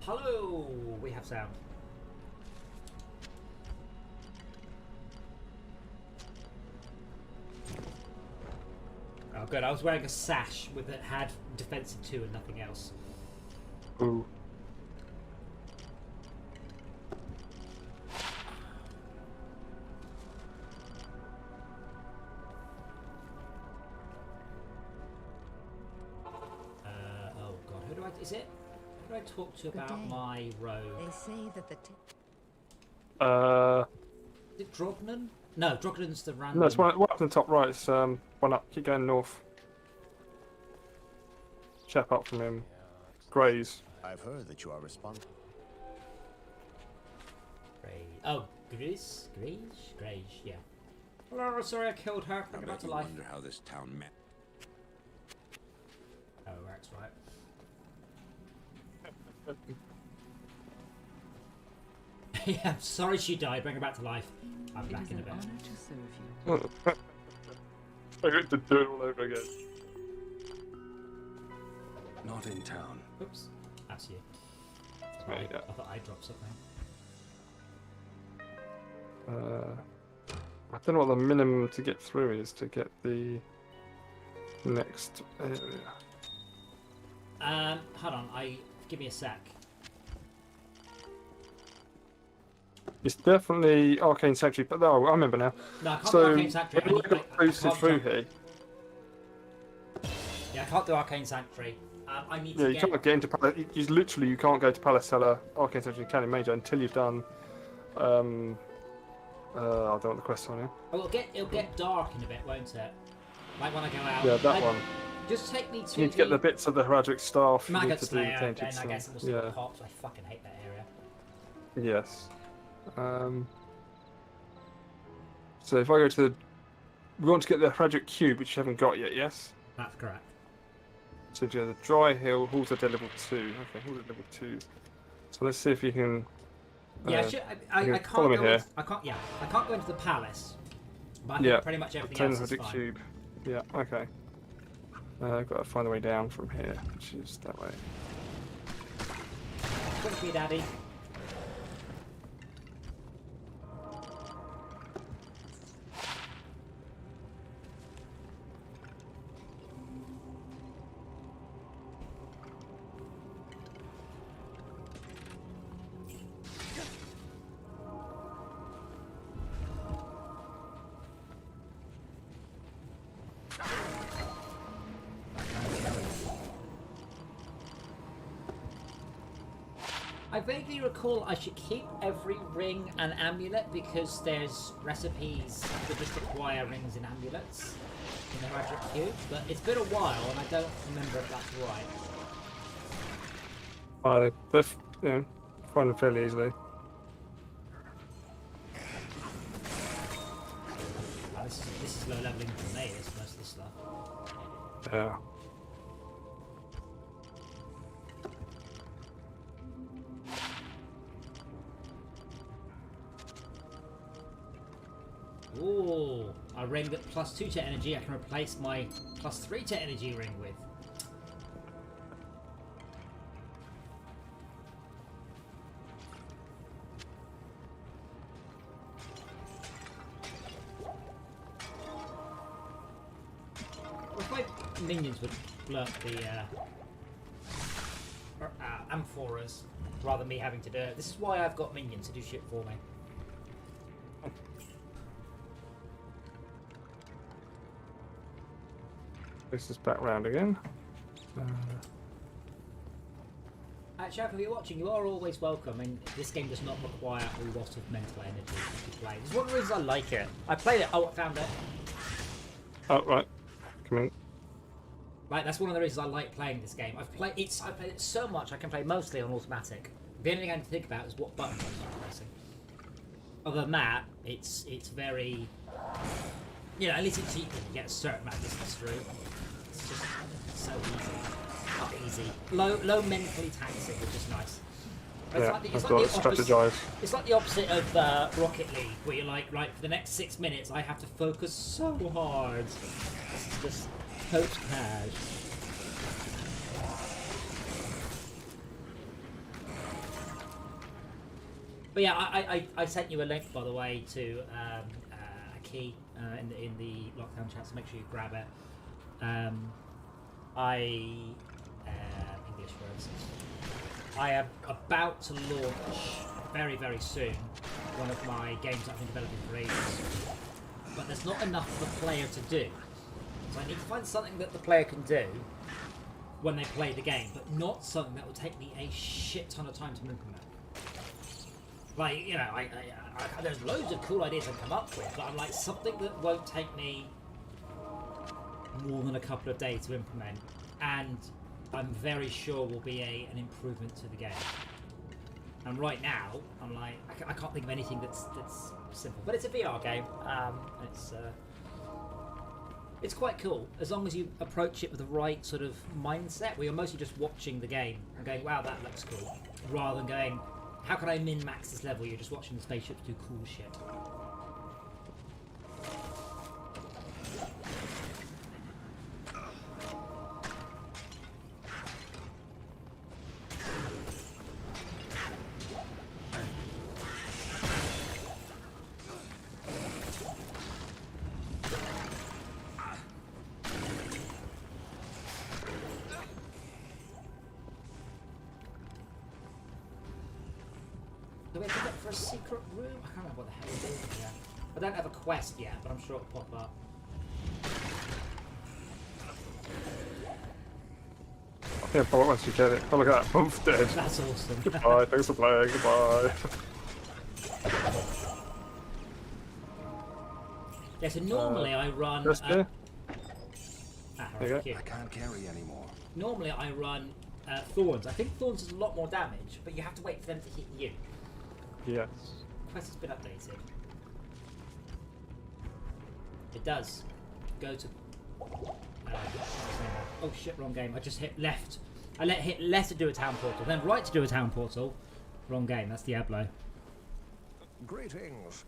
Hello! We have sound. Oh good, I was wearing a sash with that had defensive 2 and nothing else. Ooh. Oh god, who do I... Is it? Who do I talk to about my road? They say that the... Is it Drognan? No, Drognan's the random... No, it's one up in the top right. It's one up. Keep going north. Chap up from him. Grays. I've heard that you are responsible. Oh, Grease? Yeah. Hello, sorry I killed her. Bring her back to life. I wonder how this town met. Oh, that's right. Yeah, I'm sorry she died. Bring her back to life. I'm back in a bit. Honor to serve you. I got to do it all over again. Not in town. Oops. That's you. Right, yeah. I thought I dropped something. I don't know what the minimum to get through is to get the next area. Hold on. Give me a sec. It's definitely Arcane Sanctuary, but I remember now. No, I can't do So Arcane Sanctuary. when you boosted through here. Yeah, I can't do Arcane Sanctuary. I need Yeah, to you can't get into Palace. You can't go to Palacella, Arcane Sanctuary, Canyon Major until you've done. I don't know what the quest on here. Oh, it'll get dark in a bit, won't it? Like when I go out. Yeah, that one. Just take me to. You need to get the bits of the heraldic staff. You need Maggot to do Slayer, the then tainted I guess sun. it'll see Yeah. the pops. I fucking hate that area. Yes. So if I go to the, we want to get the heraldic cube, which you haven't got yet. Yes. That's correct. So do the dry hill, halls at level 2. Okay, halls at level 2. So let's see if you can. Yeah, I you can't follow me go. here. I can't. Yeah, I can't go into the palace. But I think Yeah, pretty much everything 10 else is heraldic fine. cube. Yeah. Okay. I've got to find a way down from here, which is that way. Good for you, Daddy. I vaguely recall I should keep every ring and amulet because there's recipes that just require rings and amulets in the Magic Cube, but it's been a while and I don't remember if that's right. They're find them fairly easily. Oh, this is low leveling for me, this most of this stuff. Yeah. Ooh, a ring that plus 2 to energy I can replace my plus 3 to energy ring with. If my minions would blurt the amphoras rather than me having to do it. This is why I've got minions to do shit for me. This is back round again. Actually, if you're watching, you are always welcome, and this game does not require a lot of mental energy to play. It's one of the reasons I like it. I played it. Oh, I found it. Oh, right. Come in. Like, that's one of the reasons I like playing this game. I've played it so much I can play mostly on automatic. The only thing I need to think about is what buttons I'm pressing. Other than that, it's very, you know, at least it's cheap when you get a certain amount of distance through. It's just so easy. Not easy. Low mentally taxing, which is nice. But Yeah, I've got to strategize. It's like the opposite of Rocket League, where you're like, right, for the next 6 minutes, I have to focus so hard. It's just tote cash. But yeah, I sent you a link, by the way, to a key in the lockdown chat, so make sure you grab it. English words. I am about to launch very, very soon one of my games that I've been developing for ages. But there's not enough for the player to do. So I need to find something that the player can do when they play the game, but not something that will take me a shit ton of time to implement. Like, you know, there's loads of cool ideas I've come up with, but I'm like, something that won't take me more than a couple of days to implement, and I'm very sure will be an improvement to the game. And right now, I'm like, I can't think of anything that's simple. But it's a VR game. It's quite cool, as long as you approach it with the right sort of mindset, where you're mostly just watching the game and going, wow, that looks cool, rather than going, how can I min-max this level? You're just watching the spaceships do cool shit. Do we have to look for a secret room? I can't remember what the hell it is yet. I don't have a quest yet, but I'm sure it'll pop up. Yeah, but once you get it, oh look at that, both dead. That's awesome. Goodbye, thanks for playing, goodbye. Yeah, so normally I run... Just here? There you go. I can't carry anymore. Normally I run Thorns. I think Thorns does a lot more damage, but you have to wait for them to hit you. Yes. Quest has been updated. It does. Go to... oh shit, wrong game. I just hit left. I hit left to do a town portal, then right to do a town portal. Wrong game, that's Diablo. Greetings.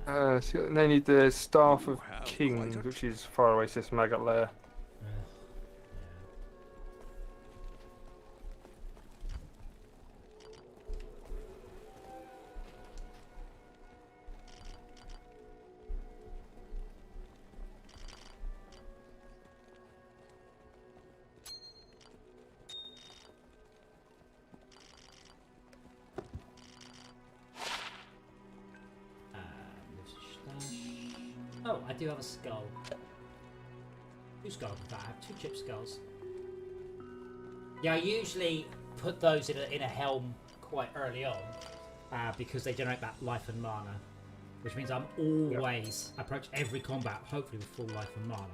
So they need the Staff of Kings, which is faraway system maggot lair. Oh, I do have a skull. 2 skulls, in fact. I have 2 chip skulls. Yeah, I usually put those in a helm quite early on because they generate that life and mana, which means I'm always approach every combat hopefully with full life and mana.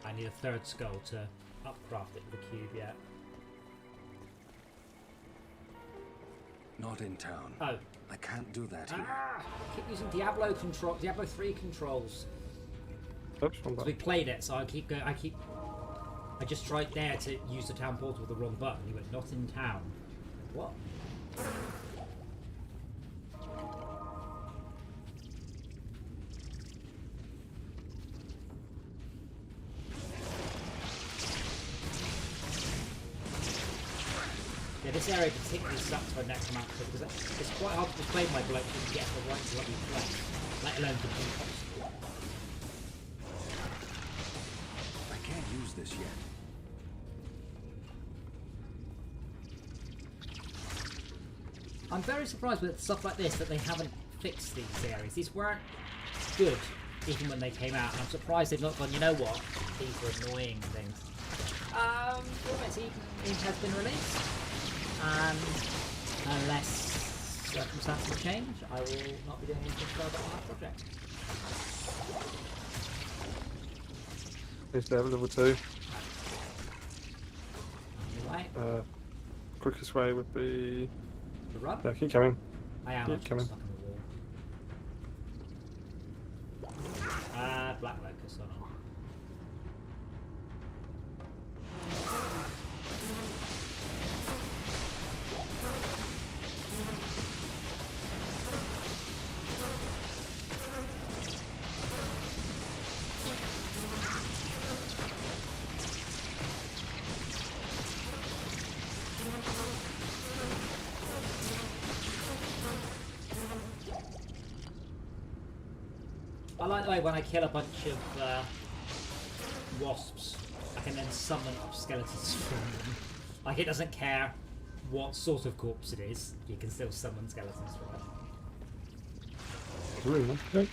I need a 3rd skull to upcraft it with a cube yet. Not in town. Oh. I can't do that here. I keep using Diablo 3 controls. Oops, wrong So we button. played it, so I just tried there to use the town portal with the wrong button. He went, not in town. What? Yeah, this area particularly sucks for necromancer because it's quite hard to play my bloke to get the right bloody play, let alone to do obstacle. I can't use this yet. I'm very surprised with stuff like this that they haven't fixed these areas. These weren't good even when they came out. I'm surprised they've not gone, you know what, these are annoying things. It has been released. And unless circumstances change, I will not be doing anything further on that project. It's level 2. Right. Quickest way would be... The run? Yeah, keep coming. I am. Keep I'm just coming. stuck on the wall. Black Locust on. I like the way when I kill a bunch of wasps, I can then summon up skeletons from them. Like, it doesn't care what sort of corpse it is, you can still summon skeletons from it. Really nice. Okay.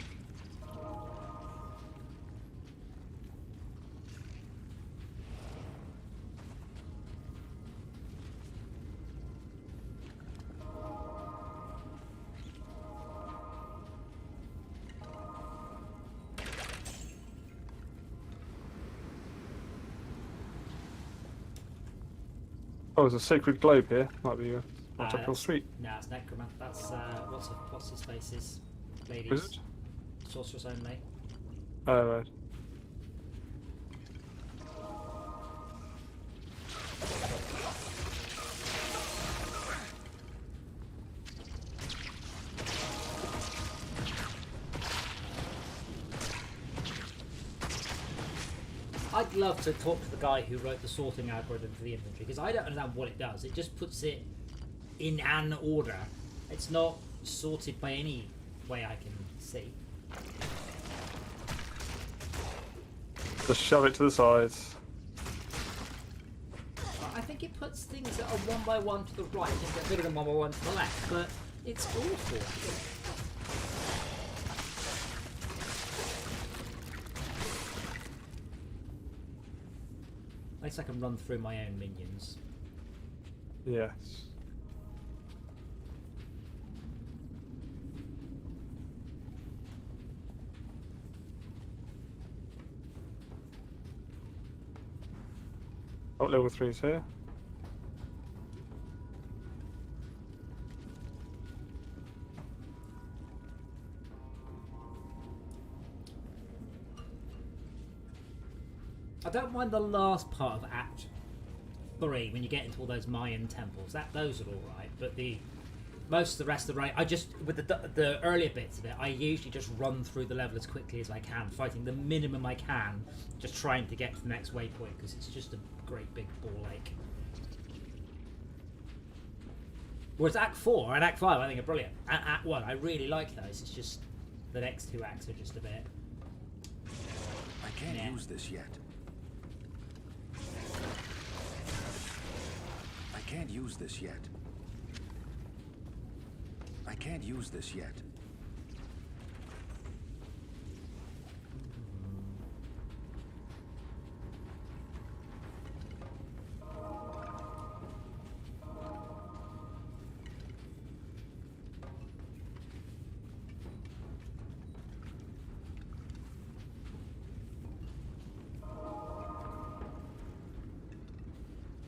Oh, there's a sacred globe here. Might be right up your street. No, it's necromancer. That's what's his face's ladies. Wizard? Sorceress only. Oh, right. I'd love to talk to the guy who wrote the sorting algorithm for the inventory, because I don't understand what it does. It just puts it in an order. It's not sorted by any way I can see. Just shove it to the sides. I think it puts things that are one by one to the right and get rid of them one by one to the left, but it's awful. At least I can run through my own minions. Yes. Oh, level 3's here. I don't mind the last part of Act 3 when you get into all those Mayan temples. Those are all right, but most of the rest of the I just with the earlier bits of it, I usually just run through the level as quickly as I can, fighting the minimum I can, just trying to get to the next waypoint because it's just a great big ball ache. Whereas Act 4 and Act 5 I think are brilliant. And Act 1 I really like those. It's just the next two acts are just a bit. I can't use this yet. I can't use this yet. I can't use this yet.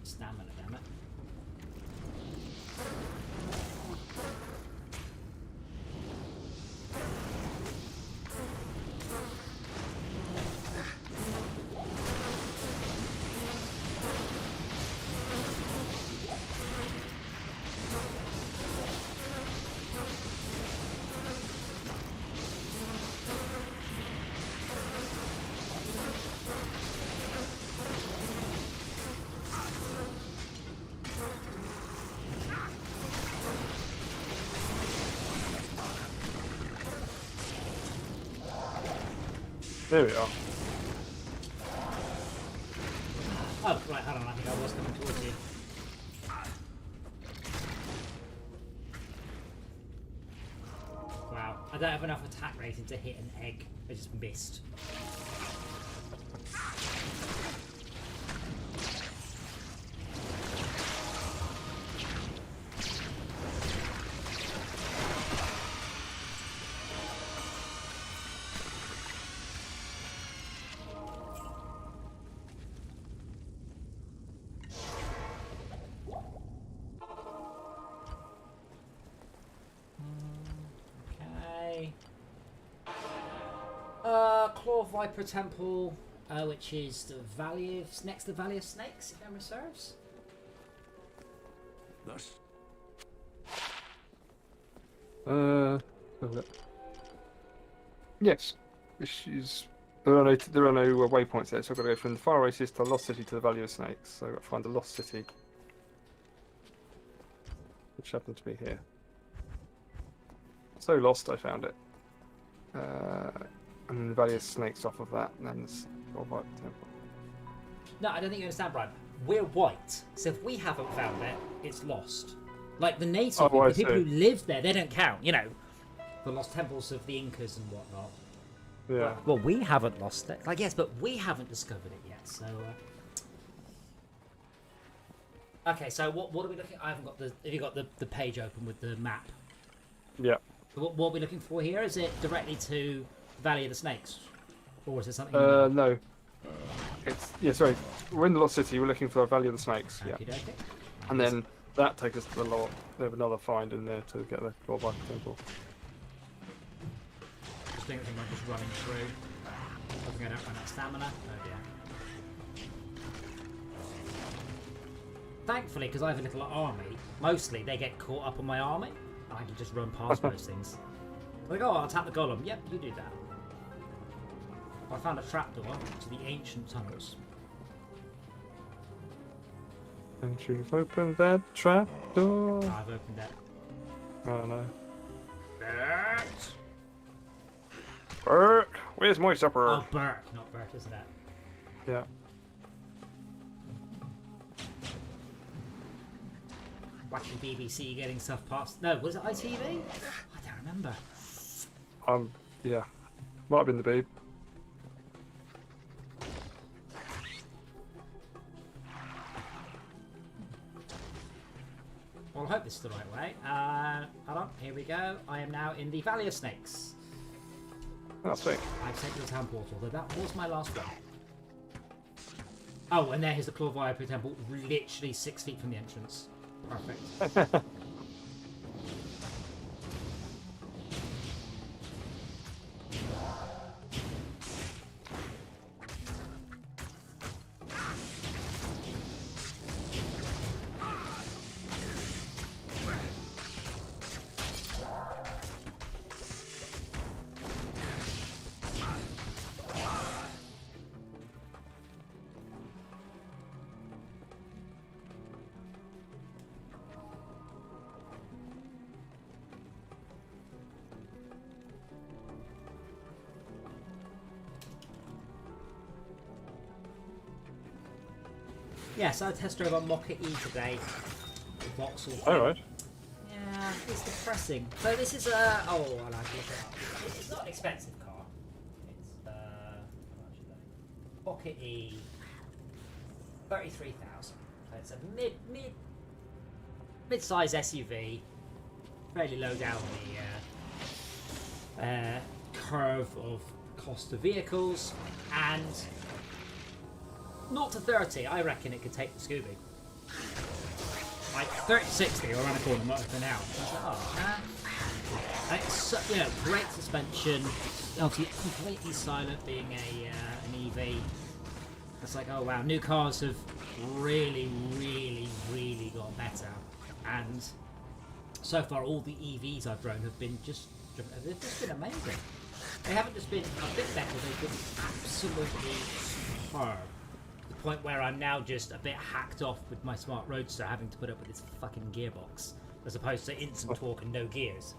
Stamina, damn it. There we are. Oh, right, hold on, I think I was coming towards you. Wow, I don't have enough attack rating to hit an egg. I just missed. Claw Viper Temple, which is the Valley of next to the Valley of Snakes, if memory serves. Thus, Yes. There are no waypoints there, so I've got to go from the Far Oasis to Lost City to the Valley of Snakes. So I've got to find the Lost City, which happened to be here. So lost, I found it. and then the Valley of Snakes off of that, and then there's Goldbite Temple. No, I don't think you understand, Brian. We're white, so if we haven't found it, it's lost. Like the native people, I the people see. who live there, they don't count. You know, the lost temples of the Incas and whatnot. Yeah. Well, we haven't lost it. Like, yes, but we haven't discovered it yet. So, okay. So, what are we looking? I haven't got the. Have you got the page open with the map? Yeah. What are we looking for here? Is it directly to Valley of the Snakes, or is it something? in the middle? No. It's sorry. We're in the Lost City. We're looking for Valley of the Snakes. Yeah. Okey-dokey. And then that takes us to the lot. They have another find in there to get the Goldbite Temple. Just think I'm just running through. Hoping I don't run out of stamina. Oh dear. Thankfully, because I have a little army, mostly they get caught up on my army, and I can just run past most things. Like, oh, I'll tap the golem. Yep, you do that. I found a trapdoor to the ancient tunnels. And you've opened that trap door. I've opened it. Oh no. Bert! Burke, where's my supper? Oh, Bert, not Bert, isn't it? Yeah. Watching BBC getting stuff past. No, was it ITV? I don't remember. Yeah. Might have been the Beeb. Well, I hope this is the right way. Hold on, here we go. I am now in the Valley of Snakes. That's sweet. I've taken the town portal, though that was my last one. Oh, and there's the Clawviope Temple, literally 6 feet from the entrance. Perfect. Yes, I test drove on Mocha E today. The Vauxhall. Alright. Yeah, it's depressing. So this is a. Oh, I like to look it up. It's not an expensive car. It's how much is that? Pocket E. 33,000. So it's a mid-size SUV. Fairly low down the curve of cost of vehicles, and 0 to 30, I reckon it could take the Scooby. Like 30 to 60 or around the corner, not for now. It's great suspension. Obviously, completely silent, being an EV. It's like, oh wow, new cars have really, really, really got better. And so far, all the EVs I've drove have been they've just been amazing. They haven't just been a bit better, they've been absolutely superb. The point where I'm now just a bit hacked off with my smart roadster, having to put up with this fucking gearbox, as opposed to instant torque and no gears.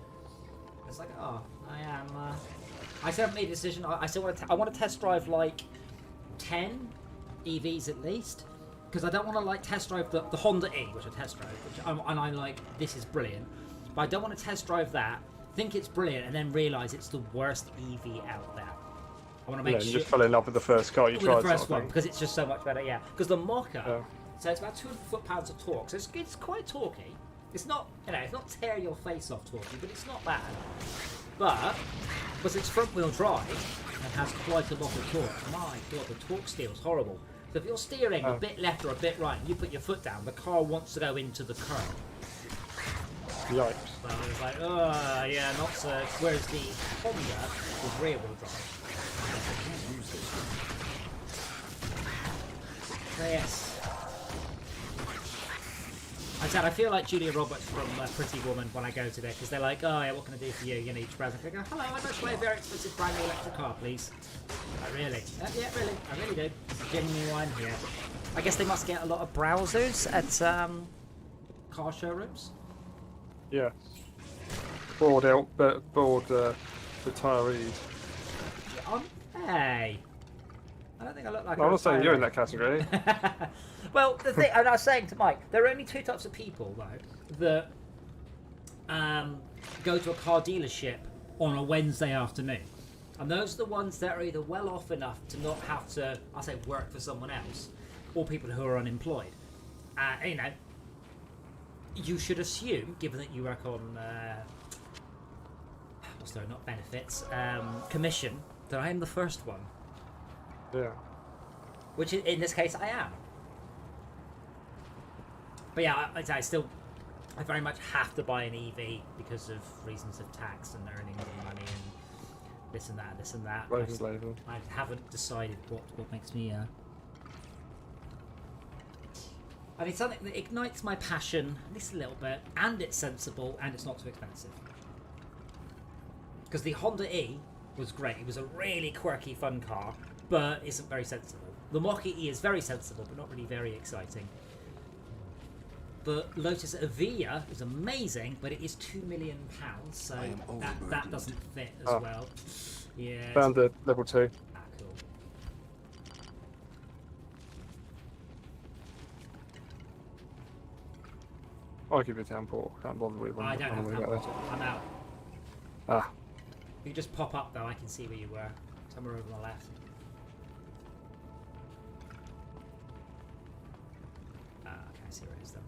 It's like, oh, I still haven't made a decision. I still want to. I want to test drive like 10 EVs at least, because I don't want to like test drive the Honda E, which I test drove, and I'm like, this is brilliant, but I don't want to test drive that, think it's brilliant, and then realise it's the worst EV out there. I want to make sure. You just fell in love with the first car you with tried. the first sort of one thing. because it's just so much better. Yeah, because the Mocha, Yeah. so it's about 200 foot-pounds of torque, so it's quite torquey. It's not, it's not tear your face off torquey, but it's not bad. But because it's front-wheel drive and has quite a lot of torque, my god, the torque steer's horrible. So if you're steering a bit left or a bit right, and you put your foot down, the car wants to go into the curb. Yikes. So it's like, oh yeah, not so. Whereas the Honda is rear-wheel drive. So yes. I feel like Julia Roberts from Pretty Woman when I go to there, because they're like, oh yeah, what can I do for you? You know, each browser. I go, hello, I'd like to buy a very expensive brand new electric car, please. Like, really? Yeah, really. I really do. Genuinely why I'm here. I guess they must get a lot of browsers at car showrooms. Yeah. Bored retirees. Hey. I don't think I look like. I'm not saying you're in that category. Well, the thing, and I was saying to Mike, there are only two types of people though that go to a car dealership on a Wednesday afternoon, and those are the ones that are either well off enough to not have to, I say, work for someone else, or people who are unemployed. You know, you should assume, given that you work on not benefits, commission, that I am the first one. Yeah. Which in this case I am. But yeah, I very much have to buy an EV because of reasons of tax and earnings and money and this and that. I haven't decided what makes me. I need something that ignites my passion, at least a little bit, and it's sensible and it's not too expensive. Because the Honda E was great. It was a really quirky, fun car, but isn't very sensible. The Mach-E is very sensible, but not really very exciting. The Lotus Evija is amazing, but it is £2 million, so that doesn't fit as well. Yeah. Found the level 2. Ah, cool. I'll give you a town port. Can't bother with one. I don't have about time. I'm out. Ah. You just pop up though, I can see where you were. Somewhere over on the left. Ah, okay, I see where it is then.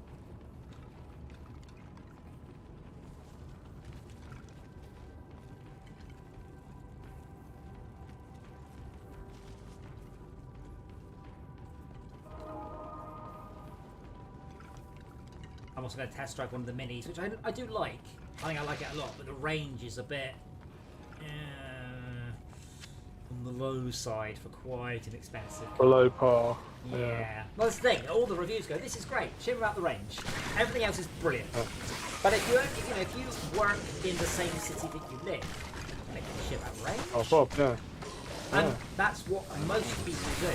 I'm also going to test drive one of the minis, which I do like. I think I like it a lot, but the range is a bit on the low side for quite an expensive car. Below par. Yeah. Well, that's the thing. All the reviews go, this is great. Shame about the range. Everything else is brilliant. But if you work in the same city that you live, you don't give a shit about range. Oh, Bob, yeah. And that's what most people do.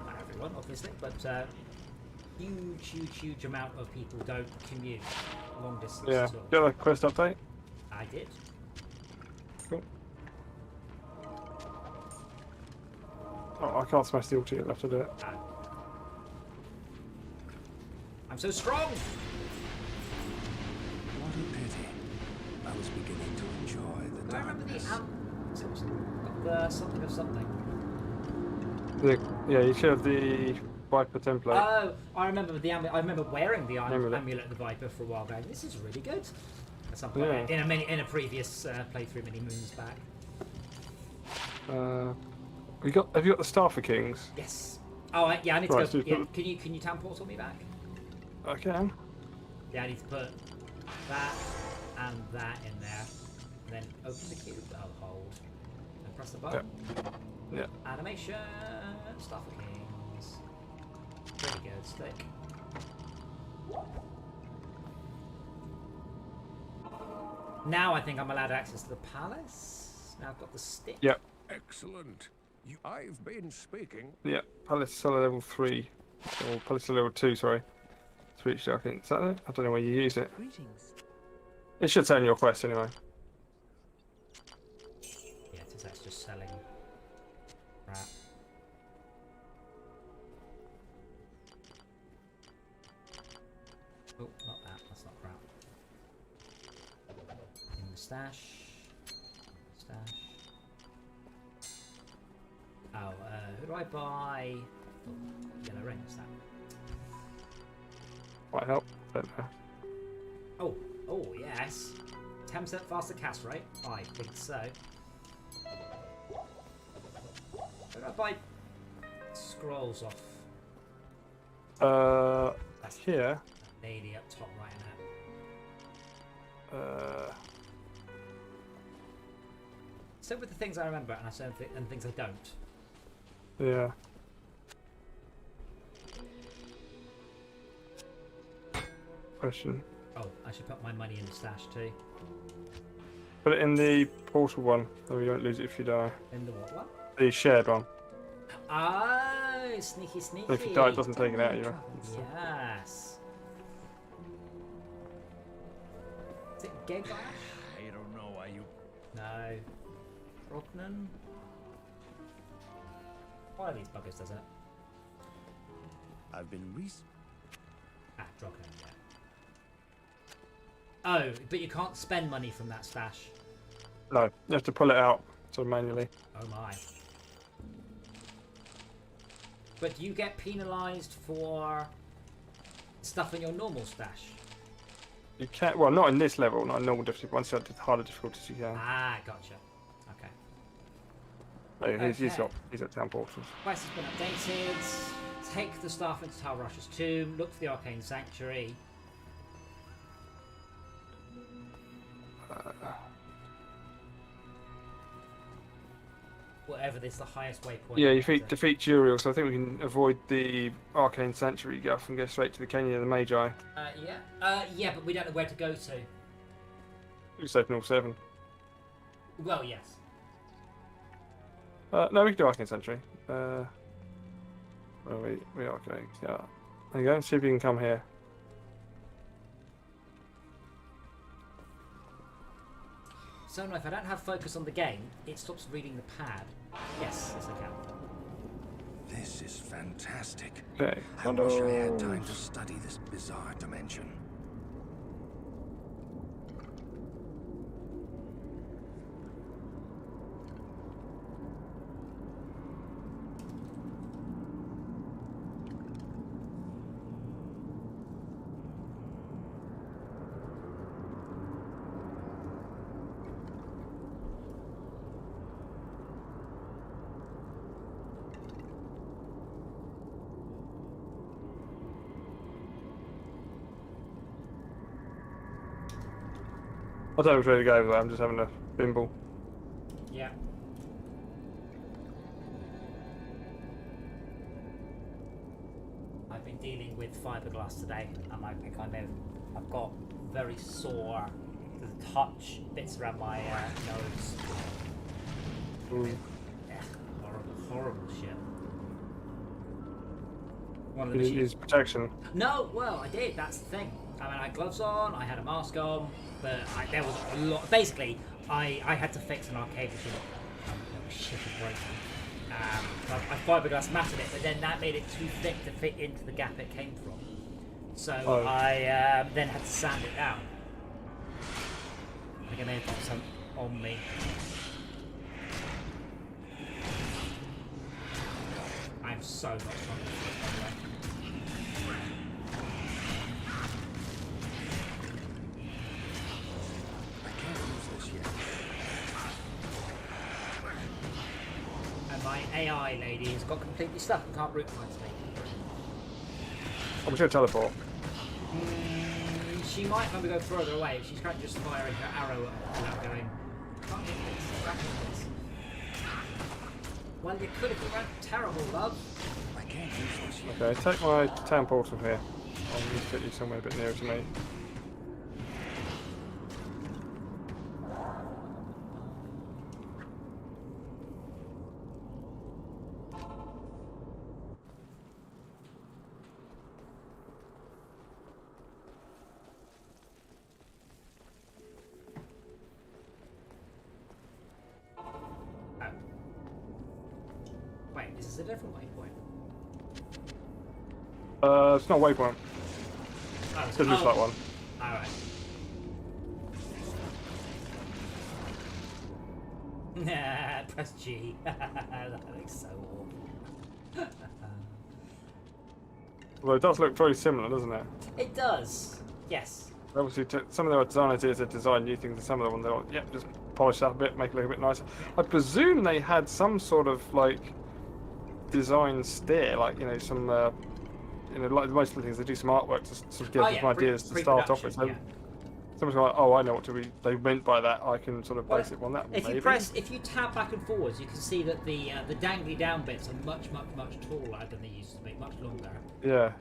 Not everyone, obviously, but huge amount of people don't commute long distance Yeah. at all. Got a quest update? I did. Cool. Oh, I can't smash the ulti. You'll have to do it. I'm so strong! What a pity. I was beginning to enjoy the Do I remember darkness. the something of something? Yeah, you should have the Viper template. Oh, I remember the I remember wearing the Amulet. amulet of the Viper for a while back. This is really good. At some point, Yeah. in a previous playthrough many moons back. Have you got the Starter Kings? Yes. Oh, yeah. I need to Right, go. so Yeah, put- can you town portal me back? I can. Yeah, I need to put that and that in there. And then open the cube. Oh, hold. And press the button. Yeah. Animation. Starter Kings. Pretty good. Stick. Now I think I'm allowed access to the palace. Now I've got the stick. Yep. Excellent. I've been speaking. Yeah. Palace Cellar level 3. Or Palace Cellar level 2, sorry. 3 shocking. Is that it? I don't know where you use it. Greetings. It should say in your quest anyway. Yeah, it is. That's just selling. Right. Oh, not that. That's not crap. In the stash. Stash. Oh, who do I buy? Oh, yellow ring, is that? Might help. Don't know. Oh, yes. 10% faster cast rate? I think so. Who do I buy scrolls off? That's here. Lady up top right now. So with the things I remember and and things I don't. Yeah. Question. Oh, I should put my money in the stash too. Put it in the portal one, so you won't lose it if you die. In the what one? The shared one. Oh, sneaky, sneaky. If you die, it doesn't take it out of you. Yes. Is it Gegash? I don't know why you. No. Rognan? One of these buggers does it. I've been Drug yeah. Oh, but you can't spend money from that stash. No, you have to pull it out sort of manually. Oh my. But do you get penalised for stuff in your normal stash? You can't. Well, not in this level, not in normal difficulty. Once you're at harder difficulties, you can. Ah, gotcha. Okay. Oh, he's Okay. got town portals. Quest has been updated. Take the staff into Tal Rush's tomb. Look for the Arcane Sanctuary. Whatever this, the highest waypoint. Yeah, you defeat Juriel, so I think we can avoid the Arcane Sanctuary guff and go straight to the Canyon of the Magi. Yeah, but we don't know where to go to. Just open all 7. Well, yes. No, we can do Arcane Sanctuary. Well, we are going. Yeah. There you go. See if you can come here. So no, if I don't have focus on the game, it stops reading the pad. Yes, I can. This is fantastic. Okay. I wish I had time to study this bizarre dimension. I don't know which way to go with that. I'm just having a bimble. Yeah. I've been dealing with fiberglass today, and I think I've got very sore the touch bits around my nose. Yeah, horrible shit. One of the machines. Is protection. No, well, I did. That's the thing. I mean, I had gloves on, I had a mask on, but there was a lot. Basically, I had to fix an arcade machine. Oh, shit was broken. I fiberglass matted it, but then that made it too thick to fit into the gap it came from. So I then had to sand it down. I think I may have got some on me. I'm so not strong at this, by the way. And my AI lady has got completely stuck and can't root find me. I'm just going to teleport. She might when we go further away. She's currently just firing her arrow without going. Can't hit this. Can't hit this. Well, you could if you weren't terrible, love. I can't use this yet. Okay, take my town portal here. I'll need to get you somewhere a bit nearer to me. Wait, is this a different waypoint? It's not a waypoint. Oh, It looks like one. Alright. Nah, press G. That looks so awful. Well, it does look very similar, doesn't it? It does. Yes. Obviously, some of their design ideas are design new things, and some of them they're like, yep, just polish that a bit, make it look a bit nicer. I presume they had some sort of like design steer, like some, like most of the things they do some artwork to sort of give them some ideas to start off with. So someone's like, oh, I know what they meant by that. I can sort of base it on that. If you tap back and forwards, you can see that the dangly down bits are much taller than they used to be, much longer. Yeah.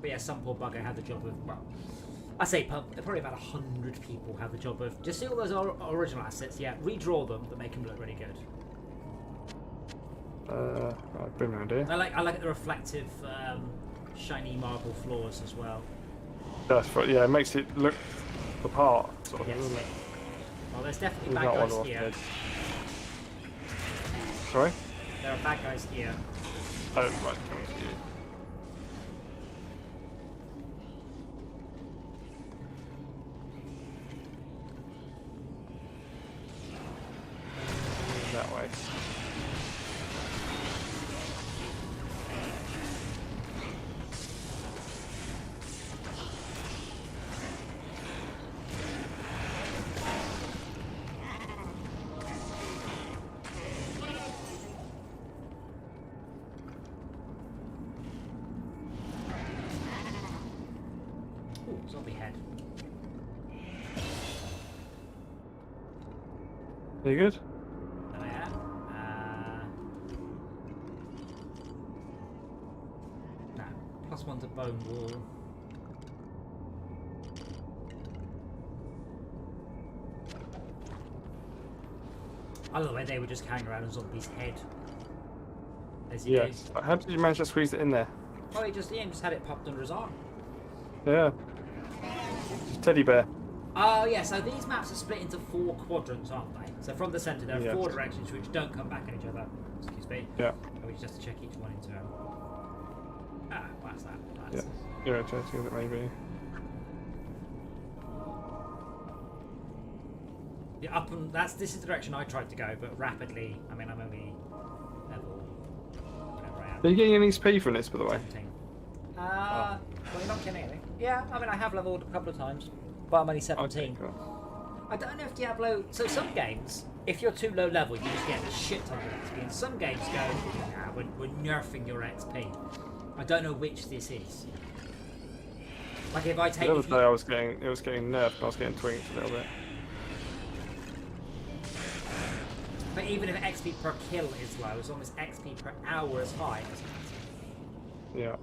But yeah, some poor bugger had the job of, well, I say probably about 100 people have the job of just see all those original assets, yeah, redraw them, but make them look really good. Right, bring around here. I like the reflective, shiny marble floors as well. That's right. Yeah, it makes it look the part, sort of, Yes. doesn't it? Well, there's definitely There's bad not one guys off here. dead. Sorry? There are bad guys here. Oh, right. Coming to you. That way. Ooh, zombie head. Are you good? Oh yeah. No. +1 to bone wall. I love the way they were just carrying around a zombie's head. As you Yes. How did you manage to squeeze it in there? do. Well, he just had it popped under his arm. Yeah. Just teddy bear. Oh yeah, so these maps are split into 4 quadrants, aren't they? So from the centre there are Yes. 4 directions which don't come back on each other. Excuse me. Yeah. And we just have to check each one in turn. Ah, what's that? Yeah. That's You're rotating it maybe. yeah, up and this is the direction I tried to go, but rapidly. I mean, I'm only level whatever I am. Are you getting any XP from this, by the way? 17. Well, you're not kidding me. Yeah, I mean, I have leveled a couple of times, but I'm only 17. Okay, cool. I don't know if Diablo. So some games, if you're too low level, you just get a shit ton of XP. And some games go, nah, we're nerfing your XP. I don't know which this is. Like if I take. The other if day you- I was getting, it was getting nerfed and I was getting twinked a little bit. But even if XP per kill is low, as long as XP per hour is high, it doesn't matter. Yeah.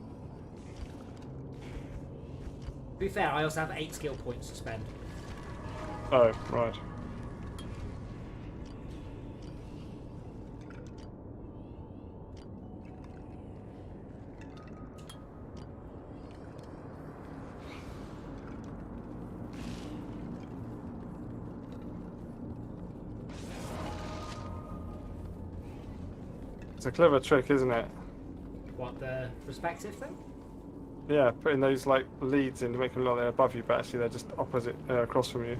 To be fair, I also have 8 skill points to spend. Oh, right. It's a clever trick, isn't it? What, the perspective thing? Yeah, putting those like leads in to make them look like they're above you, but actually they're just opposite, across from you.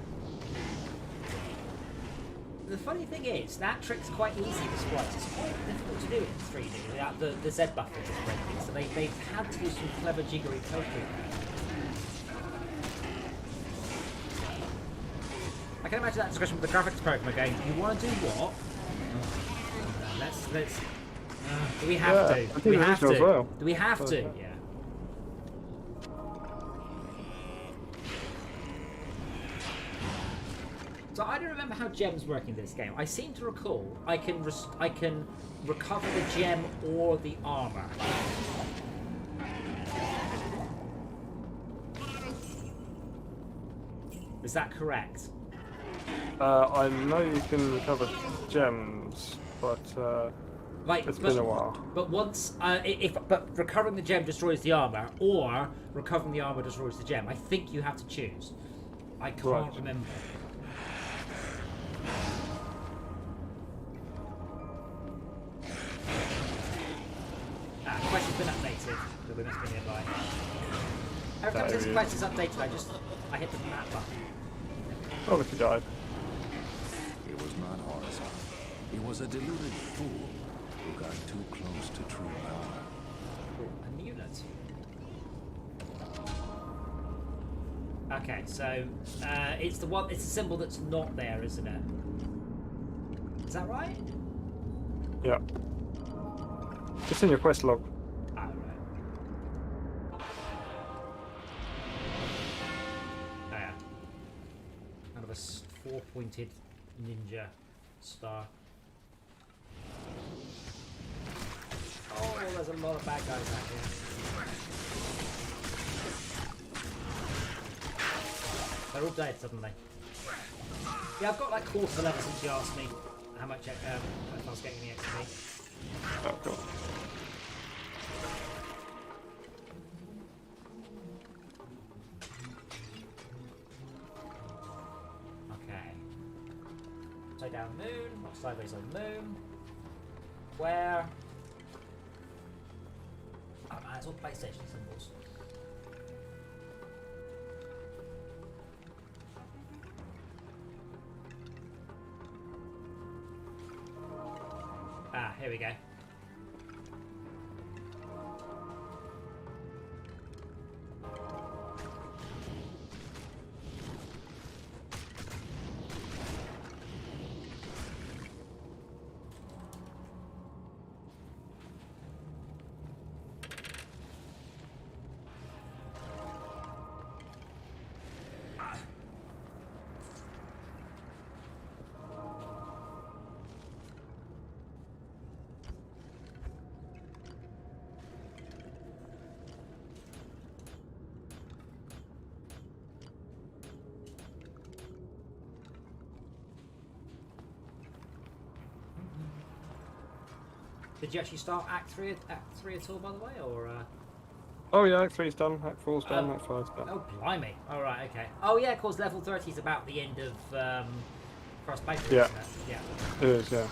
The funny thing is, that trick's quite easy to splice. It's quite difficult to do in 3D. The Z buffer is breaking, so they've had to do some clever jiggery pokery. I can imagine that discussion with the graphics program going, you want to do what? Let's. Do we have Yeah, to? I Do think we the have original to? as well. Do we have to? Okay. Yeah. So I don't remember how gems work in this game. I seem to recall I can recover the gem or the armor. Is that correct? I know you can recover gems, but Like, it's been a while. But once, but recovering the gem destroys the armor, or recovering the armor destroys the gem. I think you have to choose. I can't Right. remember. Quest's been updated, but we must be nearby. Every time There this he quest is updated, I hit the map button. Oh, if you died. He was not honest. He was a deluded fool who got too close to true power. Amulet. Okay, so it's the one. It's the symbol that's not there, isn't it? Is that right? Yeah. It's in your quest log. Ah, right. Oh, yeah. Kind of a four-pointed ninja star. Oh, there's a lot of bad guys out here. They're all dead suddenly. Yeah, I've got like quarter of the level since you asked me how much if I was getting the XP. Oh, cool. moon. Lock sideways on moon. Where? Oh man, it's all PlayStation symbols. Ah, here we go. Did you actually start Act 3 at all, by the way, or? Oh yeah, Act 3's done, Act 4's done, Act 5's done. Oh, blimey. All right, okay. Oh yeah, of course, level 30 is about the end of Cross Paper, Yeah. isn't it? Yeah. It is, yeah.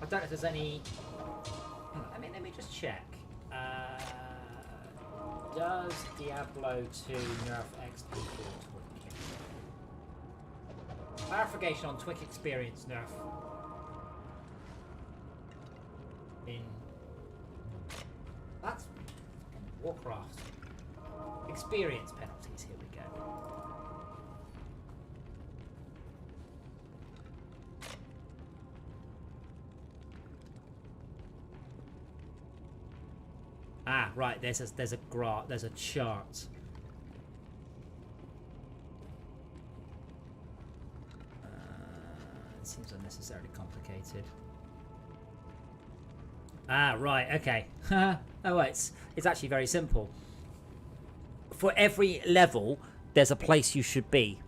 I don't know if there's any. Let me just check. Does Diablo 2 nerf XP for Twitch? Clarification on Twitch experience nerf. In. That's Warcraft. Experience penalties, here we go. Ah, right. There's a chart. It seems unnecessarily complicated. Ah, right. Okay. Oh, it's actually very simple. For every level, there's a place you should be.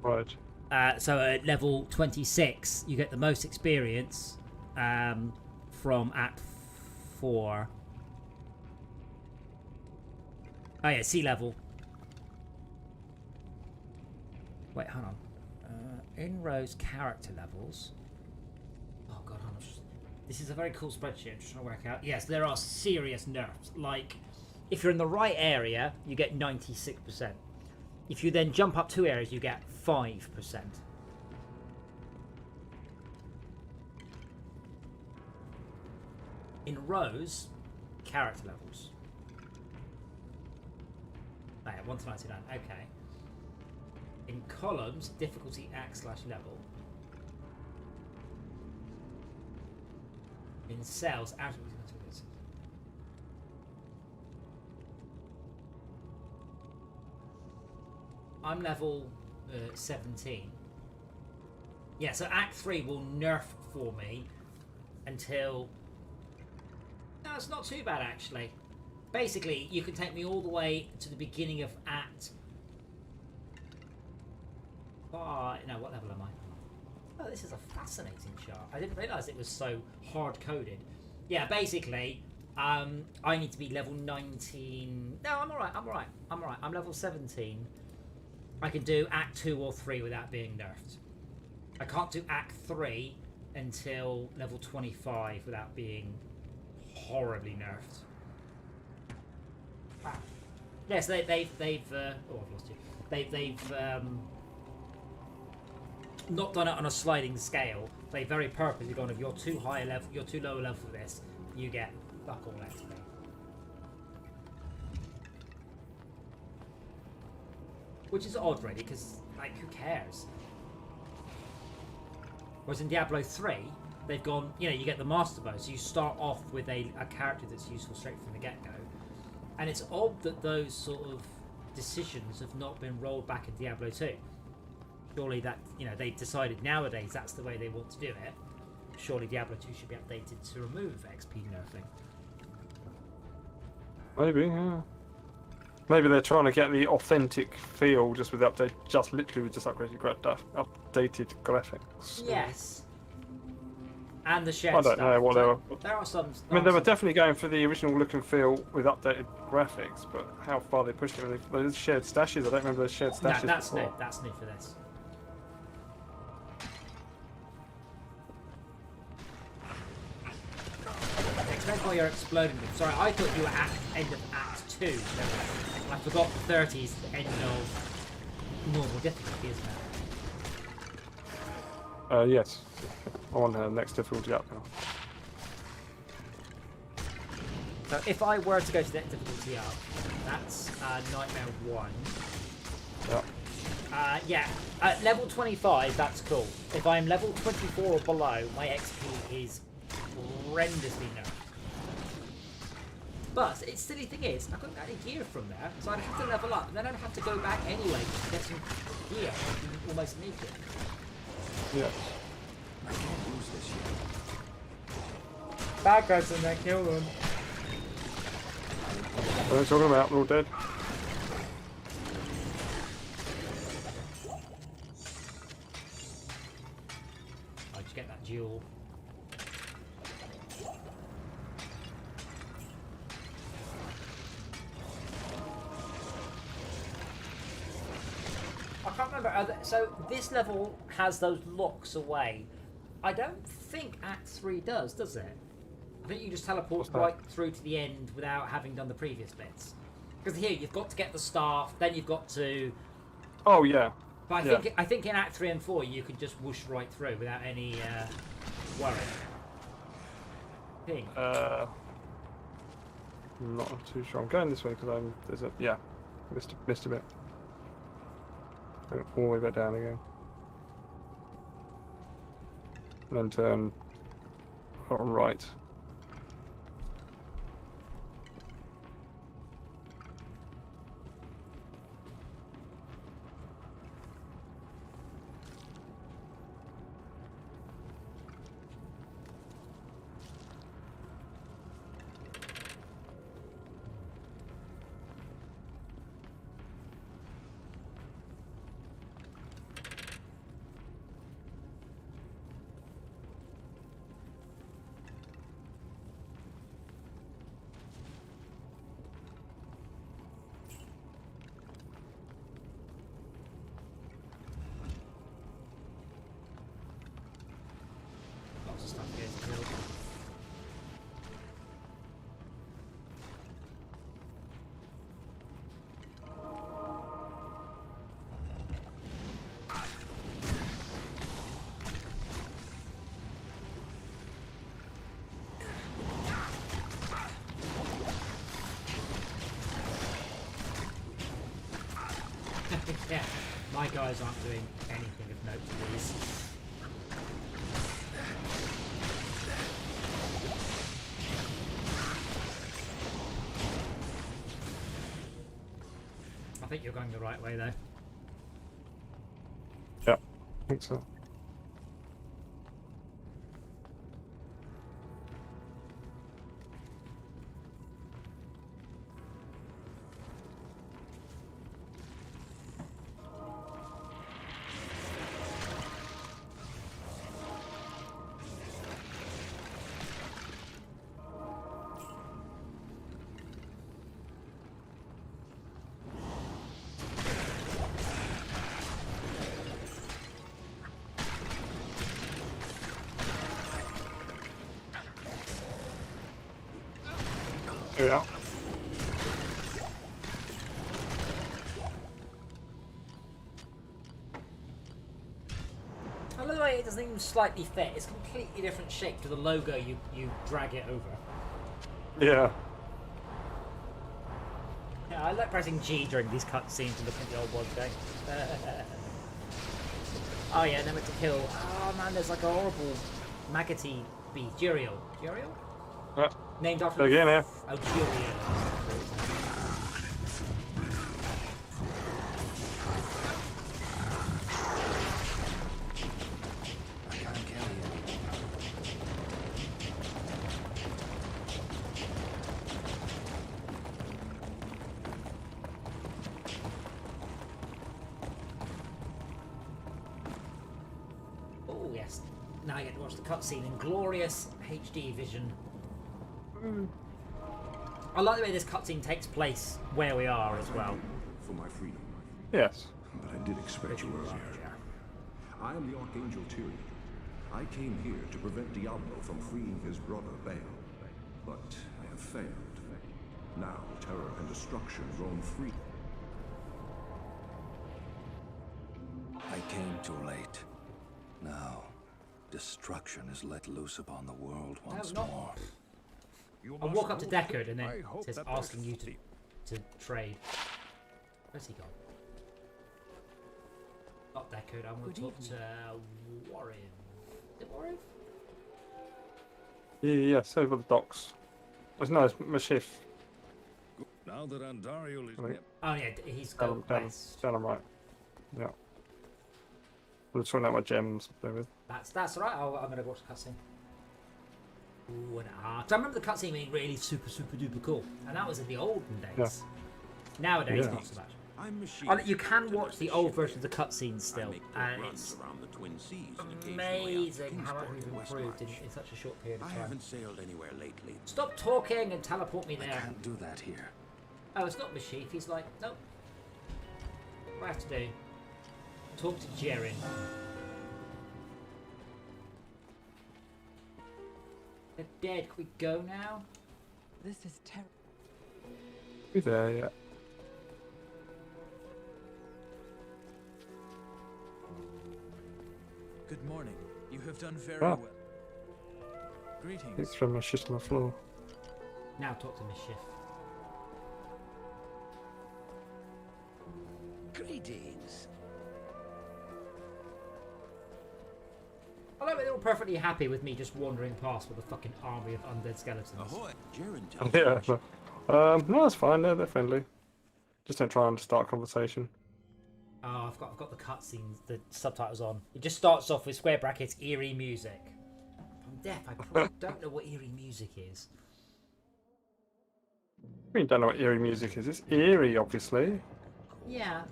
Right. So at level 26, you get the most experience. From Act 4. Oh yeah, sea level. Wait, hold on. In Rose character levels. Oh god, hold on. This is a very cool spreadsheet. I'm just trying to work out. Yes, there are serious nerfs. Like, if you're in the right area, you get 96%. If you then jump up 2 areas, you get 5%. In rows, character levels. Oh, yeah, 1 to 99. Okay. In columns, difficulty act/level. In cells, out of. I'm level 17. Yeah, so Act 3 will nerf for me until. No, it's not too bad actually. Basically, you can take me all the way to the beginning of Act 5. No, what level am I? Oh, this is a fascinating chart. I didn't realise it was so hard-coded. Yeah, basically, I need to be level 19. No, I'm alright, I'm alright. I'm alright. I'm level 17. I can do Act 2 or 3 without being nerfed. I can't do Act 3 until level 25 without being horribly nerfed. Wow. Yes, they've oh, I've lost you. They've not done it on a sliding scale. They very purposely gone, if you're too high a level, you're too low a level for this, you get fuck all XP. Which is odd, really, because like, who cares? Whereas in Diablo 3, they've gone, you know, you get the Master Bow, so you start off with a character that's useful straight from the get-go. And it's odd that those sort of decisions have not been rolled back in Diablo 2. Surely that, you know, they've decided nowadays that's the way they want to do it. Surely Diablo 2 should be updated to remove XP nerfing. Maybe, yeah. Maybe they're trying to get the authentic feel just with the update, just literally with just updated graphics. Yes. And the shared I don't stuff. know, whatever. There are some. I mean, they were definitely going for the original look and feel with updated graphics, but how far they pushed it, those shared stashes, I don't remember those shared No, stashes that's before. new. That's new for this. Explain why you're exploding them. Sorry, I thought you were at the end of Act 2. I forgot 30 is the end of normal difficulty, isn't it? Yes. I'm on the next difficulty up now. So if I were to go to that difficulty up, that's Nightmare 1. Yeah. Yeah, at level 25, that's cool. If I'm level 24 or below, my XP is horrendously nerfed. But its silly thing is, I couldn't get any gear from there, so I'd have to level up, and then I'd have to go back anyway to get some gear almost immediately. Yes. I can't lose this yet. Bad guys in there, kill them. What are you talking about? They're all dead. I just get that jewel. I can't remember. So this level has those locks away. I don't think Act 3 does it? I think you just teleport right through to the end without having done the previous bits. Because here you've got to get the staff, then you've got to. Oh yeah. But I think in Act 3 and 4 you could just whoosh right through without any worry. Thing. I'm not too sure. I'm going this way because missed a bit. Going all the way back down again. And then turn right. Lots of stuff here to kill. Yeah, my guys aren't doing anything of note to these. I think you're going the right way though. Yeah, I think so. Yeah. I love the way it doesn't even slightly fit. It's a completely different shape to the logo you drag it over. Yeah. Yeah, I like pressing G during these cutscenes and looking at the old ones going. Oh yeah, never to kill. Oh man, there's like a horrible maggoty beast. Juriel. Juriel? Yeah. Named after. Again, yeah. Oh, Juriel. I can't carry it. Oh yes. Now I get to watch the cutscene in glorious HD vision. I like the way this cutscene takes place where we are as well. For my freedom. Yes. But I did expect you earlier. I am the Archangel Tyrion. I came here to prevent Diablo from freeing his brother Baal. But I have failed. Now terror and destruction roam free. I came too late. Now, destruction is let loose upon the world once more. I'll walk up to Deckard and then it says asking you to trade. Where's he gone? Not Deckard, I'm going to talk to Warren. Is it Warren? Yes, over the docks. No, it's Mashif. Now that Andariel is Oh yeah, he's gone west. Down on right. Yeah. I'm sorting out my gems. That's alright, I'm going to watch the cutscene. Ooh, and I remember the cutscene being really super duper cool. And that was in the olden days. Yeah. Nowadays, Yeah. not so much. You can watch the old version of the cutscenes still, and it's amazing how much we've improved in such a short period of I time. haven't sailed anywhere lately. Stop talking and teleport me I there. can't do that here. Oh, it's not Mashif. He's like, nope. What do I have to do? Talk to Jaren. They're dead. Can we go now? This is terrible. Be there, yeah. Good morning. You have done very Ah. well. Greetings. It's from my shit on the floor. Now talk to Mashif. Greetings. I like they're all perfectly happy with me just wandering past with a fucking army of undead skeletons. Ahoy. Jaren tells me Yeah. I should- No, that's fine. They're friendly. Just don't try and start a conversation. Oh, I've got the cutscenes, the subtitles on. It just starts off with square brackets, eerie music. If I'm deaf, I probably don't know what eerie music is. We don't know what eerie music is. It's eerie, obviously. Yeah,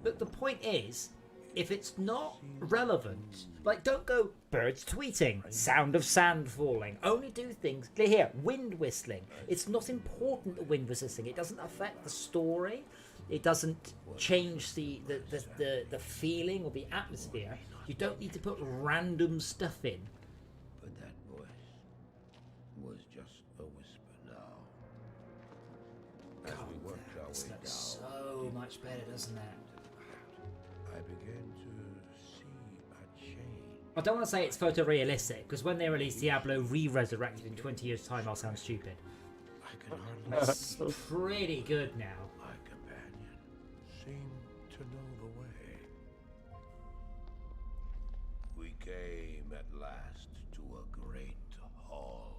but the point is, if it's not relevant, like don't go birds tweeting, sound of sand falling. Only do things. Here, wind whistling. It's not important that wind was whistling. It doesn't affect the story. It doesn't change the feeling or the atmosphere. You don't need to put random stuff in. But that voice was just a whisper now. As we worked our This way looks down, so much better, doesn't it? I began to see a change. I don't want to say it's photorealistic, because when they release Diablo Resurrected in 20 years' time, I'll sound stupid. I can hardly It's pretty good now. my companion seemed to know the way. We came at last to a great hall.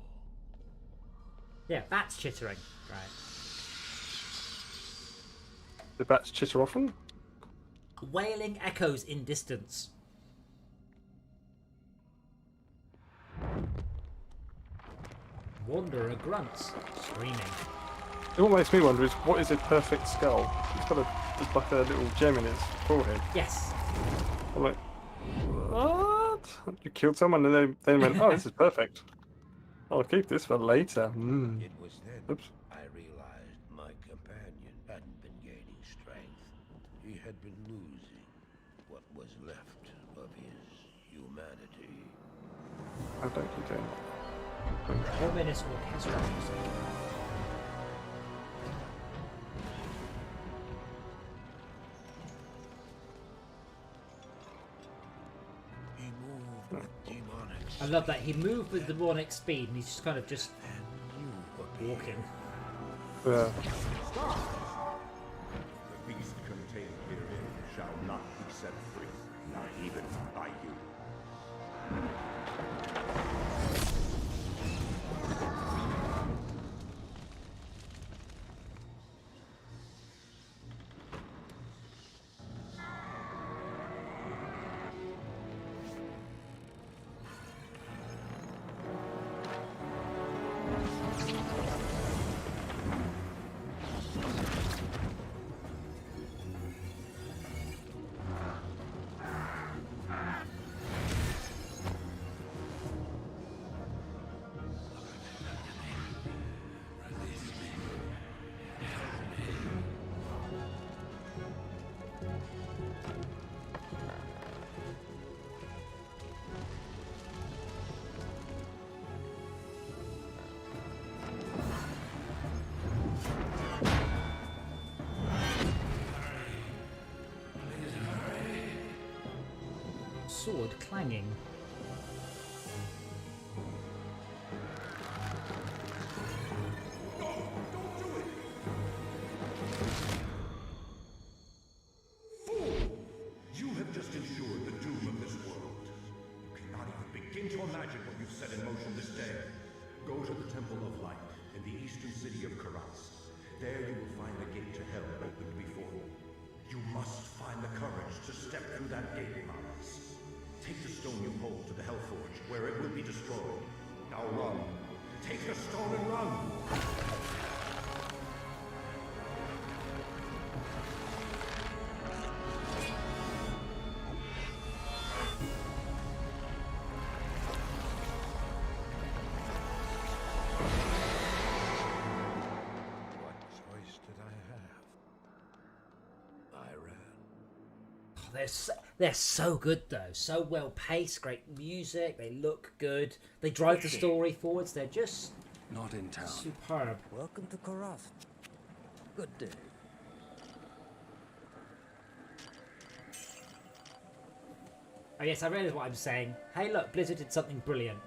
Yeah, bats chittering. Right. The bats chitter often. Wailing echoes in distance. Wanderer grunts, screaming. What makes me wonder is what is a perfect skull? He's got just like a little gem in his forehead. Yes. I'm like, what? You killed someone and they went, oh, this is perfect. I'll keep this for later. Mm. It was then Oops. I realized my companion hadn't been gaining strength. He had been losing what was left of his humanity. I don't keep doing that. Ominous orchestral music. He moved with demonic I love that. He moved with demonic speed and he's just kind of just and you appeared. walking. Yeah. The beast contained herein shall not be set free, not even by you. sword clanging. You have just ensured the doom of this world. You cannot even begin to imagine what you've set in motion this day. Go to the Temple of Light in the eastern city of Karas. There you will find the gate to hell opened before you. You must find the courage to step through that gate, Miles. Take the stone you hold to the Hellforge, where it will be destroyed. Now run. Take the stone and run! What choice did I have? I ran. Oh, they're so good though, so well paced, great music, they look good, they drive the story forwards, they're just Not in town. superb. Welcome to Karas. Good day. Oh yes, I realize what I'm saying. Hey look, Blizzard did something brilliant.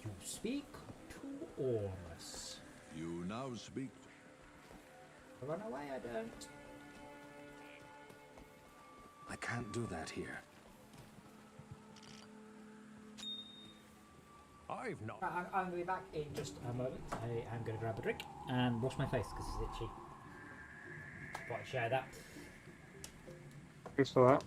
You speak to Ormus. You now speak. Run away, I don't. I can't do that here. I've not. I'm going to be back in just a moment. I am going to grab a drink and wash my face because it's itchy. Thought I'd share that. Thanks for that.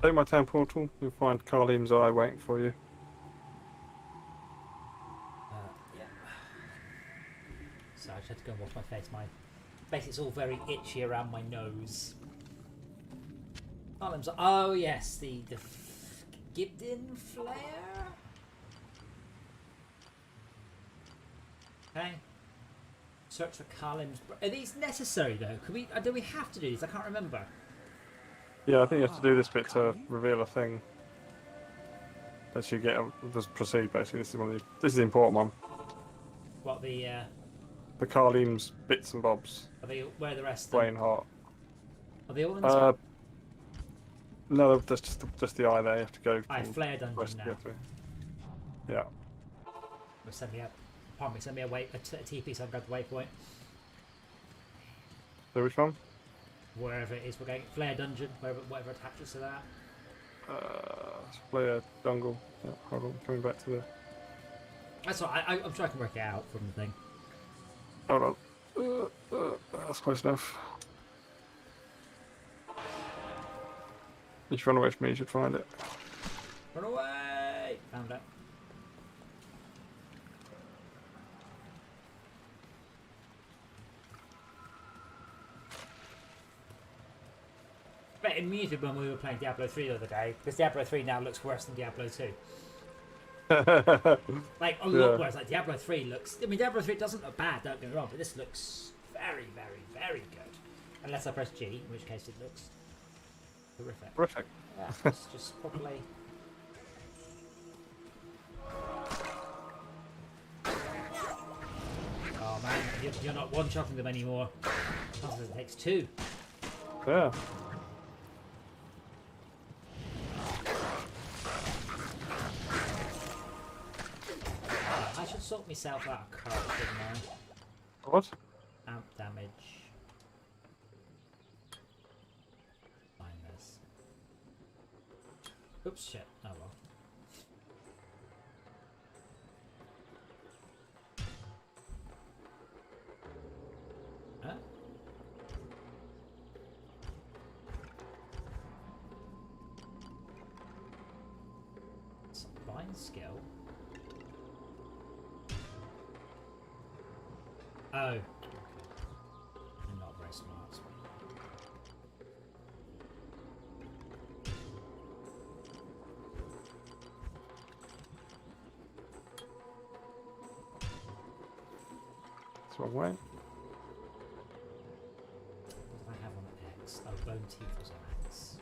Take my town portal. You'll find Carlim's Eye waiting for you. Yeah. So I just had to go and wash my face. My face is all very itchy around my nose. Oh yes, the Gibden flare. Okay. Search for Carlim's. Are these necessary though? Could we? Do we have to do these? I can't remember. Yeah, I think you have to do this bit to reveal a thing. That you get. Just proceed. Basically, this is one of the. This is the important one. What the? The Carlim's bits and bobs. Are they? Where are the rest? Brain heart. Are they all in this? No, that's just the eye there. You have to go. Flare dungeon now. Yeah. Send me a. Pardon me. Send me a TP so I can grab the waypoint. So which one? Wherever it is, we're going. Flare dungeon. Whatever attaches to that. Flare jungle. Yeah, hold on, coming back to the. That's what I'm sure I can work it out from the thing. Hold on. That's close enough. If you run away from me, you should find it. Run away! Found it. It muted when we were playing Diablo 3 the other day, because Diablo 3 now looks worse than Diablo 2. Like, a lot worse. Like, Diablo 3 looks... I mean, Diablo 3 doesn't look bad, don't get me wrong, but this looks very, very, very good. Unless I press G, in which case it looks horrific. Horrific. Yeah, it's just probably... Oh man, you're not one-shotting them anymore. It takes two. Yeah. I should sort myself out a card, shouldn't I? What? Amp damage. Find this. Oops, shit. Oh well. Huh? Bind skill. Oh. I'm not very smart. It's wrong way. What did I have on X? Oh, bone teeth was on X.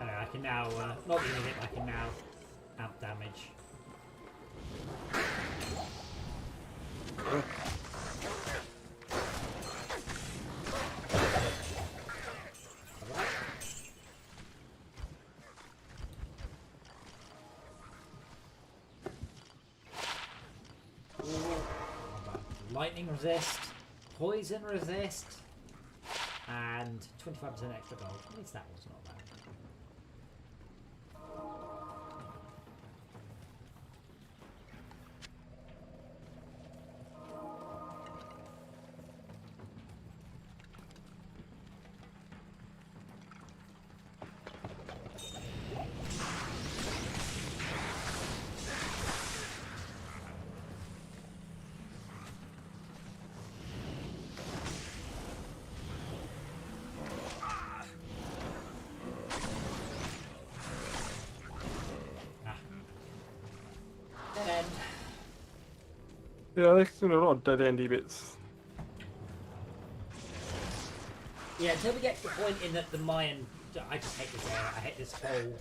Anyway, I can now, not using it, I can now amp damage. Lightning resist, poison resist, and 25% extra gold. At least that was not bad. Dead end. Yeah, there's been a lot of dead endy bits. Yeah, until we get to the point in that the Mayan... I just hate this area. I hate this whole...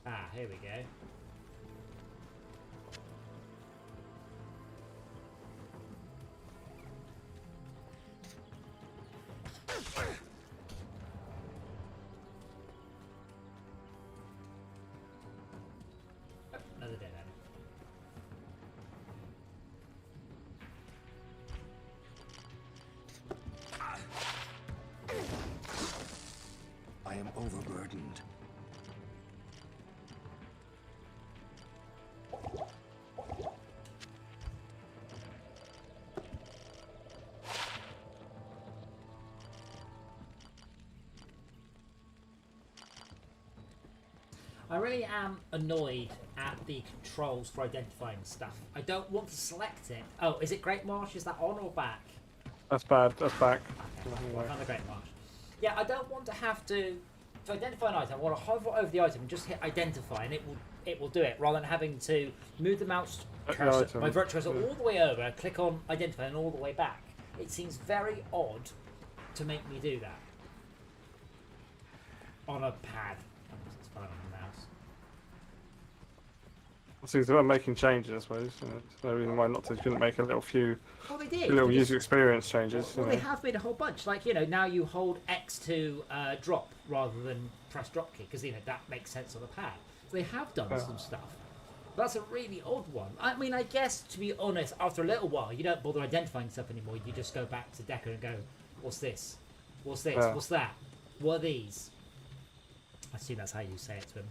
Ah, here we go. I am overburdened. I really am annoyed at the controls for identifying stuff. I don't want to select it. Oh, is it Great Marsh? Is that on or back? That's bad. That's back. I found the Great Marsh. Yeah, I don't want to have to identify an item. I want to hover over the item and just hit identify, and it will do it, rather than having to move the mouse cursor, my virtual cursor all the way over, click on identify, and all the way back. It seems very odd to make me do that on a pad. It's fine on the mouse. So they were making changes, I suppose. There's no reason why not to. Couldn't make a few Well, they did. little They user just- experience changes. Well, you they know. have made a whole bunch. Like, you know, now you hold X to drop rather than press drop key, because, you know, that makes sense on a pad. So they have done some stuff. But that's a really odd one. I mean, I guess, to be honest, after a little while, you don't bother identifying stuff anymore. You just go back to Decker and go, what's this? What's this? Yeah. What's that? What are these? I assume that's how you say it to him.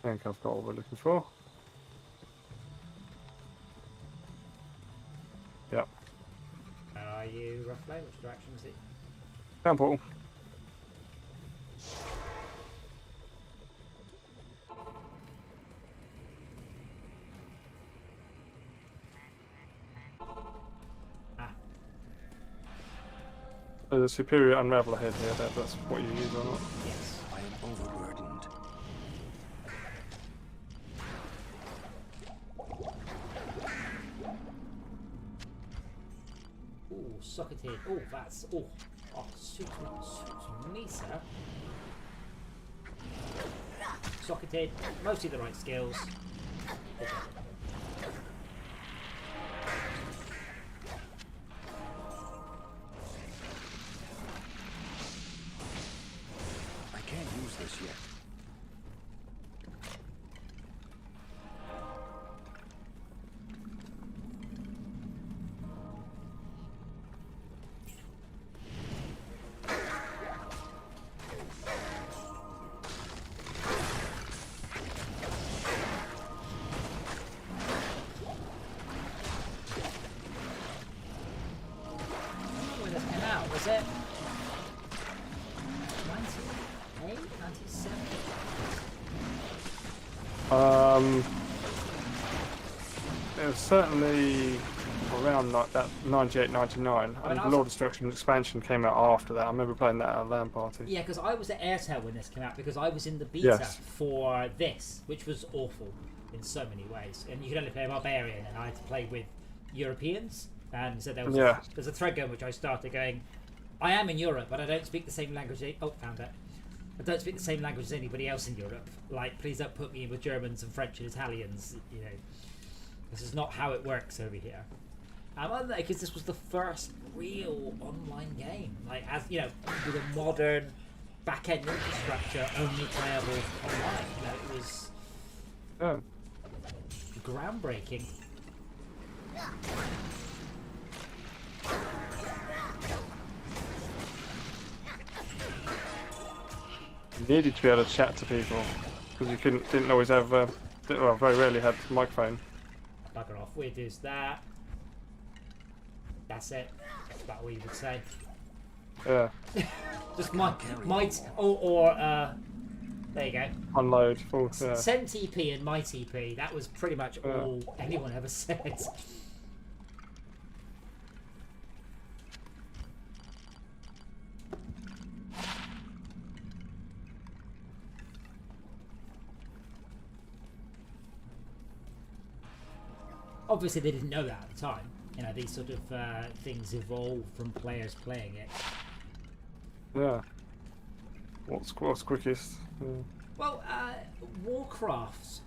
I think I've got what we're looking for. Yep. Where are you, roughly? Which direction is it? Down portal. Ah, There's a superior unravel ahead here. That's what you use or not. yes. I am overburdened. Ooh, socketed. Oh, that's... Oh, suits me, sir. Socketed. Mostly the right skills. I can't use this yet. When this came out, was it 98, 97? It was certainly around that 98, 99. I And mean, Lord Destruction expansion came out after that. I remember playing that at a LAN party. Yeah, because I was at Airtel when this came out, because I was in the beta Yes. for this, which was awful in so many ways. And you could only play a barbarian, and I had to play with Europeans. And so there was Yeah. there's a thread going which I started going, I am in Europe, but I don't speak the same language. Oh, found it. I don't speak the same language as anybody else in Europe. Like, please don't put me in with Germans and French and Italians. You know, this is not how it works over here. Because this was the first real online game, like, as you know, with a modern back-end infrastructure, only playable online. You know, it was Yeah. groundbreaking. You needed to be able to chat to people because you didn't always have. Well, very rarely had a microphone. Bugger off. We'll do that. That's it. That's about what you would say. Yeah. Just might, there you go. Unload. Full. Yeah. Send TP and my TP. That was pretty much all anyone ever said. Obviously, they didn't know that at the time. You know, these sort of things evolve from players playing it. Yeah. What's quickest? Yeah. Well, Warcraft.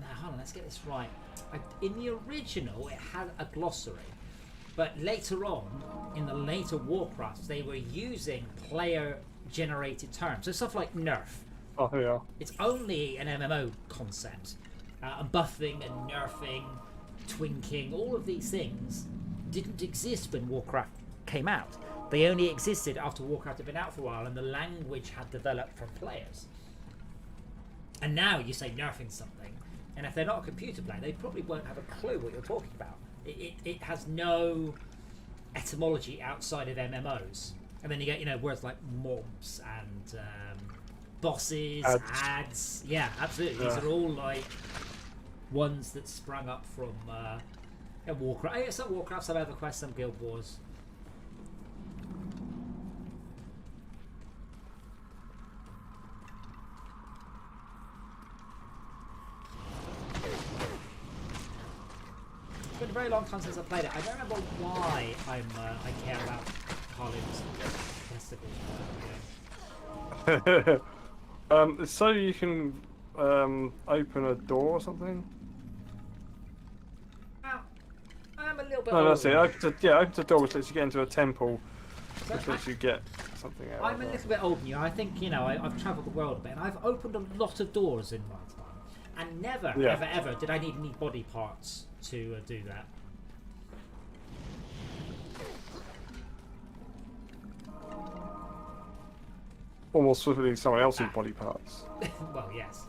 Now, hold on, let's get this right. In the original, it had a glossary, but later on, in the later Warcrafts, they were using player-generated terms. So stuff like nerf. Oh, here we are. It's only an MMO concept, and buffing and nerfing, twinking, all of these things didn't exist when Warcraft came out. They only existed after Warcraft had been out for a while and the language had developed from players. And now you say nerfing something, and if they're not a computer player, they probably won't have a clue what you're talking about. It has no etymology outside of MMOs. And then you get, words like mobs and bosses, ads. Yeah, absolutely. These are all like ones that sprung up from Warcraft. Some Warcraft, some EverQuest, some Guild Wars. It's been a very long time since I played it. I don't remember why I care about Colin's testicles. So you can open a door or something. I'm a little bit. No, older. that's it. Open the door, which lets you get into a temple, which lets you get something out. I'm a little bit older than you. I think I've travelled the world a bit, and I've opened a lot of doors in my time, and never, ever did I need any body parts to do that. Almost swiftly someone else's body parts. Well, yes.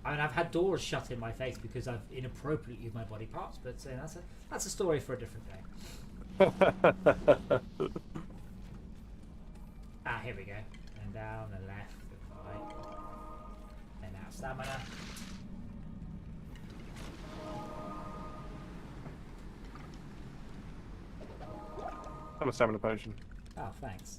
I mean, I've had doors shut in my face because I've inappropriately used my body parts, but that's a story for a different day. Here we go. And down the left, the right, and out stamina. I'm a stamina potion. Oh, thanks.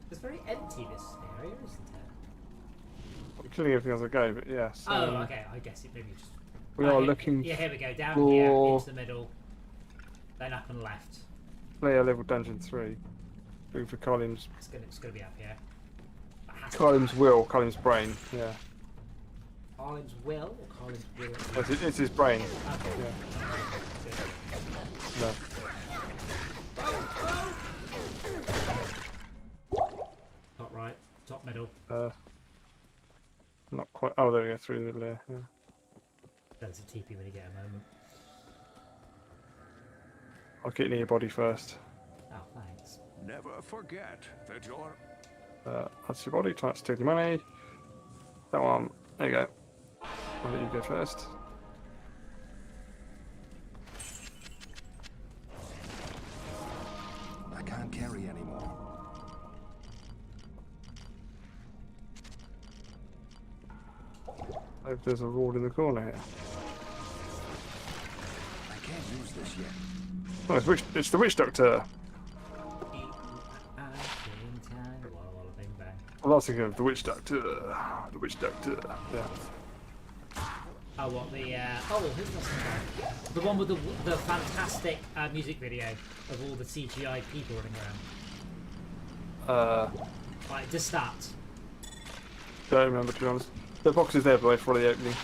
It's very empty, this area, isn't it? I'm killing everything as I go, but yes. Oh, okay. I guess it maybe just. We are looking. Yeah, here we go. Down for here, into the middle, then up and left. Player level dungeon 3. Looking for Colin's. It's gonna be up here. Colin's will, Colin's brain. Yeah. Colin's will or Colin's will? It's his brain. Okay. Yeah. No. Top right, top middle. Not quite. Oh, there we go. Through the middle there. Yeah. That's a TP when you get a moment. I'll get near your body first. Oh, thanks. Never forget that you're... That's your body. Try not to steal your money. That one. There you go. I'll let you go first. I can't carry anymore. Hope there's a ward in the corner here. I can't use this yet. Oh, it's the witch doctor. I was thinking of the witch doctor. The witch doctor. Yeah. Oh, what the? Who's that? The one with the fantastic music video of all the CGI people running around. Right, just that. Don't remember, to be honest. The box is there, by the way, for the opening.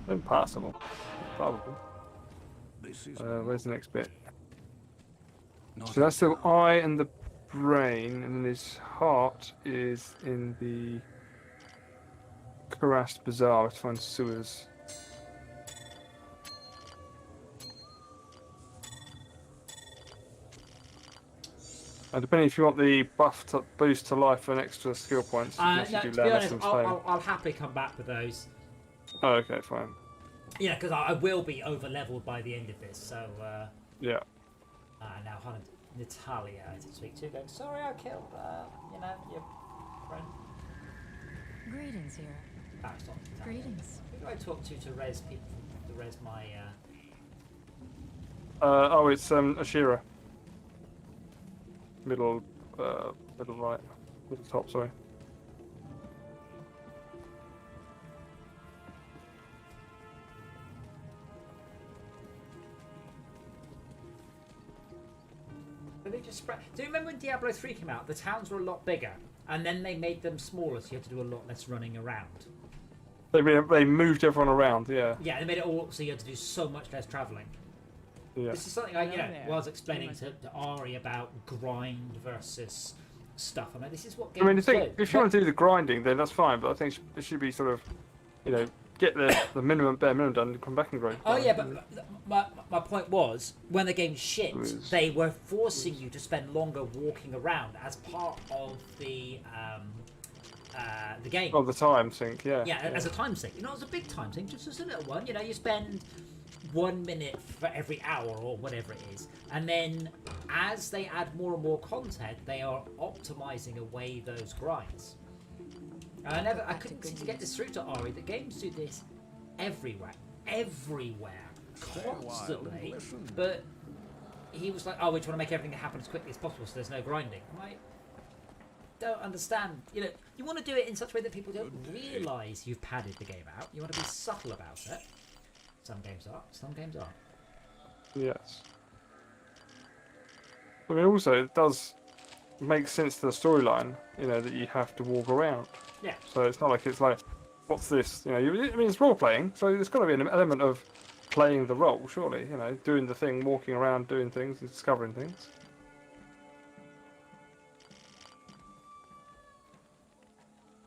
Impossible. Probably. This is Where's the next bit? not So that's the eye and the brain, and then his heart is in the Kurast Bazaar to find sewers. Depending if you want the buff to boost to life and extra skill points, you can No, actually to do be land honest, some stone. I'll happily come back with those. Oh, okay, fine. Yeah, because I will be over leveled by the end of this. So Yeah. now Holland, Natalia to speak to, going, sorry I killed your friend. Greetings, Hero. Oh, it's not Natalia. Greetings. Who do I talk to res people to res my Oh, it's Ashira. middle right, middle top. Sorry. But they just spread. Do you remember when Diablo 3 came out? The towns were a lot bigger, and then they made them smaller, so you had to do a lot less running around. They moved everyone around. Yeah. Yeah, they made it all so you had to do so much less travelling. Yeah. This is something I was explaining to Ari about grind versus stuff. I mean, this is what games I mean, the thing, do. if you want to do the grinding, then that's fine. But I think it should be sort of, get the minimum bare minimum done and come back and grind. Oh yeah, but my point was, when the game shit, they were forcing you to spend longer walking around as part of the game. Oh, the time sink, yeah. Yeah, as a time sink. It's a big time sink, just a little one. You spend 1 minute for every hour or whatever it is, and then as they add more and more content, they are optimizing away those grinds. And I couldn't seem to get this through to Ari. The games do this everywhere, constantly. But he was like, "Oh, we just want to make everything happen as quickly as possible, so there's no grinding." I'm like, don't understand. You want to do it in such a way that people don't realise you've padded the game out. You want to be subtle about it. Some games are, some games aren't. Yes. I mean, also, it does make sense to the storyline, that you have to walk around. Yeah. So it's not like it's like, what's this? I mean, it's role playing, so there's got to be an element of playing the role, surely. Doing the thing, walking around, doing things, discovering things.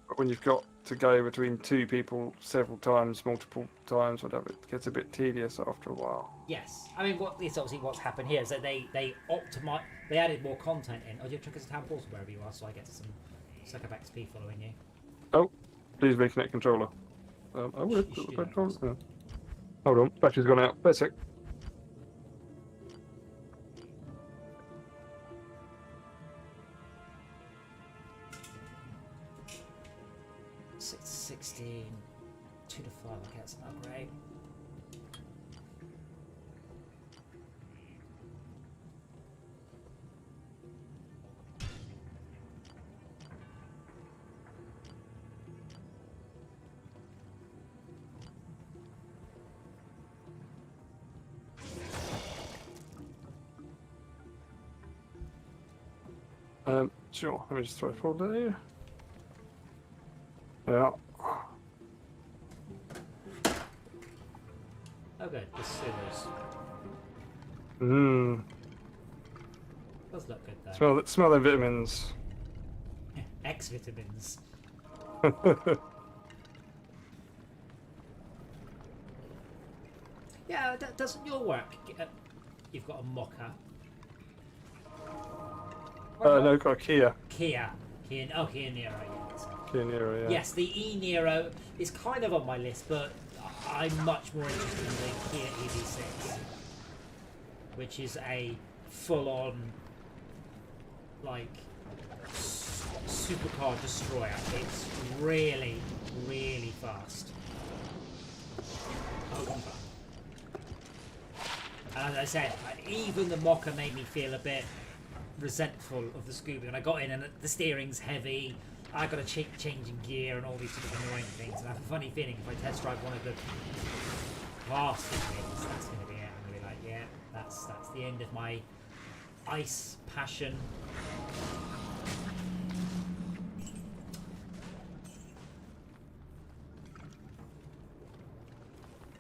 But when you've got to go between two people several times, multiple times, whatever, it gets a bit tedious after a while. Yes. I mean, it's obviously what's happened here is that they optimize, they added more content in. Oh, do you have to us a town portal wherever you are, so I get some suck up XP following you? Oh, please reconnect controller. I would. Yeah. Hold on, battery's gone out. Wait a sec. Six, 16, 2 to 5. Okay, that's not great. Sure. Let me just throw a folder there. Yeah. Oh good, the sewers. Does look good though. Smell the vitamins. X vitamins. Yeah, doesn't your work? You've got a mocker. No, I've got a Kia. Kia Niro, yes. Kia Niro, yeah. Yes, the E Niro is kind of on my list, but I'm much more interested in the Kia EV6, which is a full-on, like, supercar destroyer. It's really, really fast. And as I said, even the Mocha made me feel a bit resentful of the Scooby when I got in, and the steering's heavy. I got to change in gear and all these sort of annoying things. And I have a funny feeling if I test drive one of the classic things, that's going to be it. I'm going to be like, yeah, that's the end of my ice passion.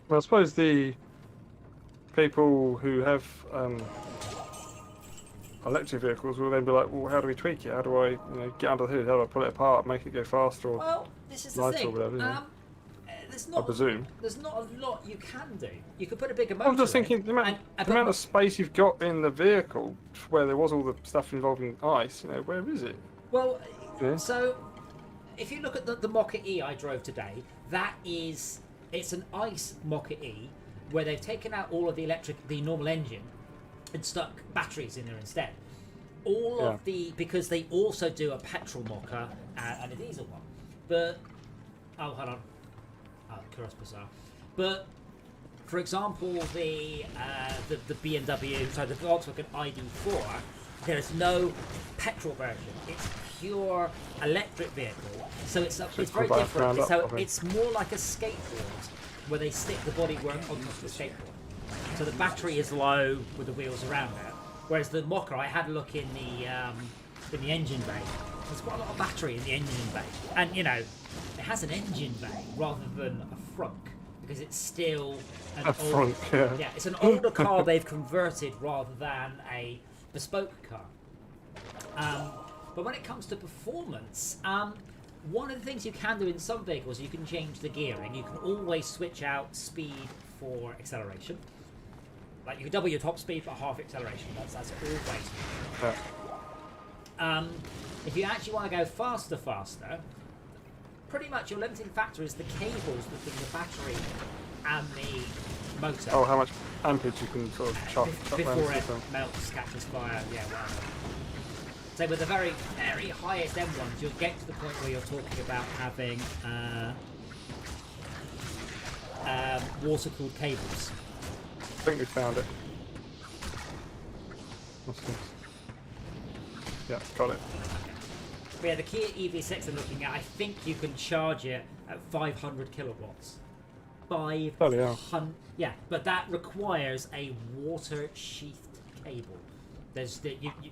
Well, I suppose the people who have electric vehicles will then be like, well, how do we tweak it? How do I, get under the hood? How do I pull it apart, make it go faster, or well, this is the lighter, thing. or whatever? I presume. There's not a lot you can do. You could put a bigger motor. I'm just thinking the amount of space you've got in the vehicle, where there was all the stuff involving ice. Where is it? Well, Yeah. so if you look at the Mocha E I drove today, it's an ice Mocha E where they've taken out all of the normal engine and stuck batteries in there instead. Because they also do a petrol Mocha and a diesel one. But hold on. Curious bizarre. But for example, the BMW, so the Volkswagen ID4 There's no petrol version. It's pure electric vehicle. So it's very back different. round up, So I think. it's more like a skateboard where they stick the bodywork on top of the skateboard. So the battery is low with the wheels around it. Whereas the Mocha, I had a look in the engine bay. There's quite a lot of battery in the engine bay, and it has an engine bay rather than a frunk because it's still an frunk. Yeah. Yeah, it's an older car they've converted rather than a bespoke car. But when it comes to performance, one of the things you can do in some vehicles, you can change the gearing. You can always switch out speed for acceleration. Like you can double your top speed for half acceleration. That's always. Yeah. If you actually want to go faster, pretty much your limiting factor is the cables between the battery and the motor. Oh, how much ampage you can sort of chuck around the Before it system. melts, catches fire, yeah, whatever. So with the very, very highest M ones, you'll get to the point where you're talking about having water-cooled cables. I think we found it. What's this? Yeah, got it. But yeah, the Kia EV6 I'm looking at, I think you can charge it at 500 kilowatts. 500. Yeah, but that requires a water-sheathed cable.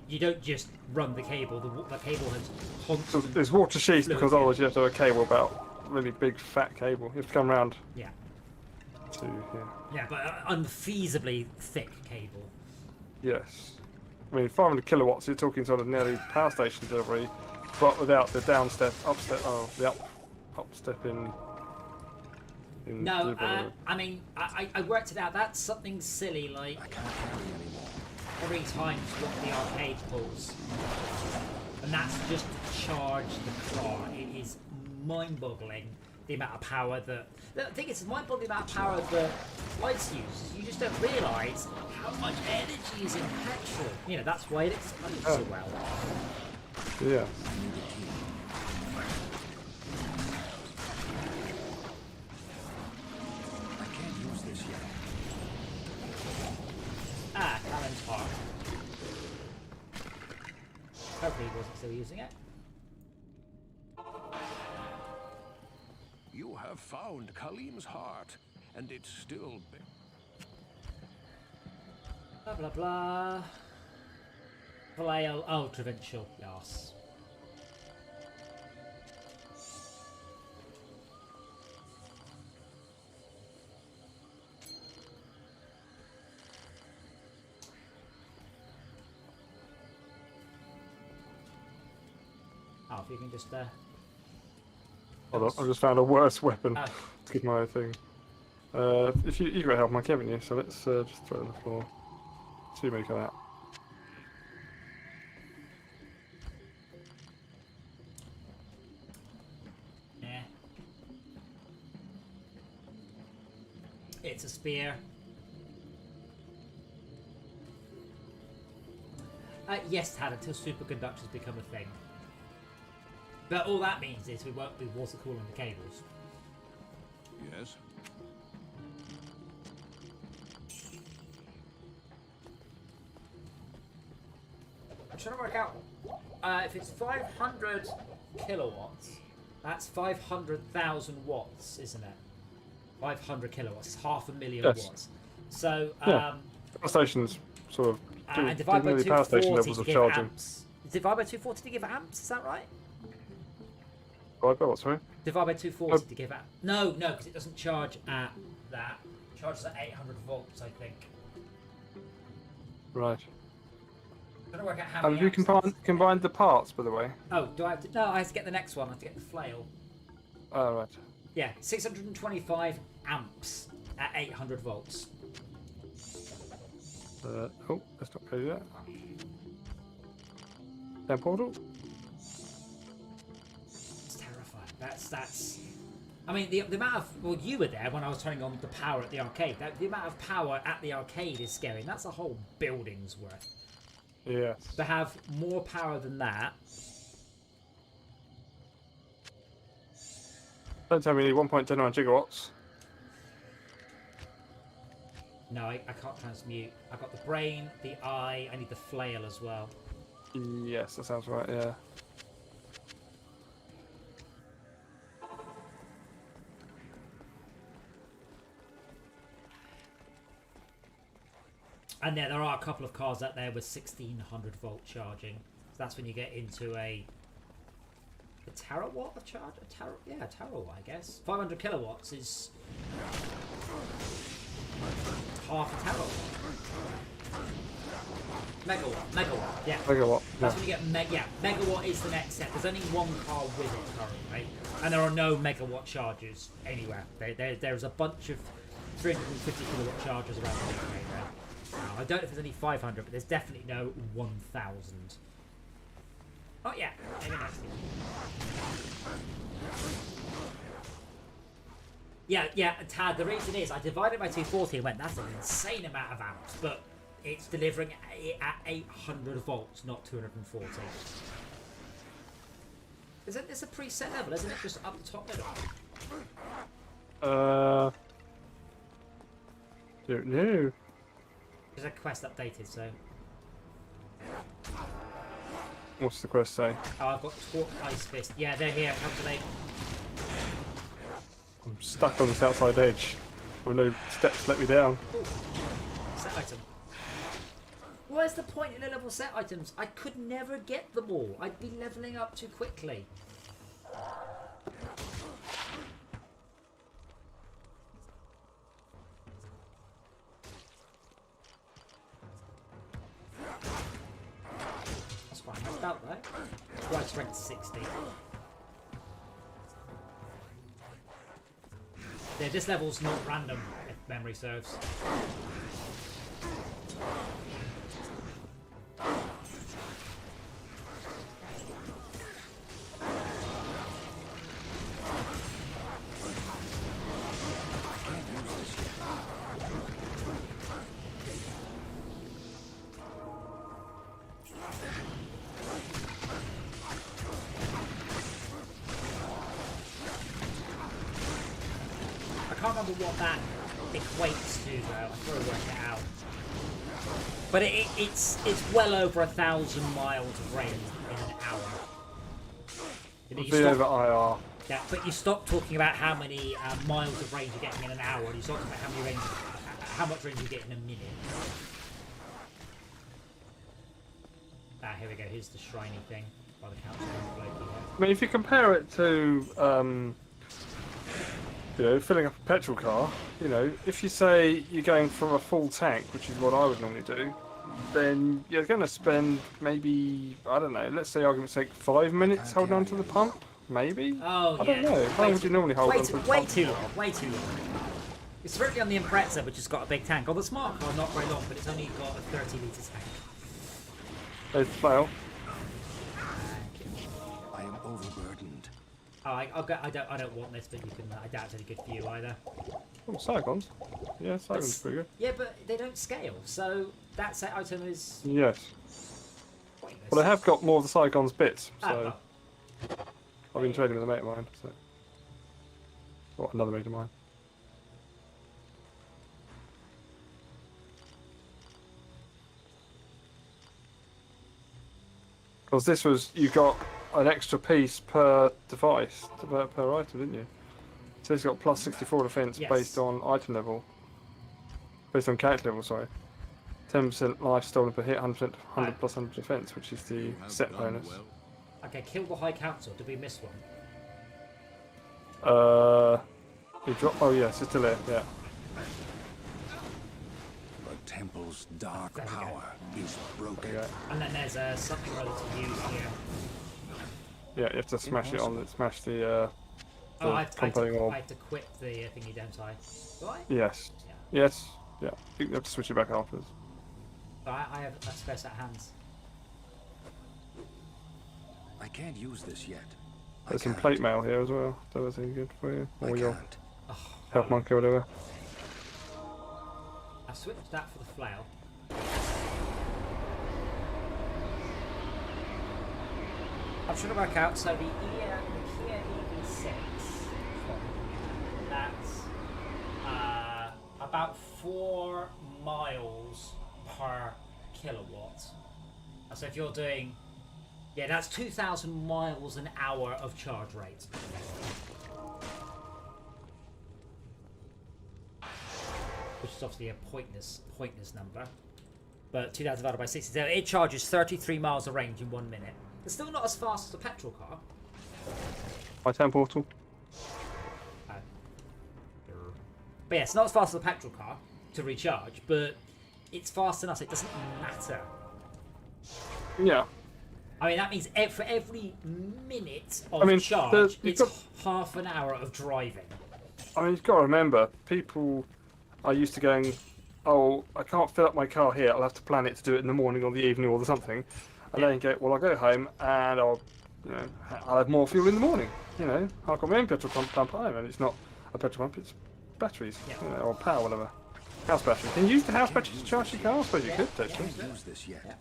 You don't just run the cable. The cable has So constant. there's water sheaths fluid, because yeah. otherwise you have to have a cable about really big fat cable. You have to come round Yeah, to here. yeah, but unfeasibly thick cable. Yes. I mean, 500 kilowatts, you're talking sort of nearly power station delivery, but without the downstep, upstep in No, delivery. I mean, I worked it out. That's something silly like 3 times what the arcade pulls, and that's just to charge the car. It is mind-boggling the amount of power that. The thing is, it's mind-boggling the amount of power that lights use. You just don't realise how much energy is in petrol. That's why it explodes so well. Yeah. I can't use this yet. Callan's heart. Hopefully he wasn't still using it. You have found Kalim's heart, and it's still. Blah blah blah. Vallejo ultravincial, yes. If you can just Hold on, I've just found a worse weapon Oh. to give my thing. If you got help, Mike, haven't you? So let's just throw it on the floor. See you make it out. yeah. It's a spear. Yes, Tad, until superconductors become a thing. But all that means is we won't be water cooling the cables. Yes. I'm trying to work out if it's 500 kilowatts, that's 500,000 watts, isn't it? 500 kilowatts, 500,000 Yes. watts. So, Yeah. Power stations sort of do and divide by nearly power station 240 levels to of give charging. amps. Divide by 240 to give amps, is that right? Right, what, sorry? Divide by 240 to give amps. No, because it doesn't charge at that. It charges at 800 volts, I think. Right. I'm trying to work out how Have many you amps that is. combined the parts, by the way? Oh, do I have to? No, I have to get the next one. I have to get the flail. Oh, right. Yeah, 625 amps at 800 volts. Oh, let's not go yet. Then portal? It's terrifying. That's. I mean, the amount of. Well, you were there when I was turning on the power at the arcade. The amount of power at the arcade is scary. And that's a whole building's worth. Yes. To have more power than that. Don't tell me you need 1.29 gigawatts. No, I can't transmute. I've got the brain, the eye. I need the flail as well. Yes, that sounds right. Yeah. And yeah, there are a couple of cars out there with 1600 volt charging. So that's when you get into a terawatt of charge? A terawatt, I guess. 500 kilowatts is half a terawatt. Megawatt, yeah. Megawatt. That's when you get megawatt is the next step. There's only one car with it currently, and there are no megawatt chargers anywhere. There's a bunch of 350 kilowatt chargers around the UK now. I don't know if there's any 500, but there's definitely no 1000. Oh yeah, maybe next year. Yeah, Tad, the reason is I divided by 240 and went, that's an insane amount of amps, but it's delivering at 800 volts, not 240. Isn't this a preset level? Isn't it just up the top middle? Don't know. There's a quest updated, so... What's the quest say? Oh, I've got Torque Ice Fist. Yeah, they're here. Come to me. I'm stuck on this outside edge. With no steps to let me down. Ooh. Set item. Where's the point in level set items? I could never get them all. I'd be leveling up too quickly. That's fine. That's about right. Right, strength 60. Yeah, this level's not random, if memory serves. I can't remember what that equates to though. I've got to work it out. But it's well over 1,000 miles of range in an hour. You know, you Be stop, over IR. yeah, but you stop talking about how many miles of range you're getting in an hour, and you start talking about how much range you get in a minute. Ah, here we go. Here's the shiny thing by the council. I mean, if you compare it to, you know, filling up a petrol car, you know, if you say you're going for a full tank, which is what I would normally do, then you're going to spend maybe, I don't know, let's say argument's sake, 5 minutes holding on to the pump, maybe? Oh, I don't know. How long would you normally hold on to the pump? Way too long. Way too long. It's certainly on the Impreza, which has got a big tank. On the Smart Car, not very long, but it's only got a 30-litre tank. There's the flail. I am overburdened. Oh, I don't want this, but you can. I doubt it's any good for you either. Oh, Saigon's. Yeah, Saigon's pretty good. Yeah, but they don't scale, so that set item is Yes. pointless. Well, I have got more of the Saigon's bits, Ah, so well. I've been trading with a mate of mine. So. Or another mate of mine. Because this was, you got an extra piece per device, per item, didn't you? So it's got plus 64 defense Yes. based on item level. Based on character level, sorry. 10% life stolen per hit, 100 Right. plus 100 defense, which is the set bonus. Okay, kill the High Council. Did we miss one? You drop. Oh yes, it's still there. Yeah. The temple's dark There we go. power is broken. There you go. And then there's something or other to use here. Yeah, you have to smash it on. Smash the. Oh, I have compounding orb. to quit the thingy, don't I? Do I? Yes. Yeah. Yes. Yeah. You have to switch it back afterwards. I have a spare set of hands. I can't use this yet. There's some plate mail here as well. So that's any good for you. I Or your can't. health monkey or whatever. I switched that for the flail. I'm trying to work out, so the Kia EV6, that's about 4 miles per kilowatt. So if you're doing, yeah, that's 2,000 miles an hour of charge rate. Which is obviously a pointless number. But 2,000 divided by 60, so it charges 33 miles of range in 1 minute. It's still not as fast as a petrol car. My town portal. But yeah, it's not as fast as a petrol car to recharge, but it's fast enough so it doesn't matter. Yeah. I mean, that means for every minute of charge, it's half an hour of driving. I mean, you've got to remember, people are used to going, oh, I can't fill up my car here, I'll have to plan it to do it in the morning or the evening or something. And then you go, well, I'll go home and I'll have more fuel in the morning. You know, I've got my own petrol pump at home, and it's not a petrol pump, it's batteries, or power, whatever. House battery. Can you use the house battery to charge your car? I suppose you could, actually. Use this yet. Yeah.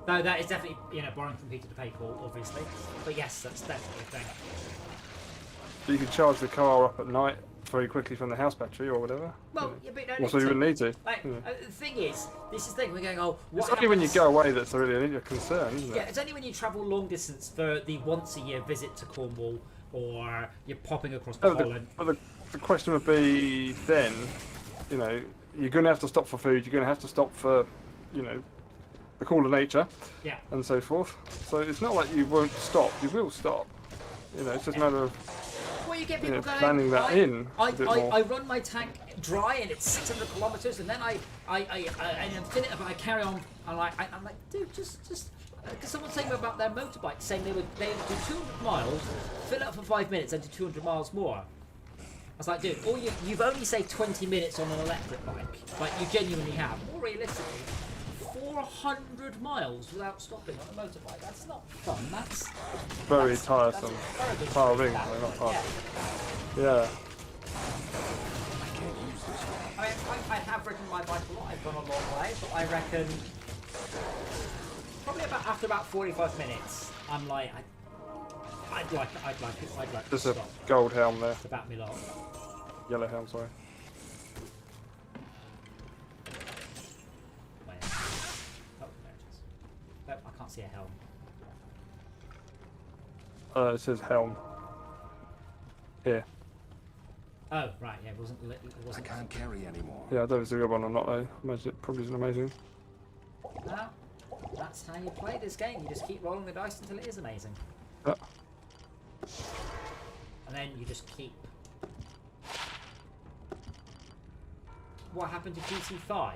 No, that is definitely, borrowing from Peter to pay for, obviously. But yes, that's definitely a thing. So you could charge the car up at night very quickly from the house battery or whatever. Well, yeah, but well, so you wouldn't need to. Like, the thing is, this is the thing, we're going, oh, what It's only when you go away that's really a concern, isn't it? Yeah, it's only when you travel long distance for the once-a-year visit to Cornwall, or you're popping across Holland. But the question would be then, you're going to have to stop for food, you're going to have to stop for, the call of nature, and so forth. So it's not like you won't stop, you will stop. It's just a matter of you get people going, planning that in. I run my tank dry and it's 600 kilometers, and then I fill it up and I carry on. I'm like, dude, just. Because someone's saying about their motorbike, saying they would do 200 miles, fill it up for 5 minutes, and do 200 miles more. I was like, dude, you've only saved 20 minutes on an electric bike. Like, you genuinely have. More realistically, 400 miles without stopping on a motorbike. That's not fun. That's very tiresome. Tiring, not hard. Yeah. I mean, I have ridden my bike a lot. I've gone a long way, but I reckon probably after about 45 minutes, I'm like, I'd like to There's stop. a gold helm there. It's about me lot. Yellow helm, sorry. Where? Oh, there it is. Nope, I can't see a helm. It says helm. Here. Oh, right, yeah, it wasn't. I can't carry anymore. Yeah, I don't know if it's a good one or not, though. I imagine it probably isn't amazing. Well, that's how you play this game. You just keep rolling the dice until it is amazing. Yeah. And then you just keep. What happened to GT5?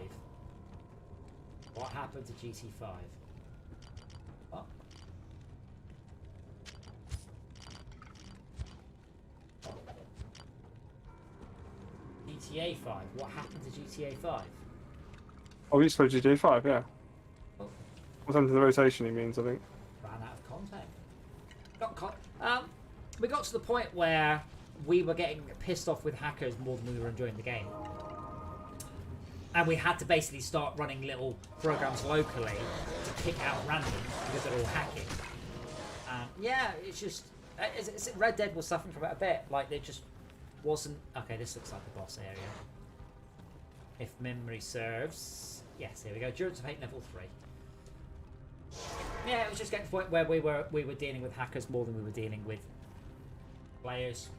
What happened to GT5? What? GTA 5. What happened to GTA 5? Oh, you supposed to do 5, yeah. Oh. What's happened to the rotation, he means, I think. Ran out of content. We got to the point where we were getting pissed off with hackers more than we were enjoying the game. And we had to basically start running little programs locally to kick out random because they're all hacking. Yeah, it's just... Red Dead was suffering from it a bit. Like, there just wasn't... Okay, this looks like the boss area. If memory serves... Yes, here we go. Endurance of Hate level 3. Yeah, it was just getting to the point where we were dealing with hackers more than we were dealing with players.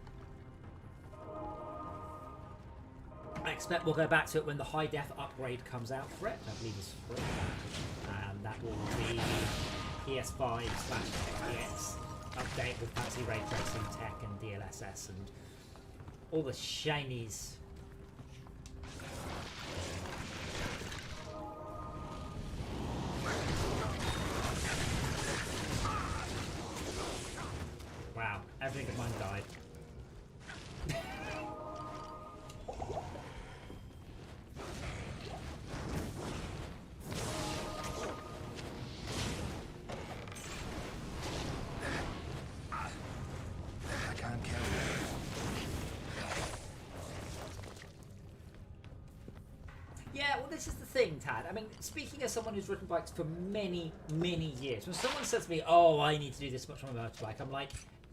I expect we'll go back to it when the high def upgrade comes out for it. I believe it's free. And that will be PS5/XPS update with fancy ray tracing tech and DLSS and all the shinies. Wow, everything of mine died. I can't carry it. Yeah, well, this is the thing, Tad. I mean, speaking as someone who's ridden bikes for many, many years, when someone says to me, oh, I need to do this much on a motorbike, I'm like,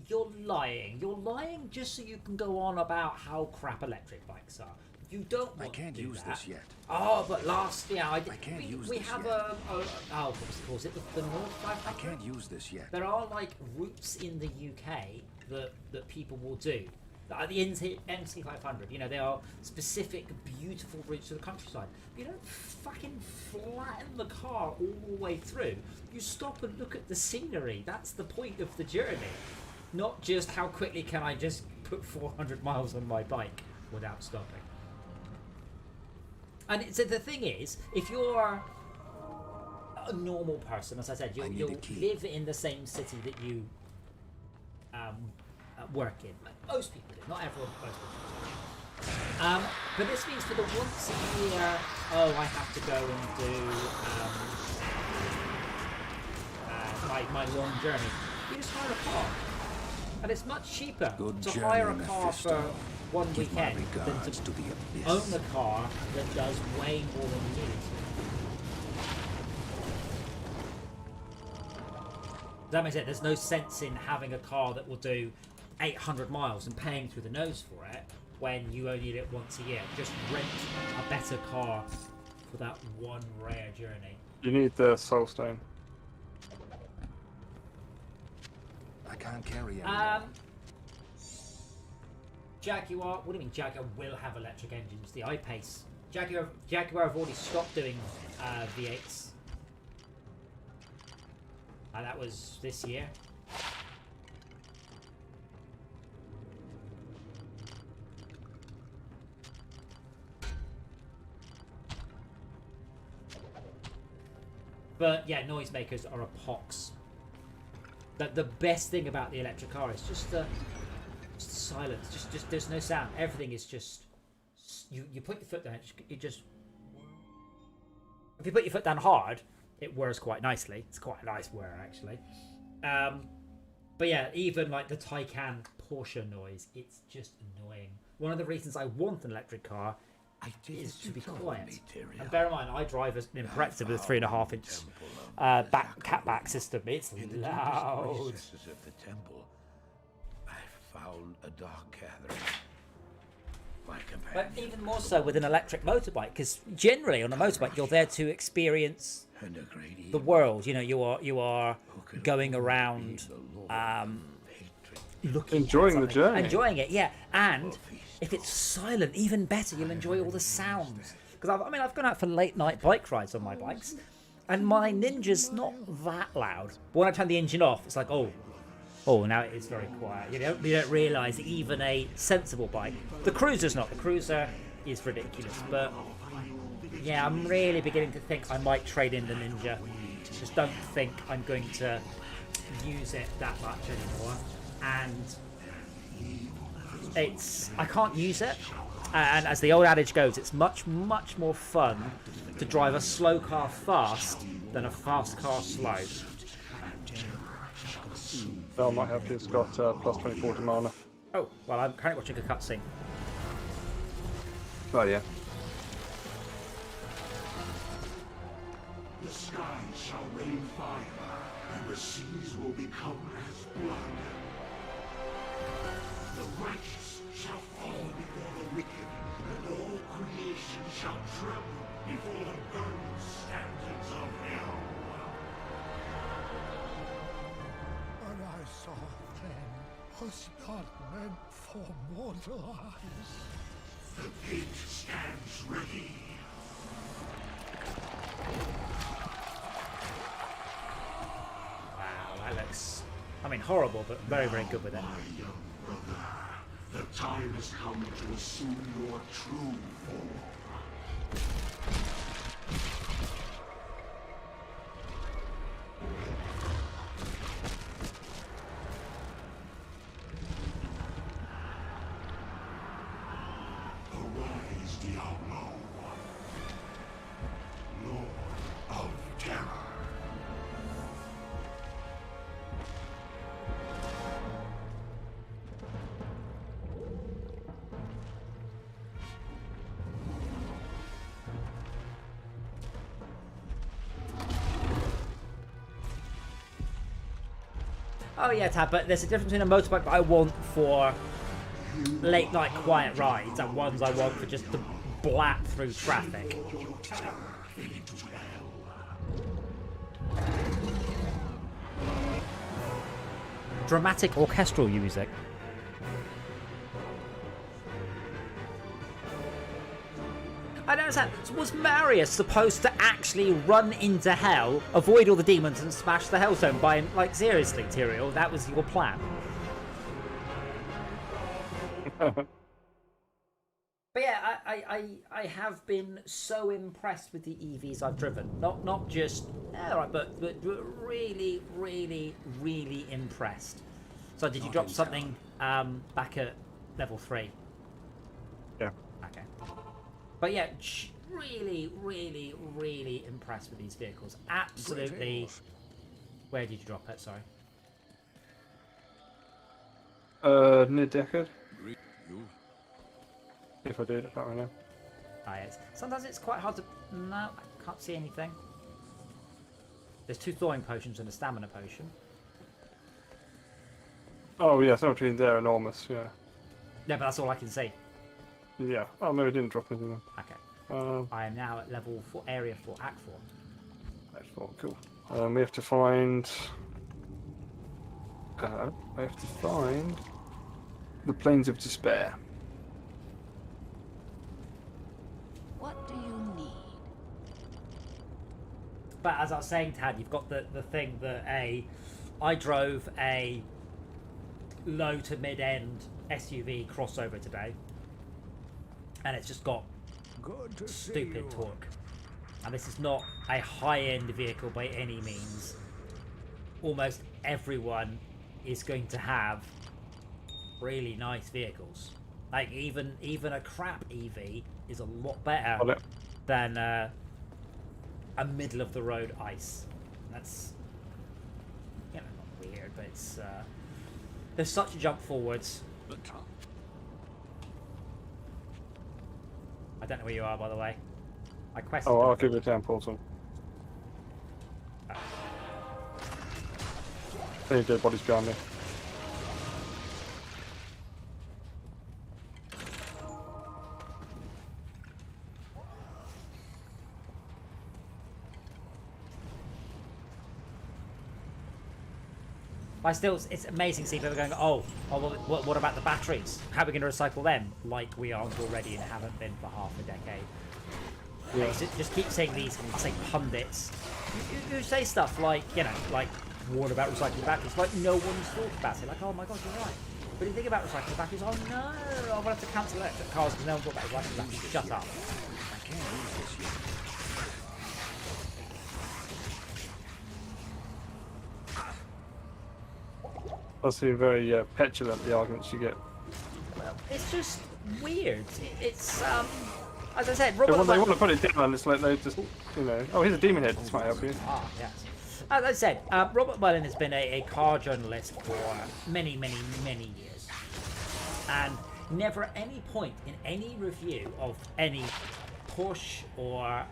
you're lying. You're lying just so you can go on about how crap electric bikes are. you don't want I can't to do use that. this yet. Oh, but last, yeah, I can't use we this have yet. what's it called? Is it the North 500? I can't use this yet. There are like routes in the UK that people will do. Like the NC 500, you know, they are specific, beautiful routes to the countryside. But you don't fucking flatten the car all the way through. You stop and look at the scenery. That's the point of the journey. Not just how quickly can I just put 400 miles on my bike without stopping. And so the thing is, if you're a normal person, as I said, you'll live in the same city that you work in. Like most people do, not everyone, but most people. But this means for the once a year, oh, I have to go and do my long journey. You just hire a car, and it's much cheaper to hire a car for one weekend than to own a car that does way more than you need. Does that make sense? There's no sense in having a car that will do 800 miles and paying through the nose for it when you only need it once a year. Just rent a better car for that one rare journey. You need the soul stone. I can't carry anymore. Jaguar, what do you mean Jaguar will have electric engines? The I-Pace. Jaguar have already stopped doing V8s. That was this year. But yeah, noisemakers are a pox. The best thing about the electric car is just the silence. Just there's no sound. Everything is just you put your foot down. It just if you put your foot down hard, it whirs quite nicely. It's quite a nice whir actually. But yeah, even like the Taycan Porsche noise, it's just annoying. One of the reasons I want an electric car is to be quiet. And bear in mind, I drive an Impreza with a 3.5-inch catback system. It's loud. Of the temple, I found a dark gathering. My companion. But even more so with an electric motorbike, because generally on a motorbike you're there to experience the world. You know, you are going around, looking, enjoying the journey, enjoying it. Yeah, and if it's silent, even better. You'll enjoy all the sounds. Because I've gone out for late night bike rides on my bikes, and my Ninja's not that loud. But when I turn the engine off, it's like oh, now it is very quiet. You don't realise even a sensible bike. The Cruiser's not. The Cruiser is ridiculous. But yeah, I'm really beginning to think I might trade in the Ninja. Just don't think I'm going to use it that much anymore. And I can't use it. And as the old adage goes, it's much more fun to drive a slow car fast than a fast car slow. Val might have his got plus 24 to mana. Oh, well, I'm currently watching a cutscene. Oh yeah. The skies shall rain fire, and the seas will become as blood. The righteous shall fall before the wicked, and all creation shall tremble before the burning standards of hell. What I saw then was not meant for mortal eyes. The gate stands ready. Wow, that looks, horrible, but very good with it. My young brother, the time has come to assume your true form. Arise, Diablo, Lord of Terror. Oh yeah, Tab, but there's a difference between a motorbike that I want for late night quiet rides and ones I want for just the splat through traffic. Dramatic orchestral music. I don't understand. So was Marius supposed to actually run into hell, avoid all the demons, and smash the Hellstone by, like, seriously, Tyrael? That was your plan? But yeah, I have been so impressed with the EVs I've driven. Not just alright, but really, really, really impressed. So did you drop something back at level 3? Yeah. Okay. But yeah, really, really, really impressed with these vehicles. Absolutely. Where did you drop it? Sorry. Near Deckard. If I did, I can't remember. Sometimes it's quite hard to... No, I can't see anything. There's 2 thawing potions and a stamina potion. Oh yeah, somewhere between there and Ormus, yeah. Yeah, but that's all I can see. Yeah. Oh, maybe I didn't drop anything then. Okay. I am now at level 4, area 4, Act 4. Act 4, cool. We have to find... I have to find... the Plains of Despair. What do you need? But as I was saying, Tad, you've got the thing that I drove a low to mid-end SUV crossover today, and it's just got stupid torque. And this is not a high-end vehicle by any means. Almost everyone is going to have really nice vehicles. Like even a crap EV is a lot better than a middle of the road ICE. That's, you know, not weird, but it's there's such a jump forwards. I don't know where you are, by the way. I quested. Oh, I'll give it a down portal. Any dead bodies behind me. It's amazing to see people going, well, what about the batteries? How are we going to recycle them? Like we aren't already and haven't been for half a decade. Yeah. Just keep saying these, say pundits. You say stuff like, you know, like, what about recycling batteries? Like no one's thought about it. Like, oh my god, you're right. But you think about recycling batteries, oh no, I'm going to have to cancel electric cars because no one thought about recycling batteries. Shut up. I can't use this yet. I see very petulant, the arguments you get. Well, it's just weird. It's, as I said, they want to put it down and it's like they just, you know, oh, here's a demon head, this might help you. Ah, yes. As I said, Robert Merlin has been a car journalist for many, many, many years. And never at any point in any review of any Porsche or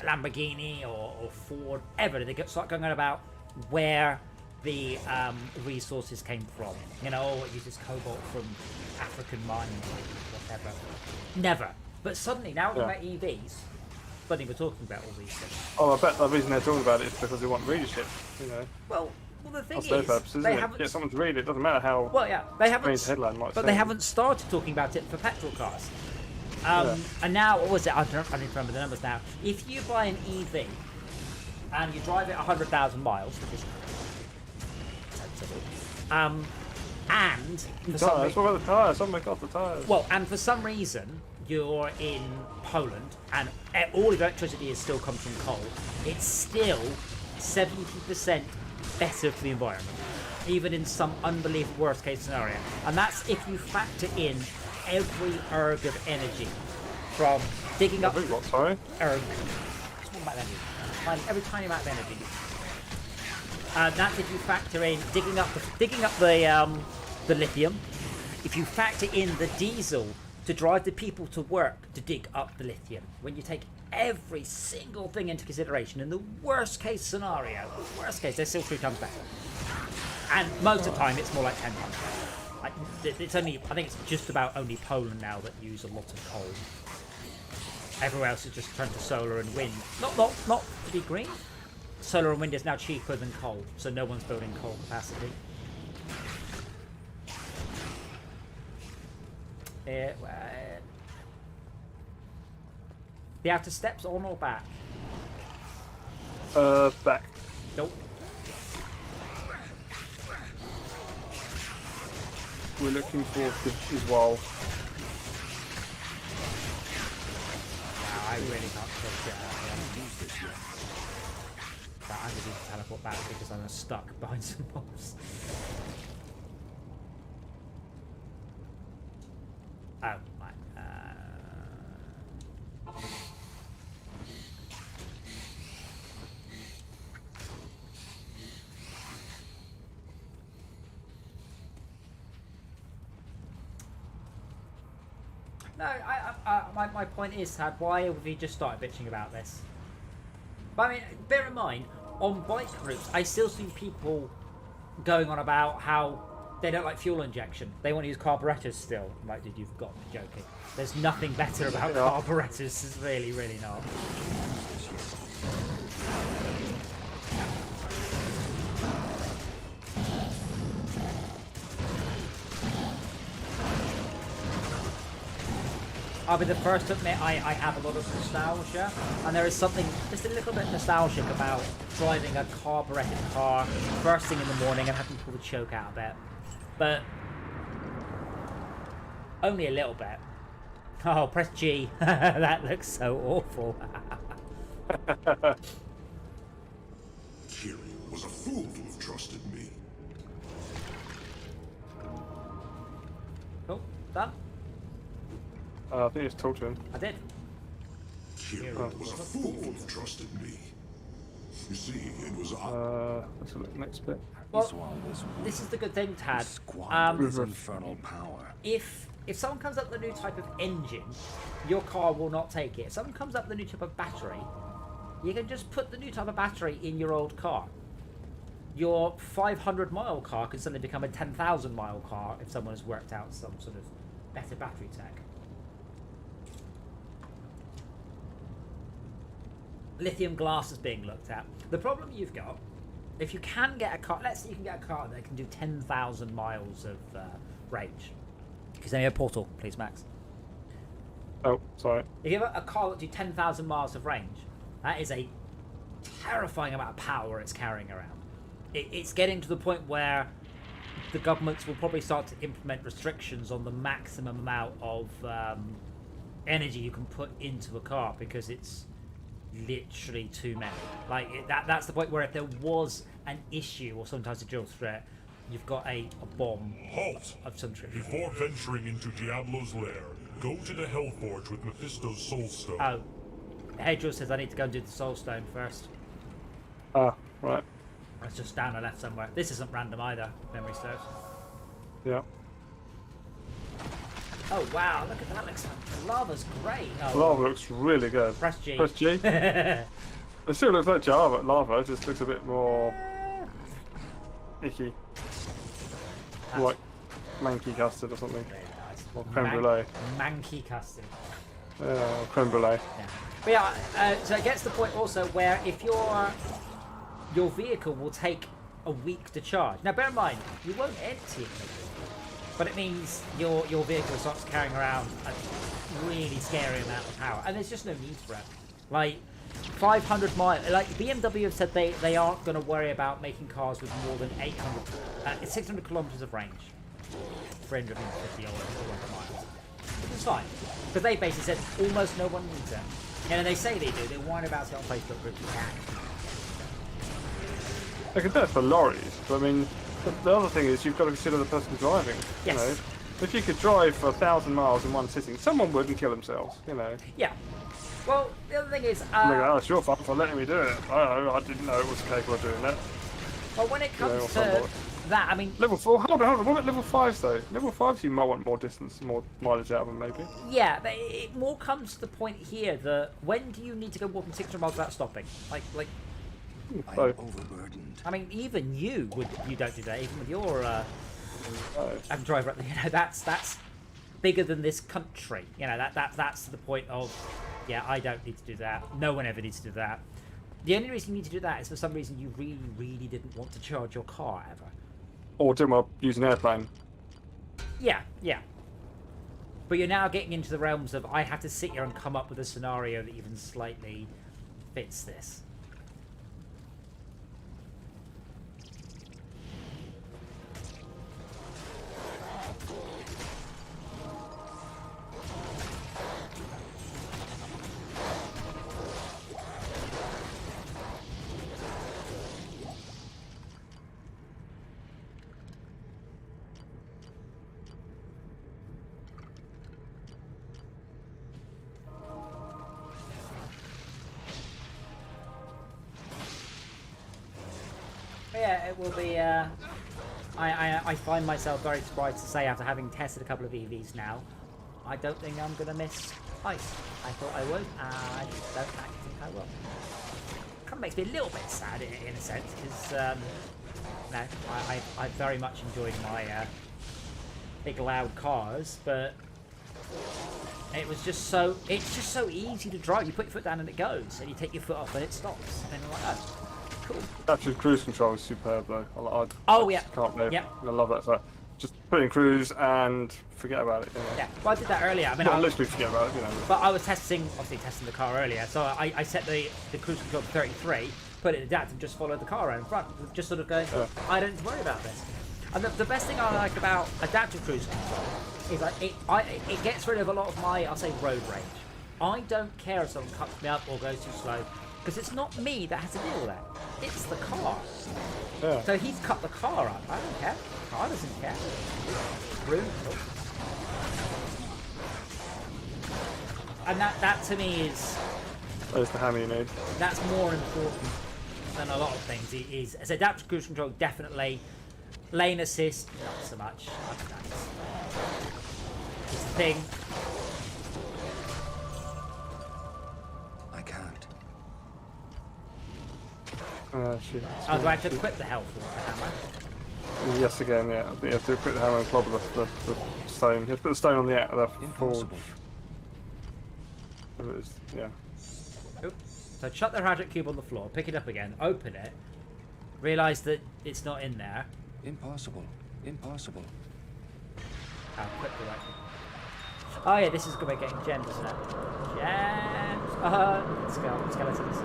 Lamborghini or Ford ever did they start going on about where the resources came from. You know, it uses cobalt from African mines or whatever. Never. But suddenly, now we're talking about EVs, suddenly we're talking about all these things. Oh, I bet the reason they're talking about it is because they want readership, you know. Well, the thing is, purposes, they haven't... Get someone to read it. Doesn't matter how. Well, yeah, they haven't. Headline might but say. They haven't started talking about it for petrol cars. And now, what was it? I don't remember the numbers now. If you buy an EV and you drive it 100,000 miles, which is sensible, and for some what about the tyres? Oh my god, the tyres. Well, and for some reason you're in Poland and all electricity is still comes from coal, it's still 70% better for the environment, even in some unbelievable worst case scenario. And that's if you factor in every erg of energy from digging up what, sorry? Erg. Small amount of energy. Every tiny amount of energy. That's if you factor in digging up the lithium. If you factor in the diesel to drive the people to work to dig up the lithium. When you take every single thing into consideration, in the worst case scenario, they're still 3 times better. And most of the time, it's more like 10 times better. It's only, I think it's just about only Poland now that use a lot of coal. Everywhere else is just turned to solar and wind. Not to be green. Solar and wind is now cheaper than coal, so no one's building coal capacity. The outer steps on or back? Back. Nope. We're looking for as well. Wow, I really can't get out here. But I'm going to teleport back because I'm stuck behind some mobs. Oh, right. No, my point is, Tad, why have we just started bitching about this? But I mean, bear in mind, on bike routes, I still see people going on about how they don't like fuel injection. They want to use carburetors still. I'm like, dude, you've got to be joking. There's nothing better about carburetors. There's really, really not. I'll be the first to admit I have a lot of nostalgia, and there is something just a little bit nostalgic about driving a carburetted car first thing in the morning and having to pull the choke out a bit. But only a little bit. Oh, press G. That looks so awful. Tyrion was a fool to have trusted me. Oh, done. I think just talk to him. I did. Tyrion was a fool to have trusted me. You see, it was Let's look next bit. Well, this is the good thing, Tad. Infernal power. If someone comes up with a new type of engine, your car will not take it. If someone comes up with a new type of battery, you can just put the new type of battery in your old car. Your 500-mile car can suddenly become a 10,000-mile car if someone has worked out some sort of better battery tech. Lithium glass is being looked at. The problem you've got, if you can get a car, let's say you can get a car that can do 10,000 miles of range. Because then you have a portal, please, Max. Oh, sorry. If you have a car that do 10,000 miles of range, that is a terrifying amount of power it's carrying around. It's getting to the point where the governments will probably start to implement restrictions on the maximum amount of energy you can put into a car because it's literally too many. Like that's the point where if there was an issue or sometimes a dual threat, you've got a bomb Halt! of some trip. Before venturing into Diablo's lair, go to the Hellforge with Mephisto's Soul Stone. Oh, Hedriel says I need to go and do the Soul Stone first. Ah, right. It's just down the left somewhere. This isn't random either, memory serves. Yeah. Oh wow, look at that, looks like lava's great. Oh, Lava looks really good. Press G. Press G. It still looks like Java lava, it just looks a bit more icky. Like manky custard or something. Very nice. Or creme brulee. Manky custard. Yeah, or creme brulee. Yeah. But yeah, so it gets to the point also where if your vehicle will take a week to charge. Now bear in mind, you won't empty it, but it means your vehicle starts carrying around a really scary amount of power, and there's just no need for it. Like 500 miles, like BMW have said they aren't going to worry about making cars with more than 600 kilometers of range, 350 or 400 miles. Which is fine, because they basically said almost no one needs it. And they say they do. They whine about it on Facebook groups. I could do it for lorries, but I mean, the other thing is you've got to consider the person driving. Yes. You know, if you could drive for 1,000 miles in one sitting, someone wouldn't kill themselves. You know. Yeah. Well, the other thing is, oh, it's your fault for letting me do it. I didn't know it was capable of doing that. well, when it comes to that, I mean, level 4. Hold on. What about level 5s though? Level 5s, you might want more distance, more mileage out of them, maybe. yeah, but it more comes to the point here that when do you need to go more than 600 miles without stopping? Like. So, overburdened. I mean, even you don't do that, even with your and drive around. You know, that's bigger than this country. You know, that's the point of, yeah, I don't need to do that. No one ever needs to do that. The only reason you need to do that is for some reason you really, really didn't want to charge your car ever. Or didn't want to use an airplane. Yeah, yeah. But you're now getting into the realms of I have to sit here and come up with a scenario that even slightly fits this. Yeah, it will be. I find myself very surprised to say, after having tested a couple of EVs now, I don't think I'm gonna miss ice. I thought I would, and I don't actually think I will. Kind of makes me a little bit sad in a sense, because no, I very much enjoyed my big loud cars, but it's just so easy to drive. You put your foot down and it goes, and you take your foot off and it stops, and you're like, oh. Cool. Actually, cruise control is superb though. Yeah. Can't believe. Yeah. I love that. So just put in cruise and forget about it. You know. Yeah. Well, I did that earlier. I mean, I literally forget about it. You know. But I was testing the car earlier, so I set the cruise control to 33, put it in adapt, and just followed the car around in front. Just sort of going, I don't need to worry about this. And the best thing I like about adaptive cruise control is like it gets rid of a lot of my, I'll say, road rage. I don't care if someone cuts me up or goes too slow, because it's not me that has to deal with that. It's the car. Yeah. So he's cut the car up. I don't care. The car doesn't care. Rude. And that to me is... There's the hammer you need. That's more important than a lot of things. It is, as adaptive cruise control, definitely. Lane assist, not so much. It's a thing. I can't. Shit. Oh, do I have to equip the health with the hammer? Yes, again, yeah. You have to put the hammer and clobber the stone. You have to put the stone on the forge. Yeah. Oops. So chuck the Hadric cube on the floor, pick it up again, open it, realise that it's not in there. Impossible. Impossible. I'll equip the right thing. Oh yeah, this is good at getting gems, isn't it? Gems! Skeletons.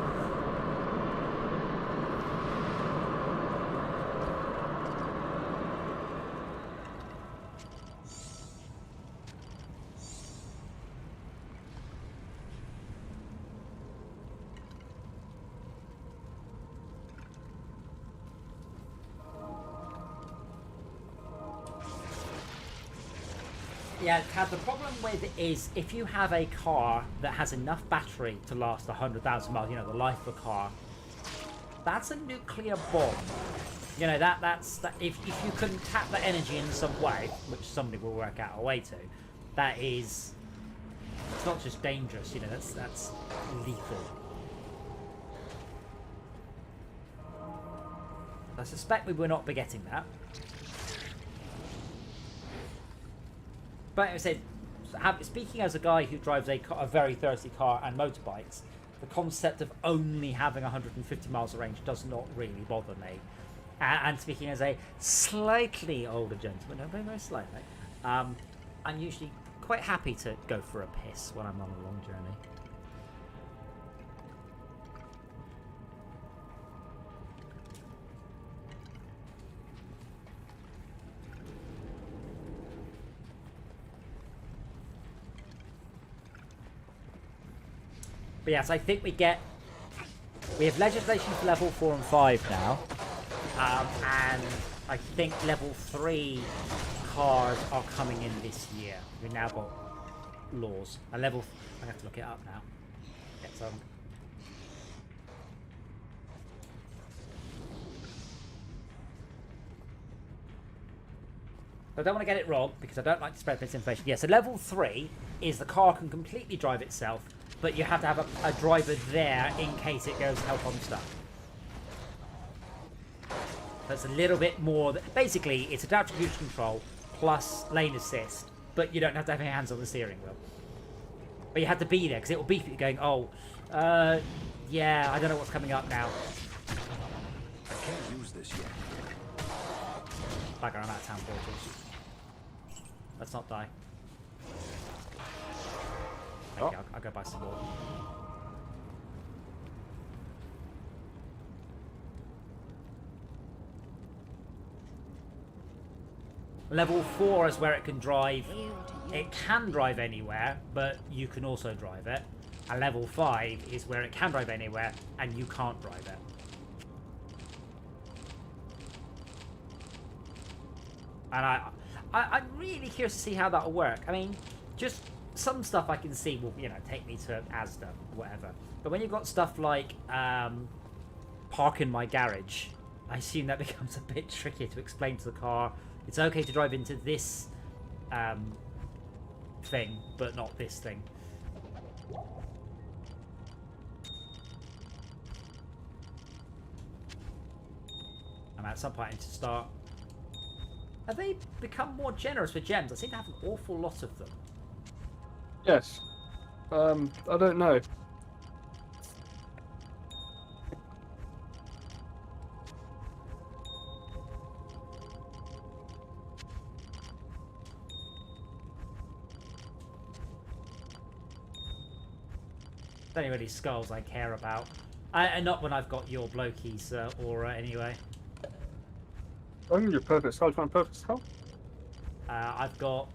Yeah, Tab, the problem with it is if you have a car that has enough battery to last 100,000 miles, you know, the life of a car, that's a nuclear bomb. You know, that's if you can tap that energy in some way, which somebody will work out a way to, that is, it's not just dangerous, you know, that's lethal. I suspect we will not be getting that. But I said, speaking as a guy who drives a very thirsty car and motorbikes, the concept of only having 150 miles of range does not really bother me. And speaking as a slightly older gentleman, no, very, very slightly, I'm usually quite happy to go for a piss when I'm on a long journey. But yes, I think we have legislation for level 4 and 5 now, and I think level 3 cars are coming in this year. We've now got laws. I have to look it up now. Get some. I don't want to get it wrong because I don't like to spread misinformation. Yeah, so level 3 is the car can completely drive itself, but you have to have a driver there in case it goes help on stuff. So it's a little bit more. Basically, it's adaptive cruise control plus lane assist, but you don't have to have your hands on the steering wheel. But you have to be there because it will beep at you going, oh, yeah, I don't know what's coming up now. I can't use this yet. Bugger, I'm out of town portals. Let's not die. Okay, I'll go buy some more. Level 4 is where it can drive. It can drive anywhere, but you can also drive it. And level 5 is where it can drive anywhere, and you can't drive it. And I'm really curious to see how that'll work. I mean, just some stuff I can see will, you know, take me to Asda, or whatever. But when you've got stuff like park in my garage, I assume that becomes a bit tricky to explain to the car. It's okay to drive into this thing, but not this thing. And at some point I need to start. Have they become more generous with gems? I seem to have an awful lot of them. Yes. I don't know. It's only really skulls I care about. And not when I've got your Blokey's aura anyway. I think you're perfect skull. Do you want a perfect skull? I've got...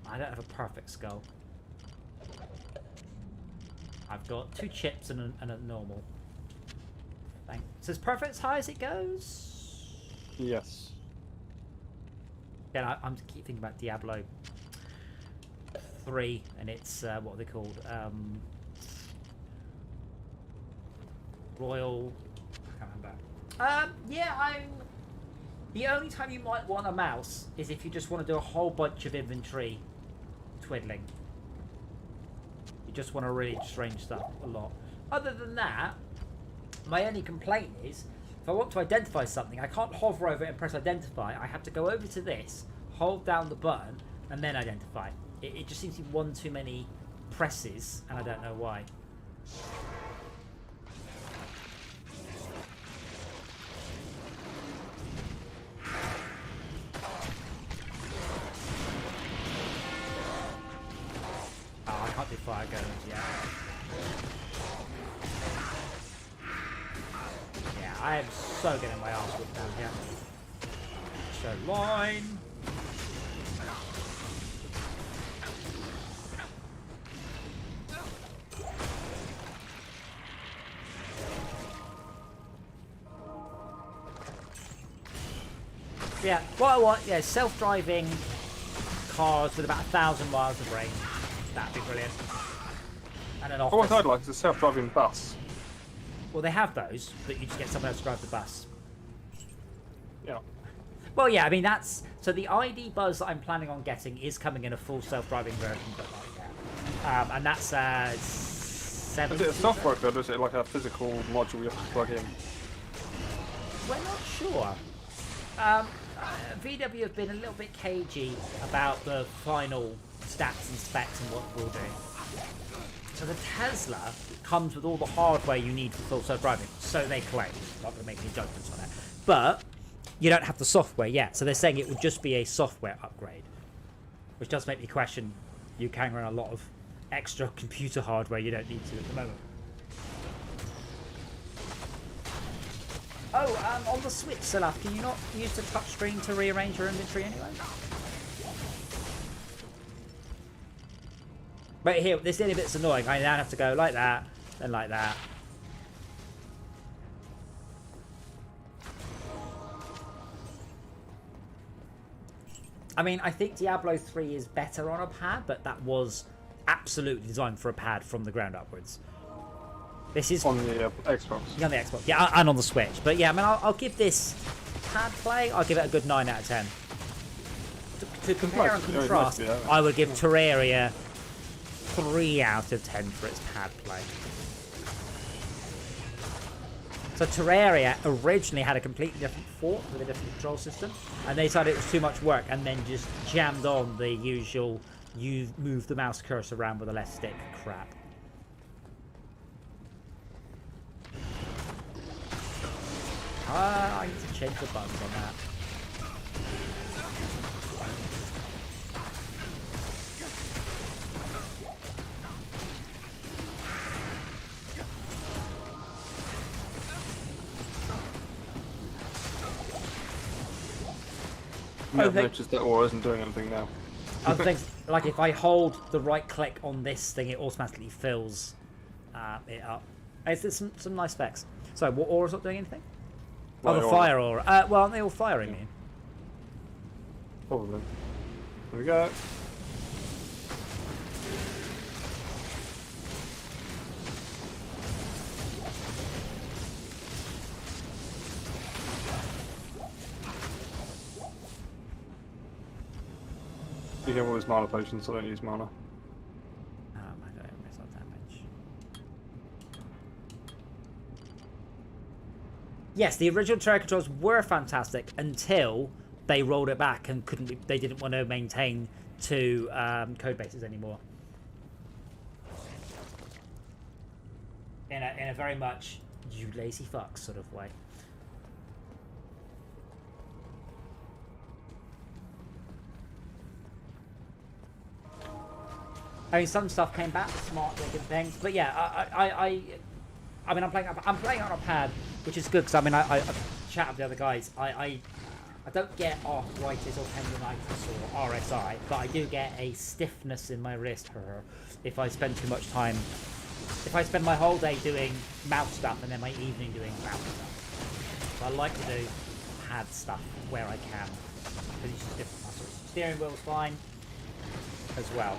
I don't have a perfect skull. I've got 2 chips and a normal. Thanks. So is perfect as high as it goes? Yes. Yeah, I'm keep thinking about Diablo 3, and it's what are they called? Royal. I can't remember. Yeah, the only time you might want a mouse is if you just want to do a whole bunch of inventory twiddling. You just want to really strange stuff a lot. Other than that, my only complaint is if I want to identify something, I can't hover over it and press identify. I have to go over to this, hold down the button, and then identify. It just seems to be one too many presses, and I don't know why. Oh, I can't do fire goes yet. Yeah, I am so getting my arse whipped down here. Show line. Yeah, what I want, yeah, self-driving cars with about 1,000 miles of range. That'd be brilliant. And an office. What I'd like is a self-driving bus. Well, they have those, but you just get someone else to drive the bus. Yeah. Well, yeah, I mean, that's... So the ID Buzz that I'm planning on getting is coming in a full self-driving version, but like, yeah. And that's 7... Is it a software build or is it like a physical module you have to plug in? We're not sure. VW have been a little bit cagey about the final stats and specs and what we'll do. So the Tesla comes with all the hardware you need for full self-driving, so they claim. I'm not going to make any judgments on it. But you don't have the software yet, so they're saying it would just be a software upgrade. Which does make me question you carrying around a lot of extra computer hardware you don't need to at the moment. Oh, on the Switch, Salaf, can you not use the touchscreen to rearrange your inventory anyway? But here, this little bit's annoying. I now have to go like that, then like that. I mean, I think Diablo 3 is better on a pad, but that was absolutely designed for a pad from the ground upwards. This is on the Xbox. Yeah, on the Xbox. Yeah, and on the Switch. But yeah, I mean, I'll give this pad play. I'll give it a good 9 out of 10. To compare and contrast, I would give Terraria 3 out of 10 for its pad play. So Terraria originally had a completely different fort with a different control system, and they decided it was too much work, and then just jammed on the usual you move the mouse cursor around with a left stick crap. I need to change the buttons on that. I've noticed that aura isn't doing anything now. Other things, like if I hold the right click on this thing, it automatically fills it up. It's some nice specs. So, what aura's not doing anything? Oh, the fire aura. Well, aren't they all fire immune? Probably. There we go. You get all his mana potions, so I don't use mana. I don't miss our damage. Yes, the original Terraria controls were fantastic until they rolled it back and they didn't want to maintain two code bases anymore. In a very much you lazy fucks sort of way. I mean, some stuff came back, smart looking things, but yeah, I mean, I'm playing on a pad, which is good because I mean, I chat with the other guys. I don't get arthritis or tendonitis or RSI, but I do get a stiffness in my wrist if I spend too much time. If I spend my whole day doing mouse stuff and then my evening doing mouse stuff, so I like to do pad stuff where I can because it's just different muscles. Steering wheel's fine as well.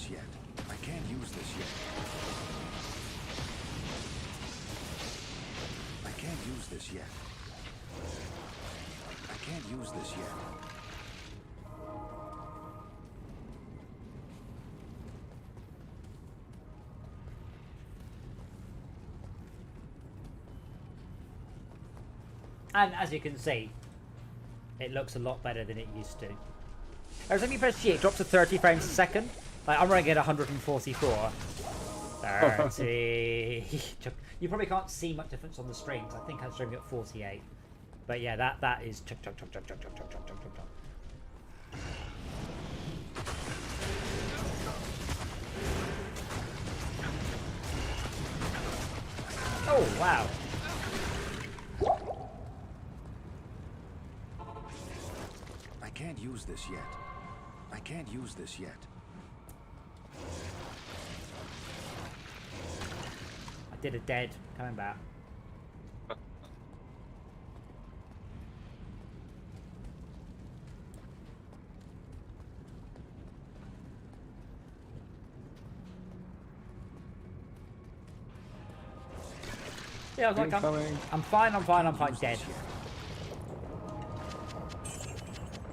Yet. I can't use this yet. I can't use this yet. I can't use this yet. And as you can see, it looks a lot better than it used to. Every time you press G, it drops to 30 frames a second. Like, I'm running at 144. 30. You probably can't see much difference on the streams. I think I'm streaming at 48. But yeah, that is chuck. Oh, wow. I can't use this yet. I can't use this yet. I did a dead, coming back. Yeah, I was like, I'm fine, dead.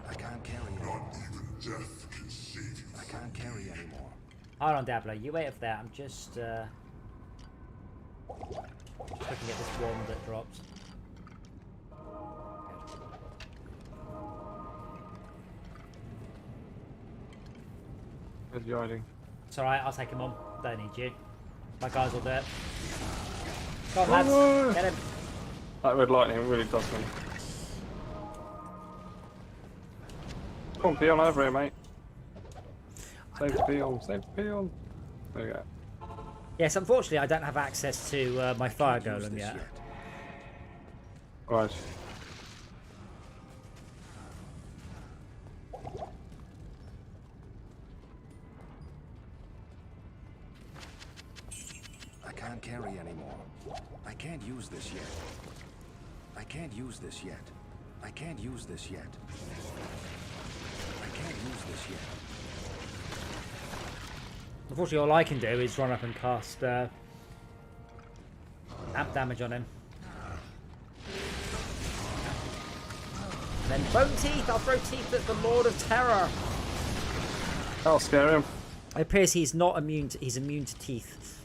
I can't carry anymore. I can't carry anymore. Hold on, Diablo, you wait up there. I'm just looking at this wand that drops. Where's you hiding? It's alright, I'll take him on. Don't need you. My guys will do it. Go on, lads. Get him. That red lightning really does me. Come on, peon over here, mate. Save the peon, save the peon. There we go. Yes, unfortunately, I don't have access to my fire golem yet. Right. I can't carry anymore. I can't use this yet. I can't use this yet. I can't use this yet. I can't use this yet. Unfortunately, all I can do is run up and cast amp damage on him. And then Bone Teeth! I'll throw Teeth at the Lord of Terror! That'll scare him. It appears he's not immune to. He's immune to teeth.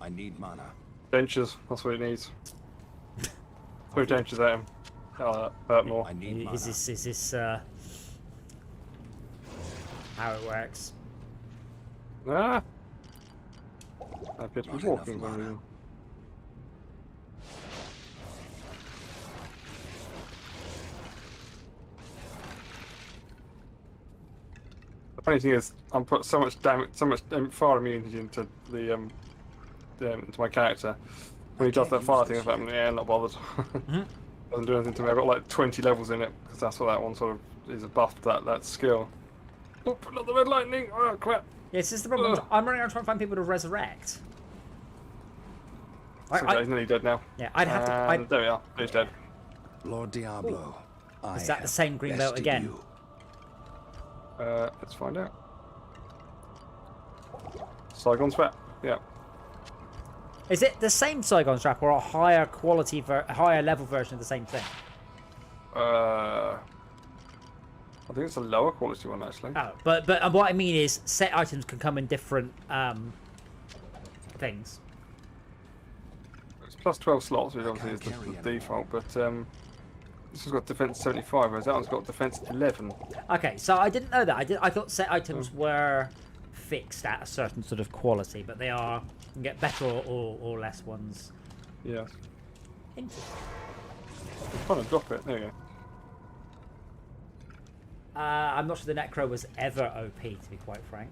I need mana. Dentures, that's what he needs. Throw dentures at him. That'll hurt more. I need mana. Is this how it works? Ah! I appear to be Not walking enough for some mana. reason. The funny thing is, I'm put so much damage, fire immunity into the into my character. When he does that fire thing, I'm like, yeah, not bothered. Doesn't do anything to me. I've got like 20 levels in it because that's what that one sort of is a buff to that skill. Oh, not the red lightning! Oh crap! Yeah, this is the problem. I'm running around trying to find people to resurrect. It's okay, he's nearly dead now. Yeah, I'd have to. There we are. He's dead. Lord Diablo. Is that the same green belt again? You. Let's find out. Saigon Strap. Yeah. Is it the same Saigon Strap or a higher quality, higher level version of the same thing? I think it's a lower quality one actually. Oh, but what I mean is, set items can come in different things. It's plus 12 slots, which obviously is the default, but this has got defense 75, whereas that one's got defense 11. Okay, so I didn't know that. I thought set items were fixed at a certain sort of quality, but they are. You can get better or less ones. Yeah. Interesting. I'm trying to drop it. There you go. I'm not sure the Necro was ever OP, to be quite frank.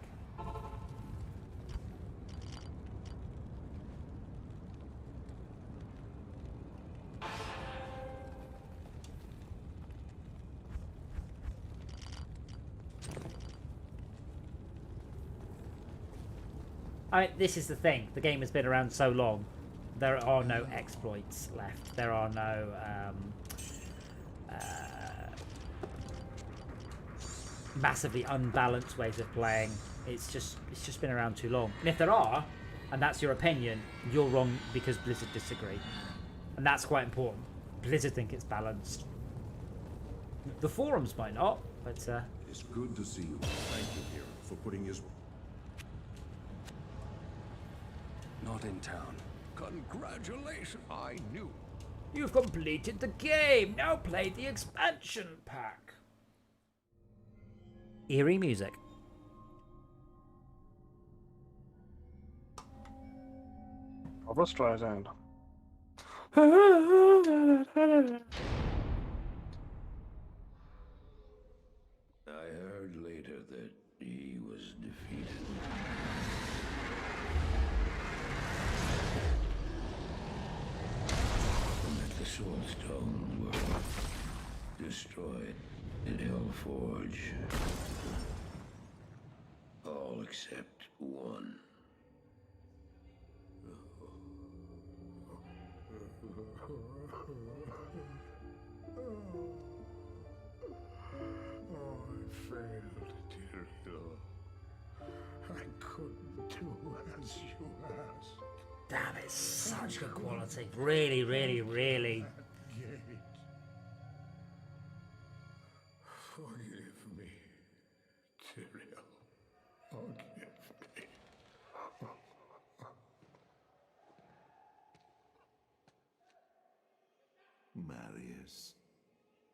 I mean, this is the thing. The game has been around so long. There are no exploits left. There are no massively unbalanced ways of playing. It's just been around too long. And if there are, and that's your opinion, you're wrong because Blizzard disagree. And that's quite important. Blizzard think it's balanced. The forums might not, but It's good to see you. Thank you, Hero, for putting his... Not in town. Congratulations! I knew. you've completed the game. Now play the expansion pack. Eerie music. Of a Streisand. I heard later that he was defeated. And that the Soul Stones were destroyed in Hellforge. All except one. Oh, I failed, Tyrael. I couldn't do as you asked. Damn, it's such good quality. Really, really, really. Gate. Forgive me, Tyrael. Forgive me. Marius,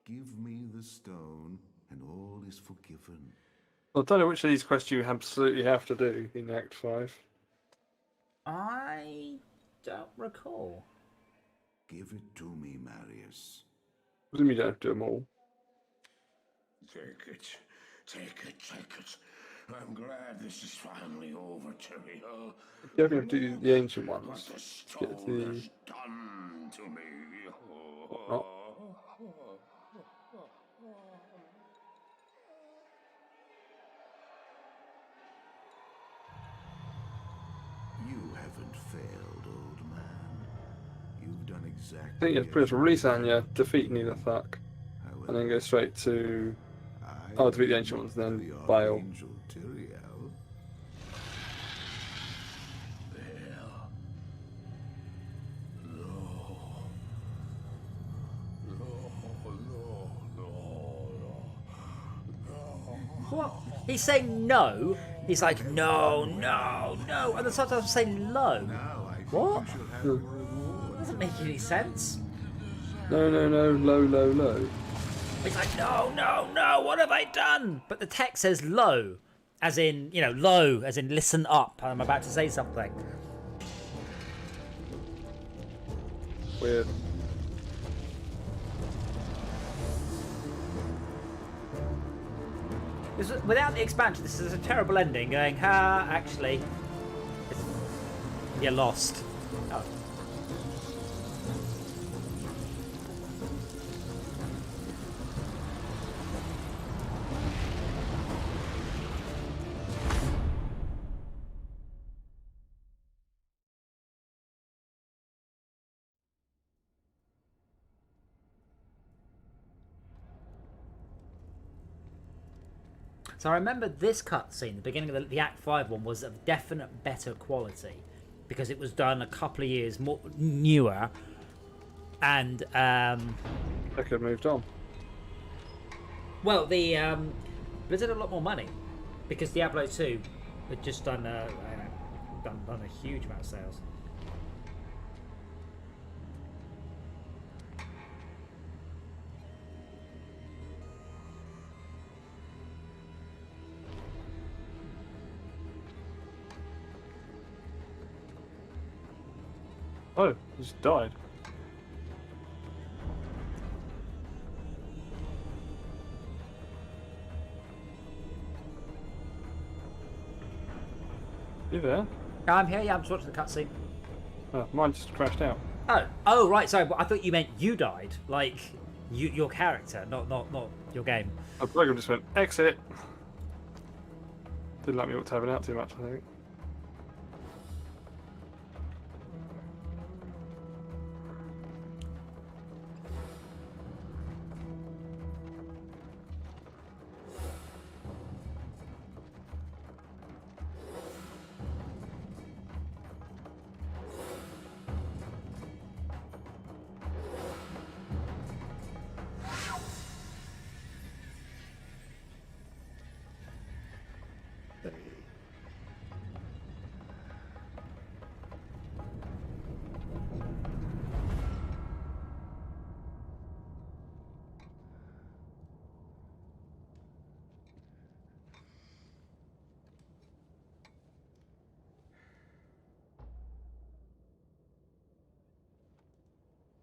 give me the stone, and all is forgiven. I don't know which of these quests you absolutely have to do in Act 5. I don't recall. Give it to me, Marius. What do you mean you don't have to do them all? Take it. Take it, take it. I'm glad this is finally over, Tyrael. You don't have to do the ancient What ones. the Get stone the... has done to me. Not. You haven't failed, old man. You've done exactly. I think you have to press release and you defeat Neither Thuck. And then go straight to... Oh, defeat the ancient ones, then Bale. Archangel Tyrael. Well, no. No, no, no, no. What? He's saying no. He's like, no, no, no. And the subtitles saying low. What? Doesn't make any sense. No, no, no, low, low, low. He's like, no, no, no, what have I done? But the text says low. As in, you know, low, as in listen up. I'm about to say something. Weird. Without the expansion, this is a terrible ending. Going, ha, actually, you're lost. Oh. So I remember this cutscene, the beginning of the Act 5 one, was of definite better quality because it was done a couple of years more newer, and I could have moved on. well, the Blizzard had a lot more money because Diablo 2 had just done a huge amount of sales. Oh, just died. You there? I'm here, yeah, I'm just watching the cutscene. Oh, mine just crashed out. Oh, right, sorry, but I thought you meant you died. Like, your character, not your game. The program just went, exit. Didn't like me tabbing out too much, I think.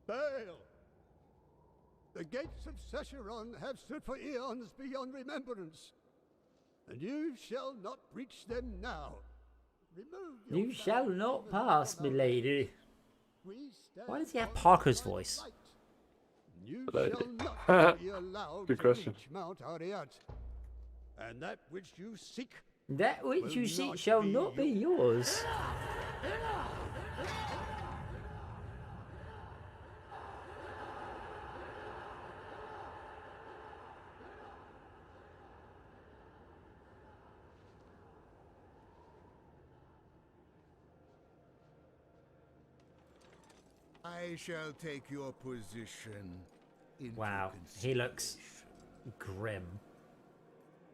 Fail! The gates of Sescheron have stood for eons beyond remembrance, and you shall not breach them now. Remove your You shall badge not from the pass, honor. milady. We stand Why does he have on Parker's your voice? light. You Hello. shall not be allowed Good to question. reach Mount Ariat, and that which you seek That which will you seek not shall be not be yours. I shall take your position. Into Wow, he looks grim.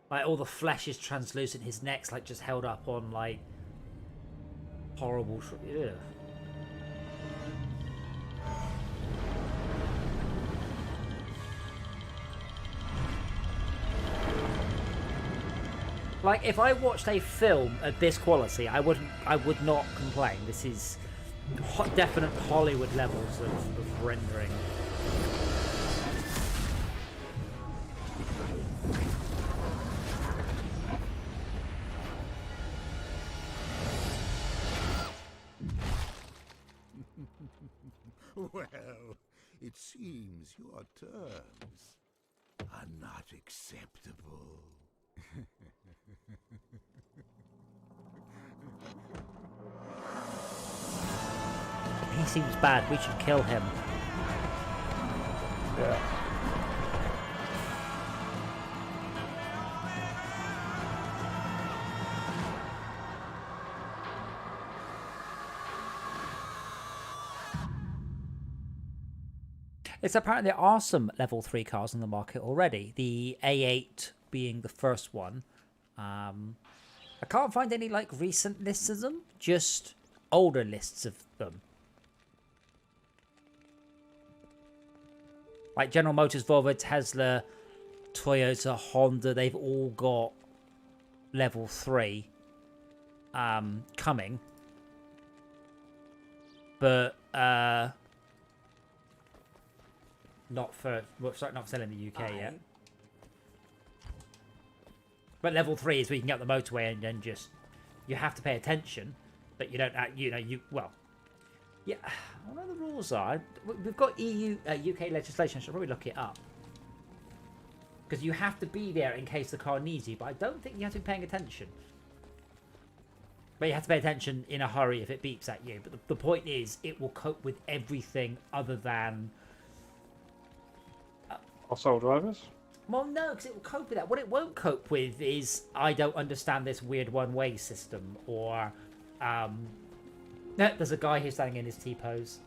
Like all the flesh is translucent. His neck's like just held up on like horrible. Ugh. Like if I watched a film at this quality, I would not complain. This is definite Hollywood levels of rendering. Well, it seems your terms are not acceptable. He seems bad. We should kill him. Yeah. It's apparently there are some level 3 cars on the market already. The A8 being the first one. I can't find any like recent lists of them, just older lists of them. Like General Motors, Volvo, Tesla, Toyota, Honda, they've all got level 3 coming. But not for sale in the UK yet. But level 3 is where you can get up the motorway and then just you have to pay attention, but you don't. Yeah. I don't know what the rules are. We've got UK legislation. I should probably look it up because you have to be there in case the car needs you. But I don't think you have to be paying attention. But you have to pay attention in a hurry if it beeps at you. But the point is, it will cope with everything other than hostile drivers. Well, no, because it will cope with that. What it won't cope with is, I don't understand this weird one-way system, or there's a guy who's standing in his T-pose.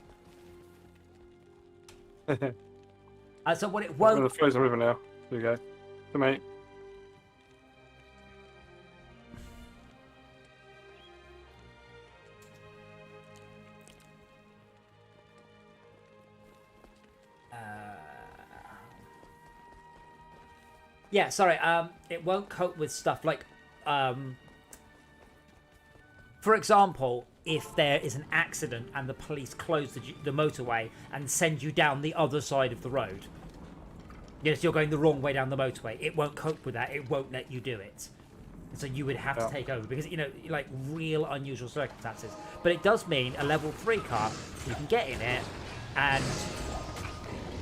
So what it won't... I'm going to flows the river now. There you go. To me. Yeah, sorry. It won't cope with stuff like, for example, if there is an accident and the police close the motorway and send you down the other side of the road. Yes, you're going the wrong way down the motorway. It won't cope with that. It won't let you do it. So you would have to take over because, like real unusual circumstances. But it does mean a level 3 car, you can get in it and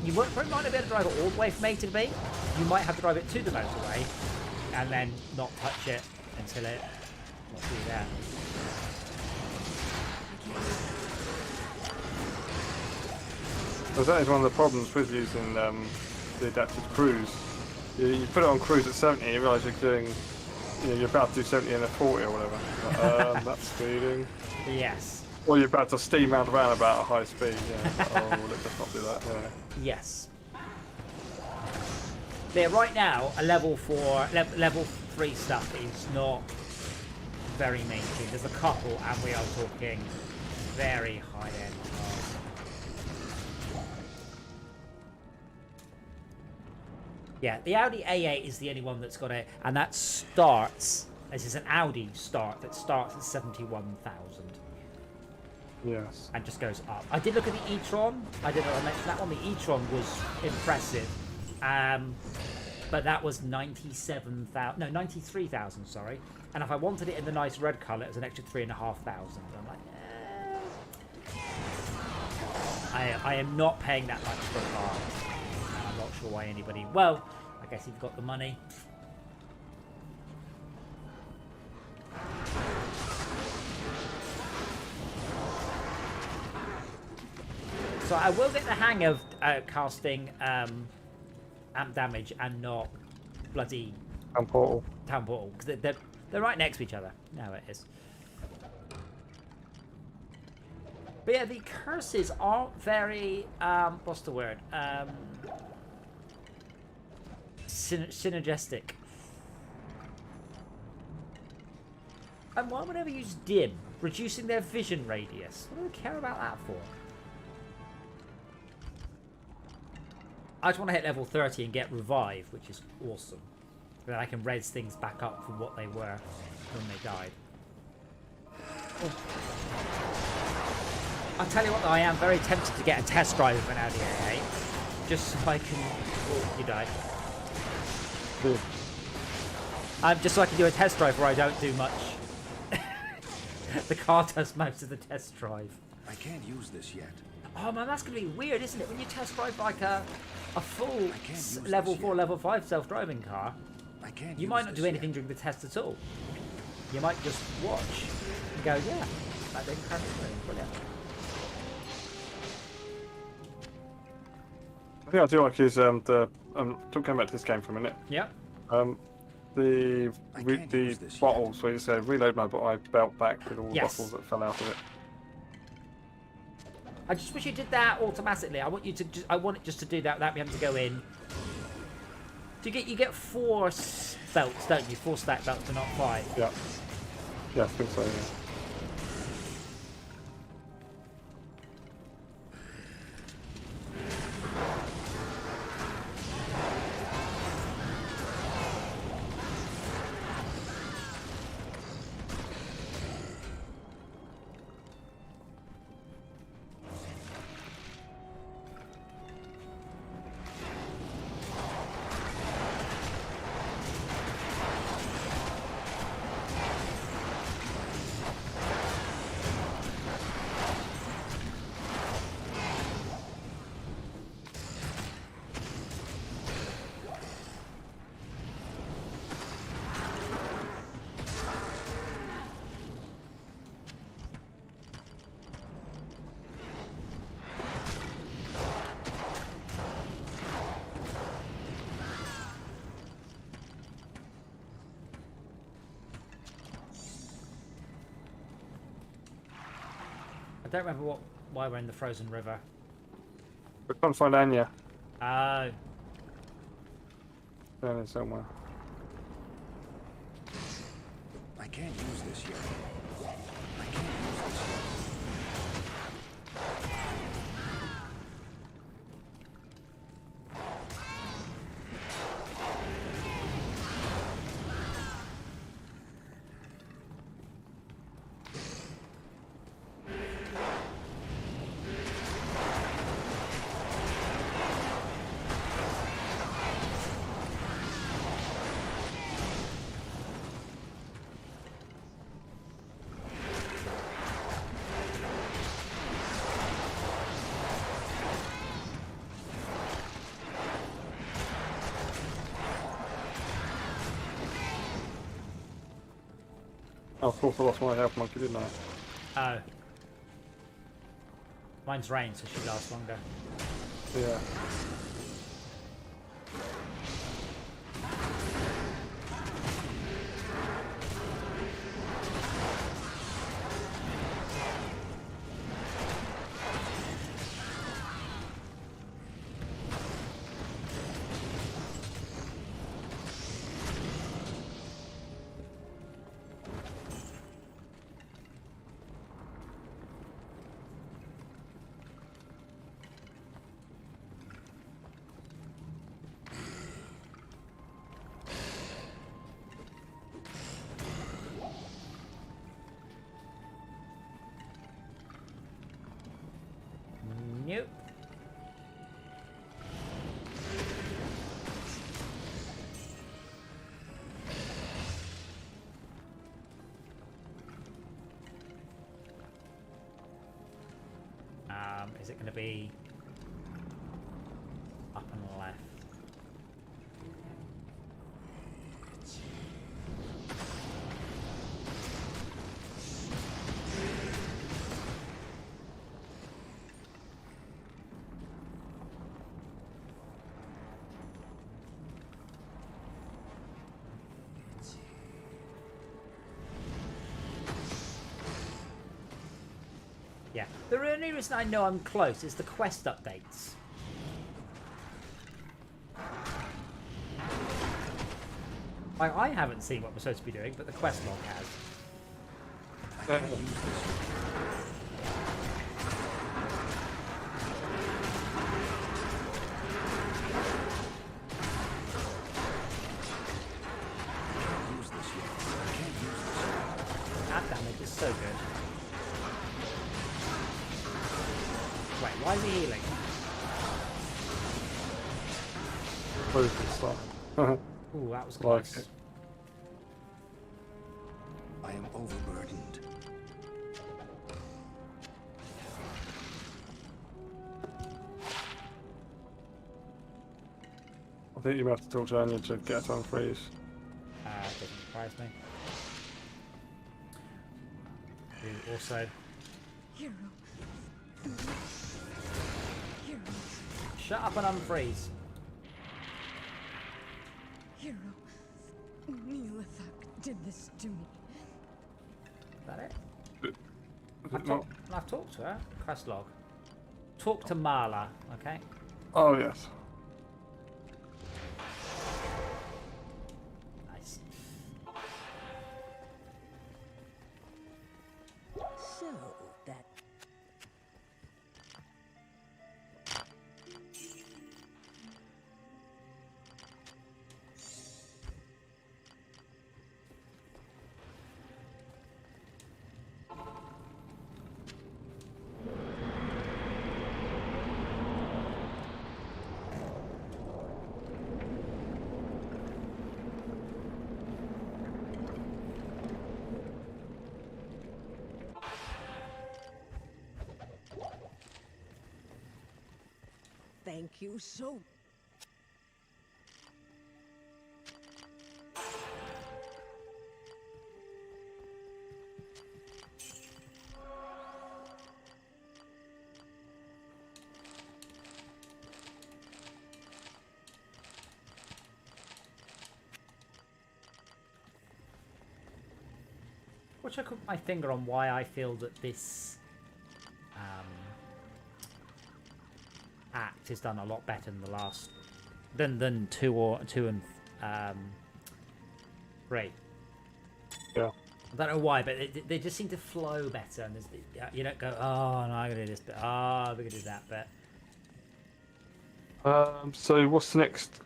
you probably might not be able to drive it all the way from A to B. You might have to drive it to the motorway and then not touch it until it not be there. Because that is one of the problems with using the adaptive cruise. You put it on cruise at 70, you realise you're doing, you're about to do 70 in a 40 or whatever. That's speeding. Yes. Or you're about to steam round about at high speed. Yeah. Oh, let's not do that. Yeah. Yes. There, right now, a level 3 stuff is not very mainstream. There's a couple, and we are talking very high-end cars. Yeah, the Audi A8 is the only one that's got it, and that starts. This is an Audi start that starts at 71,000. Yes. And just goes up. I did look at the e-tron. I didn't mention that one. The e-tron was impressive. But that was 93,000, sorry. And if I wanted it in the nice red colour, it was an extra 3,500. I'm like, I am not paying that much for a car. I'm not sure why anybody... Well, I guess you've got the money. So I will get the hang of casting amp damage and not bloody Town Portal. Because they're right next to each other. No, it is. But yeah, the curses aren't very what's the word? Synergistic. And why would I ever use dim? Reducing their vision radius. What do I care about that for? I just want to hit level 30 and get revive, which is awesome. Then I can res things back up from what they were when they died. Oh. I'll tell you what, though, I am very tempted to get a test drive of an Audi A8, just so I can... Oh, you died. Just so I can do a test drive where I don't do much. The car does most of the test drive. I can't use this yet. Oh man, that's gonna be weird, isn't it? When you test drive like a full level 4, level 5 self-driving car, you might not do anything during the test at all. You might just watch and go, yeah, that didn't perfectly, brilliant. I think I do like is talking back to this game for a minute. Yep. The bottles where you say reload my belt back with all the bottles that fell out of it. I just wish you did that automatically. I want it just to do that without me having to go in You get 4 belts, don't you? 4 stack belts, but not 5. Yeah. Yeah, I think so. Yeah. I don't remember why we're in the frozen river. We can't find Anya. Oh. Down there somewhere. I can't use this yet. I can't use this yet. Oh, of course I lost my health monkey, didn't I? Oh. Mine's rain, so she lasts longer. Yeah. Nope. Is it going to be up and left? Yeah. The only reason I know I'm close is the quest updates. Like, I haven't seen what we're supposed to be doing, but the quest log has. That damage is so good. Wait, why is he healing? Poison stuff. Ooh, that was close. Like it. I am overburdened. I think you might have to talk to Anya to get her to unfreeze. Doesn't surprise me. Ooh, also, Hero. Hero. shut up and unfreeze. Hero. Neelathak did this to me. Is that it? Is it not? I've talked to her. Quest log. Talk to Marla, okay? Oh, yes. Thank you so. Which I put my finger on why I feel that this act is done a lot better than the last than two and 3. Yeah. I don't know why, but they just seem to flow better, and you don't go, oh no, I'm gonna do this bit, oh we're gonna do that bit. So what's the next?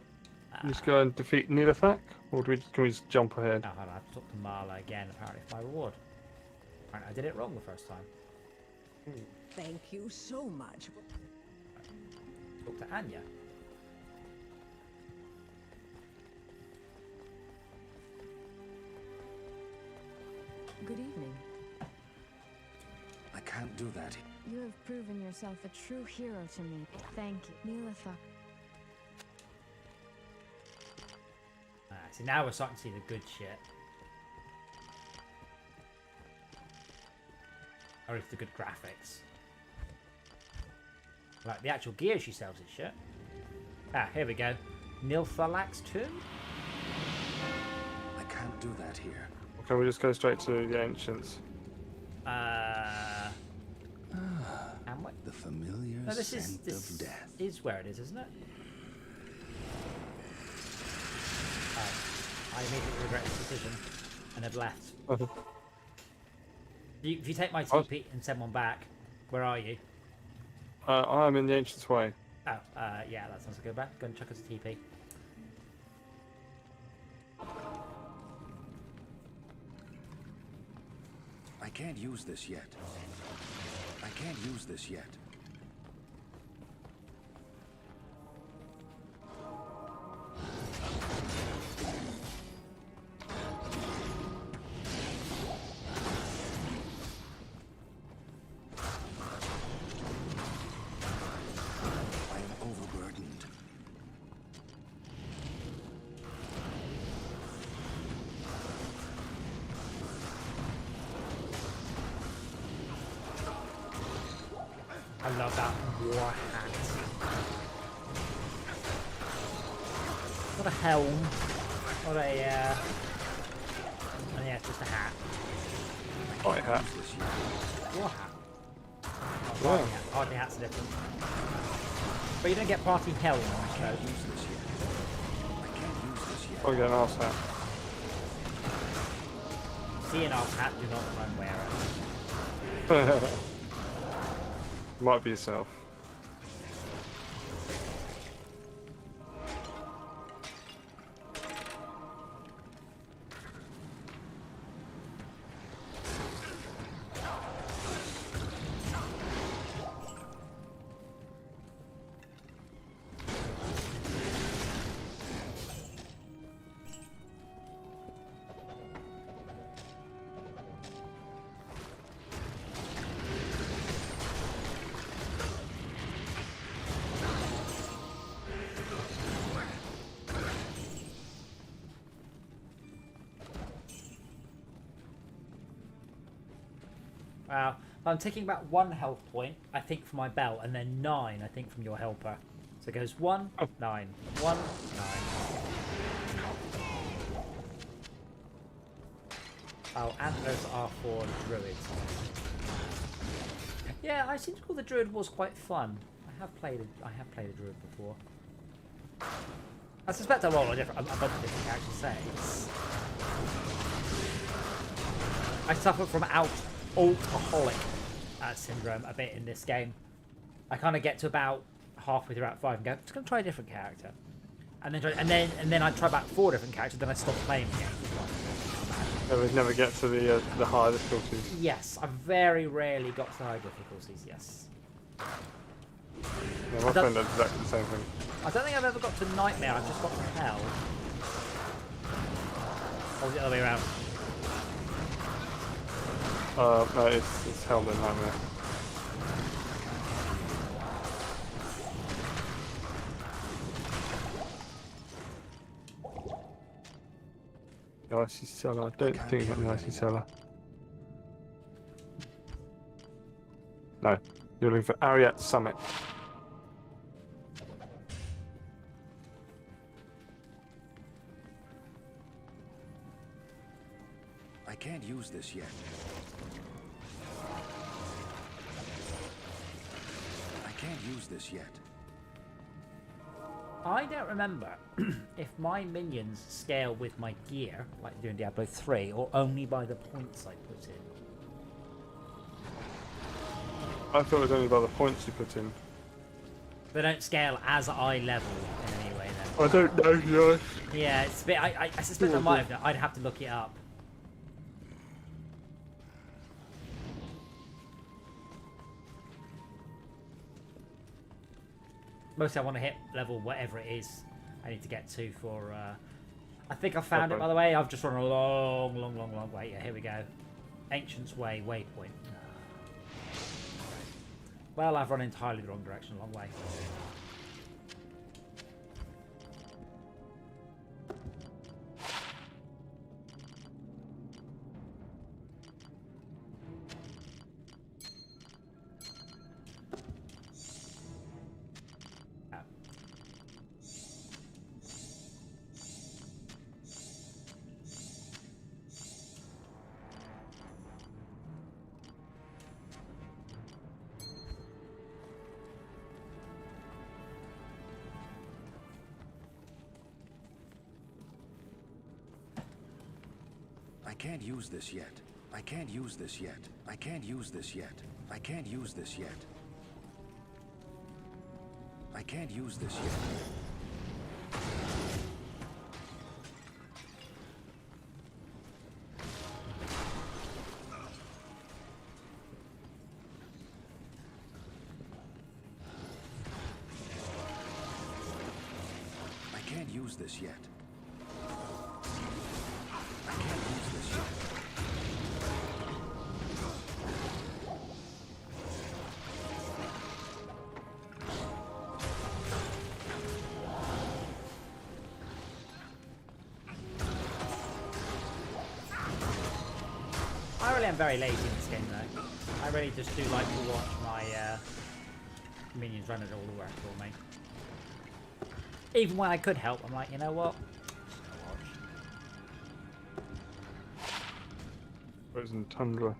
Just go and defeat Nilithak, or can we just jump ahead? Oh, hold on, I have to talk to Marla again. Apparently, it's my reward. Apparently, I did it wrong the first time. Thank you so much. Talk to Anya. Good evening. I can't do that. You have proven yourself a true hero to me. Thank you, Nilithak. See, now we're starting to see the good shit. Or it's the good graphics. Like the actual gear she sells is shit. Ah, here we go. Nilthalak's tomb? I can't do that here. Or can we just go straight to the ancients? And what? The familiar No, this scent of death. Is where it is, isn't it? I immediately regret this decision and have left. If you take my TP and send one back, where are you? I am in the Ancients' Way. Oh, yeah, that sounds like a good plan. Go and chuck us a TP. I can't use this yet. I can't use this yet. I love that war hat. Not a helm. Not a, oh yeah, it's just a hat. White hat. War hat. Oh, Wow. party hat. Party hats are different. But you don't get party helm on the show. I'll get an arse hat. See an arse hat, do not try and wear it. Might be yourself. Wow. I'm taking about 1 health point, I think, from my belt, and then 9, I think, from your helper. So it goes 1, 9. 1, 9. Oh, antlers are for druids. Yeah, I seem to recall the druid was quite fun. I have played a druid before. I suspect I roll a bunch of different characters say. I suffer from alcoholic syndrome a bit in this game. I kind of get to about halfway through Act 5 and go, I'm just going to try a different character, and then I try about 4 different characters. Then I stop playing the game. Never get to the higher difficulties. Yes, I very rarely got to high difficulties. Yes. Yeah, my friend does exactly the same thing. I don't think I've ever got to Nightmare. I've just got to Hell. Or was it the other way around? No, it's Hell then Nightmare. icy cellar. I don't think it's the icy cellar. No, you're looking for Ariat Summit. I can't use this yet. I can't use this yet. I don't remember if my minions scale with my gear, like doing Diablo 3, or only by the points I put in. I thought it was only by the points you put in. They don't scale as I level in any way then. I don't know, yeah. Yeah, it's a bit, I suspect I might have done. I'd have to look it up. Mostly I want to hit level whatever it is I need to get to for... I think I found it, by the way. I've just run a long way. Yeah, here we go. Ancient's Way, waypoint. Well, I've run entirely the wrong direction, a long way. I can't use this yet. I can't use this yet. I can't use this yet. I can't use this yet. I can't use this yet. I can't use this yet. I can't use this yet. I really am very lazy in this game though. I really just do like to watch my minions run it all the work for me. Even when I could help, I'm like, you know what? Frozen Tundra.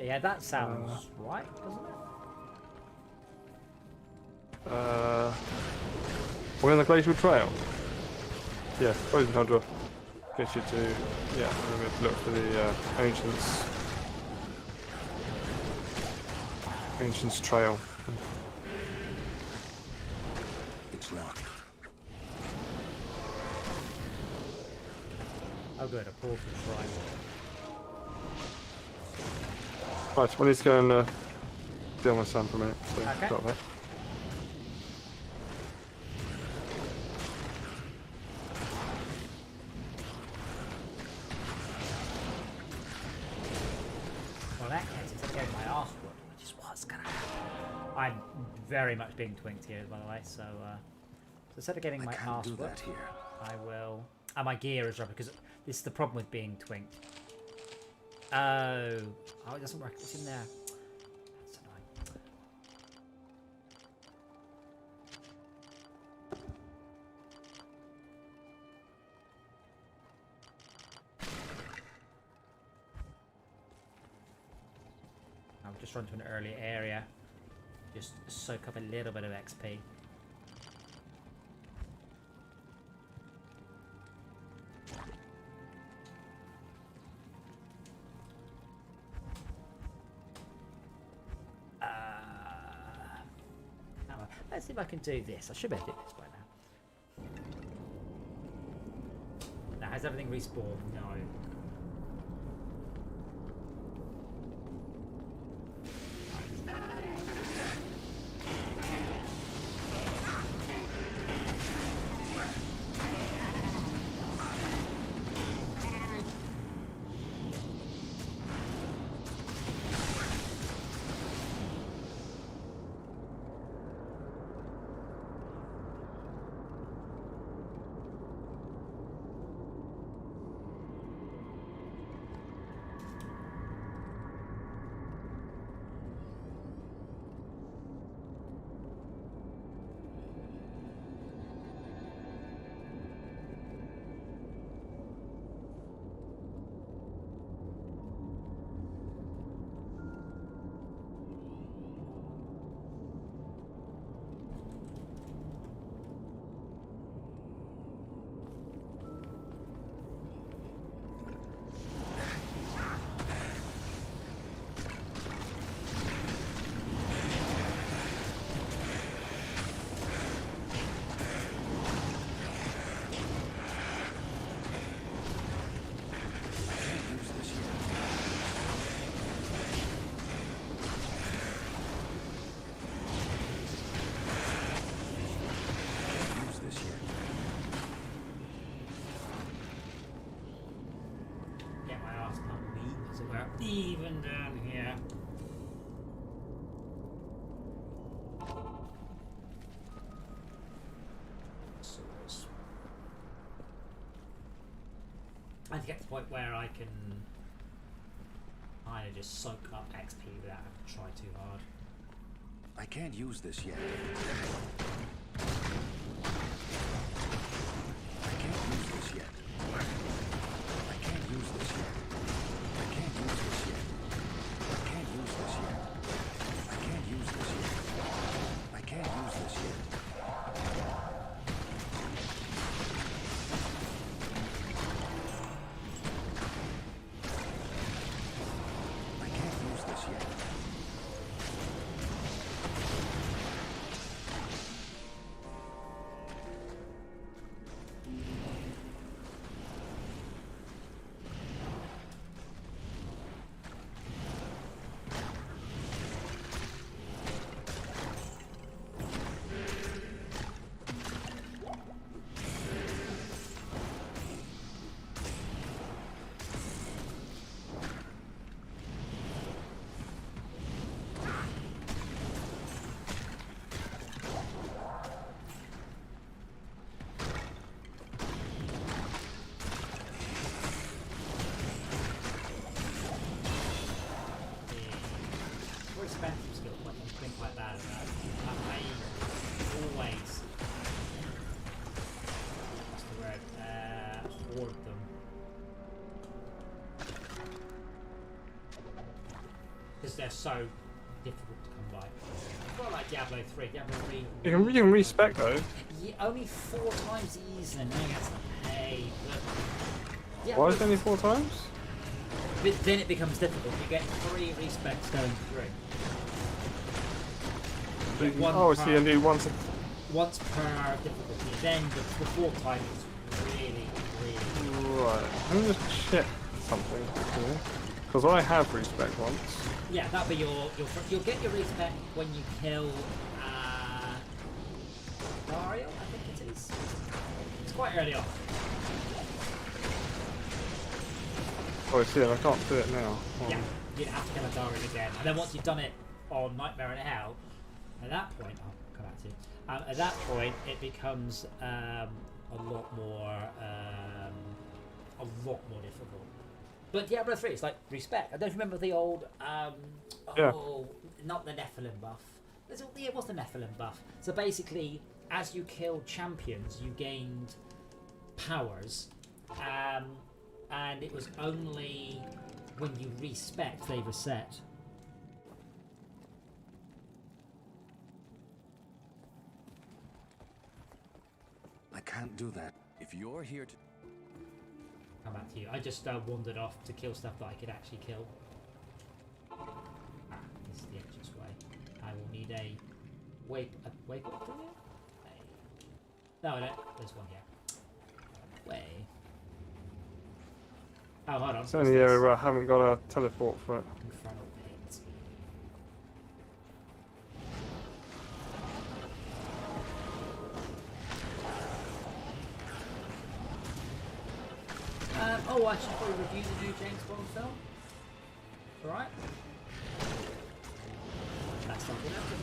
Yeah, that sounds right, doesn't it? We're on the Glacial Trail. Yeah, Frozen Tundra. Gets you to, yeah, I'm going to look for the Ancients Trail. It's locked. Oh good, a portal shrine. Right, well, let's go and deal with my son for a minute. So, Okay. start there. Well, in that case, it's going to my arse wood, which is what's going to happen. I'm very much being twinked here, by the way, so instead of getting my arse wood, I will... And my gear is rubber, because this is the problem with being twinked. Oh, it doesn't work. What's in there? That's annoying. I'll just run to an early area. Just soak up a little bit of XP. Let's see if I can do this. I should be able to do this by now. Now, has everything respawned? No. Get my ass pumped me, as it were, even down here. Swords. I have to get to the point where I can kind of just soak up XP without having to try too hard. I can't use this yet. I can't use this yet. I can't use this yet. I can't use this yet. I can't use this yet. I can't use this yet. I can't use this yet. I can't use this yet. Expensive skill, like I'm being quite bad at that. I always, what's the word? Hoard them. Because they're so difficult to come by. It's not like Diablo 3. Diablo 3. You can respec though. Yeah, only 4 times easier than me. That's a pain. Why is it only 4 times? But then it becomes difficult. You get 3 respecs going through. Oh, so you can do once per difficulty. Then the 4th time is really. Right. Let me just check something here. Because I have respec once. Yeah, that'll be you'll get your respec when you kill Dario, I think it is. It's quite early on. Oh, I see it. I can't do it now. Yeah, you'd have to kill a Dario again. And then once you've done it on Nightmare in Hell, at that point, I'll come back to you. At that point, it becomes a lot more difficult. But Diablo 3, it's like respect. I don't remember the old, not the Nephilim buff. It was the Nephilim buff. So basically, as you killed champions, you gained powers, and it was only when you respect they reset. I can't do that. If you're here to Come back to you. I just wandered off to kill stuff that I could actually kill. This is the entrance way. I will need a wake up from here? No, I don't. There's one here. Way. Oh, hold on. It's only the area where I haven't got a teleport for it. Infernal pit. I should probably review the new James Bond film. Alright? That's something else.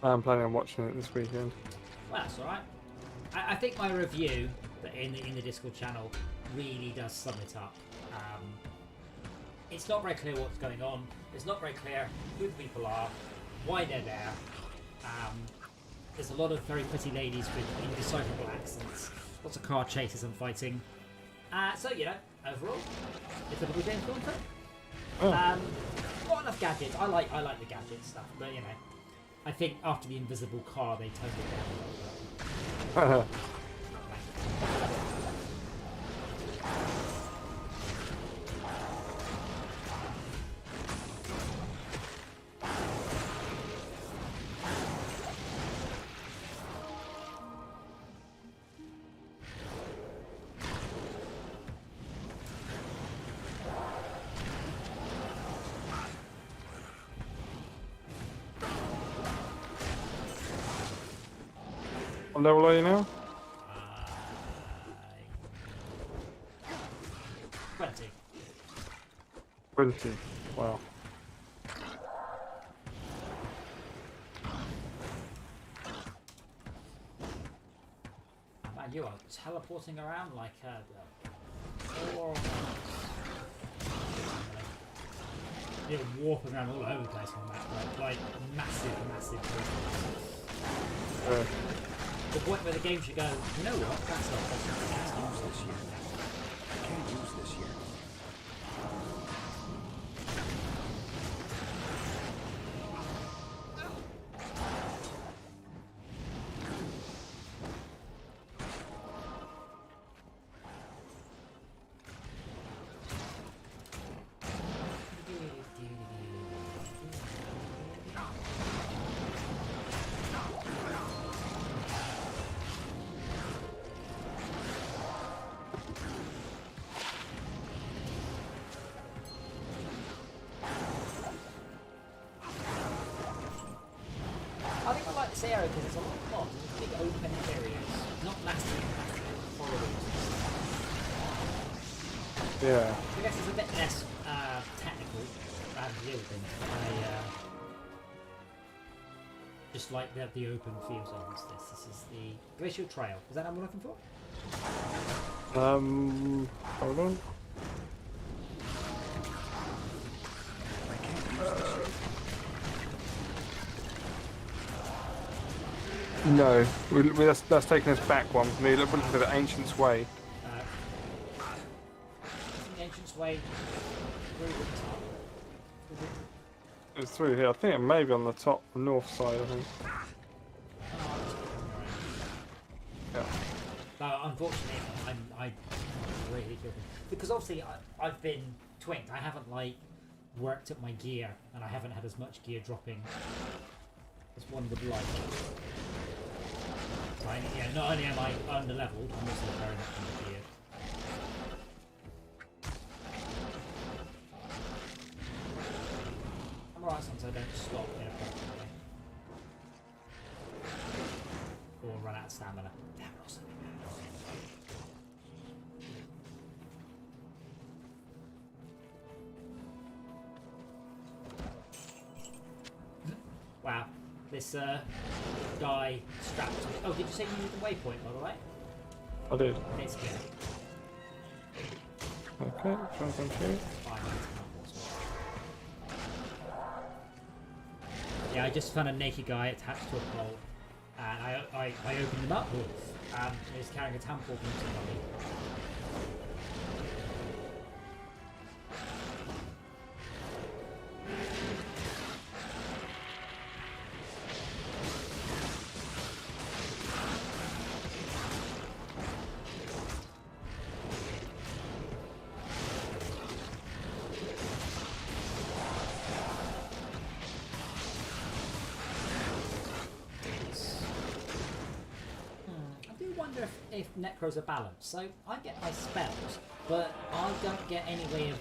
I'm planning on watching it this weekend. Well, that's alright. I think my review in the Discord channel really does sum it up. It's not very clear what's going on. It's not very clear who the people are, why they're there. There's a lot of very pretty ladies with indecipherable accents. Lots of car chases and fighting. So, you know, overall, it's a little James Bond film. Not enough gadgets. I like the gadget stuff, but you know, I think after the invisible car, they toned it down a little bit. What level are you now? 20. 20. Wow. Man, you are teleporting around like a... Or... You're warping around all over the place on that, like massive. The point where the game should go, you know what, that's not possible. I can't use this yet. I can't use this yet. I think I like this area because it's a lot of fun. It's big open areas, not massive corridors. Yeah. I guess it's a bit less technical and yielding. Just like the open fields on this. This is the Glacial Trail. Is that what I'm looking for? Hold on. I can't use this yet. No, that's taking us back one. We're looking for the Ancient's Way. The Ancient's Way through the top. It's through here. I think it may be on the top north side, I think. Yeah. No, unfortunately, I really feel because obviously I've been twinked. I haven't like worked up my gear, and I haven't had as much gear dropping as one would like. Right? Yeah. Not only am I under leveled, I'm also very much under geared. I'm alright sometimes I don't stop inappropriately or run out of stamina. Damn it, also. Wow, this guy strapped to me. Oh, did you say you used the waypoint, by the way? I did. It's good. Okay, try and through. Yeah, I just found a naked guy attached to a pole, and I opened him up, and he's carrying a tampon into the body. If Necros are balanced, so I get my spells, but I don't get any way of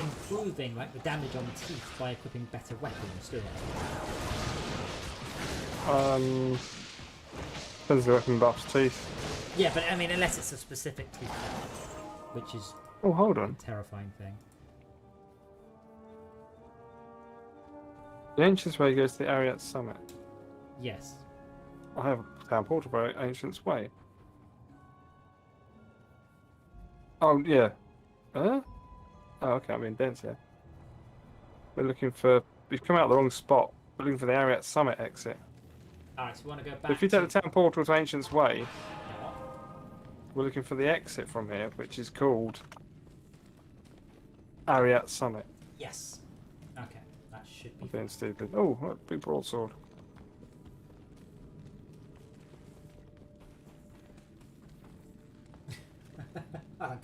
improving like the damage on teeth by equipping better weapons, do I? Depends on the weapon buffs teeth. Yeah, but I mean, unless it's a specific teeth, which is hold on. a terrifying thing. The Ancient's Way goes to the Ariat Summit. Yes. I have a town portal by Ancient's Way. Oh, yeah. Oh, okay, I'm in dense here. We're looking for... We've come out the wrong spot. We're looking for the Ariat Summit exit. Alright, so we want to go back If you take the town portal to Ancient's Way, Yeah. we're looking for the exit from here, which is called Ariat Summit. Yes. Okay, that should I'm be... being stupid. Oh, look, big broadsword.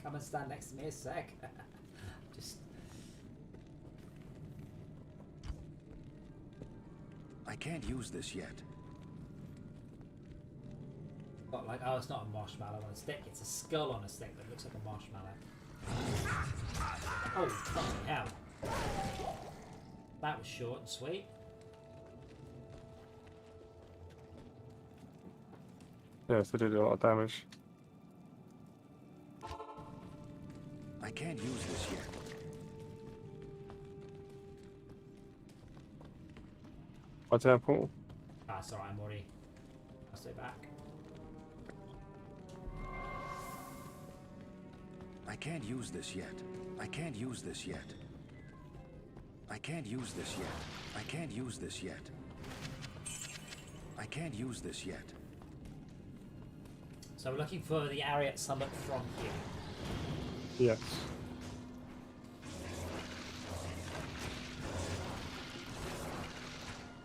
Come and stand next to me a sec. Just... I can't use this yet. Not like, oh, it's not a marshmallow on a stick, it's a skull on a stick that looks like a marshmallow. Oh, fucking hell. That was short and sweet. Yes, they did a lot of damage. I can't use this yet. My temple. Ah, sorry, I'm already. I'll stay back. I can't use this yet. I can't use this yet. I can't use this yet. I can't use this yet. I can't use this yet. So we're looking for the Ariat summit from here. Yes.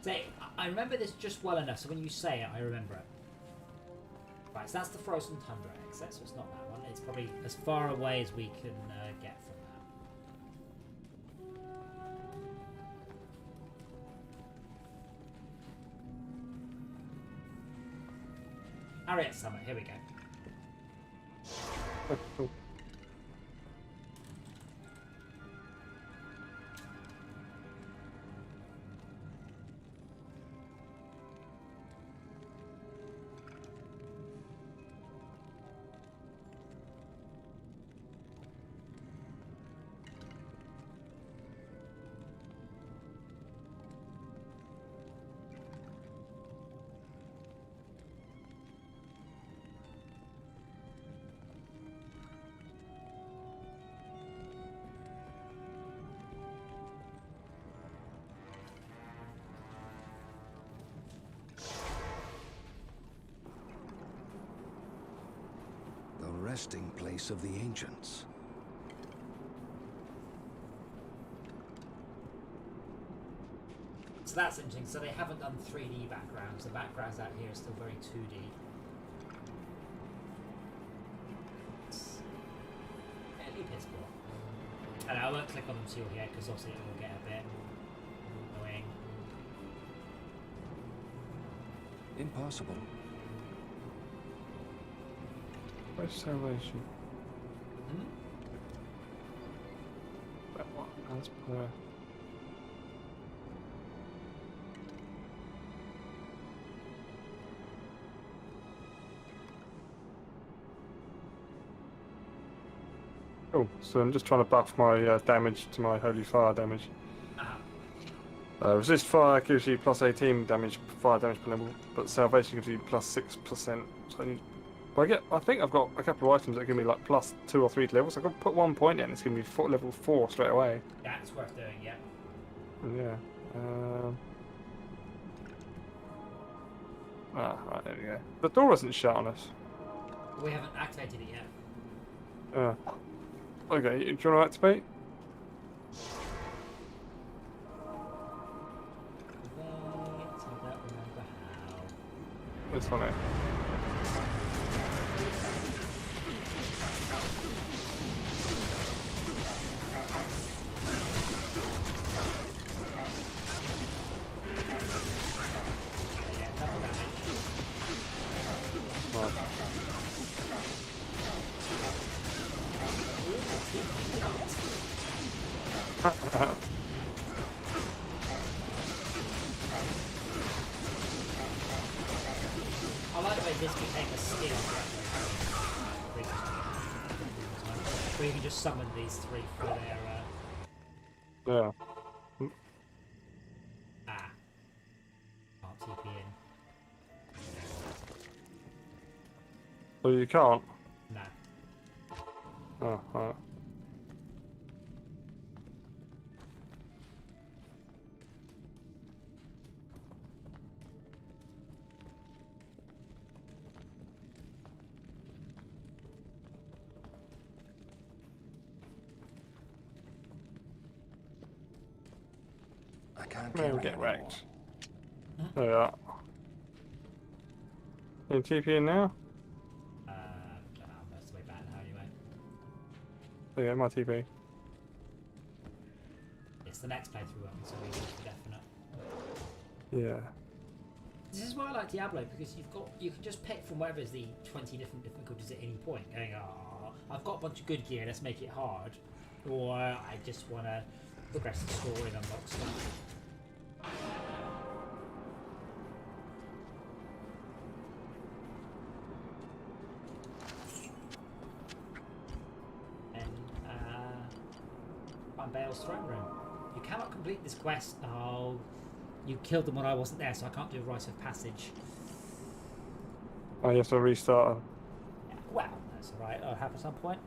Say, I remember this just well enough, so when you say it, I remember it. Right, so that's the Frozen Tundra exit, so it's not that one. It's probably as far away as we can get from that. Ariat Summit, here we go. Cool. The resting place of the ancients. So that's interesting. So they haven't done 3D backgrounds. The backgrounds out here are still very 2D. It's fairly piss poor. And I won't click on them till here because obviously it will get a bit annoying. Impossible. Where's salvation? Hmm? That one. That's per. Cool. So I'm just trying to buff my damage to my holy fire damage. Resist fire gives you plus 18 damage, fire damage per level, but salvation gives you plus 6%. So I need. Well, I think I've got a couple of items that give me like plus 2 or 3 levels. So I can put 1 point in. It's giving me level 4 straight away. That's worth doing, yeah. Yeah. Right, there we go. The door isn't shut on us. We haven't activated it yet. Okay, do you want to activate? I don't remember how. This one here. I like the way this became a skill. Where you can just summon these 3 for their Yeah. can't TP in. So you can't? No. Oh, right. I can't Maybe carry get anymore. wrecked. There we are. Can you TP in now? Don't know, most of the way back now anyway. There you go, my TP. It's the next playthrough one, so we for definite. Yeah. This is why I like Diablo, because you can just pick from whatever is the 20 different difficulties at any point, going, oh, I've got a bunch of good gear, let's make it hard. Or I just want to progress the story and unlock stuff. And find Bale's throne room. You cannot complete this quest. Oh, you killed them when I wasn't there, so I can't do a rite of passage. Oh, you have to restart. Yeah, well, that's alright. I'll have at some point.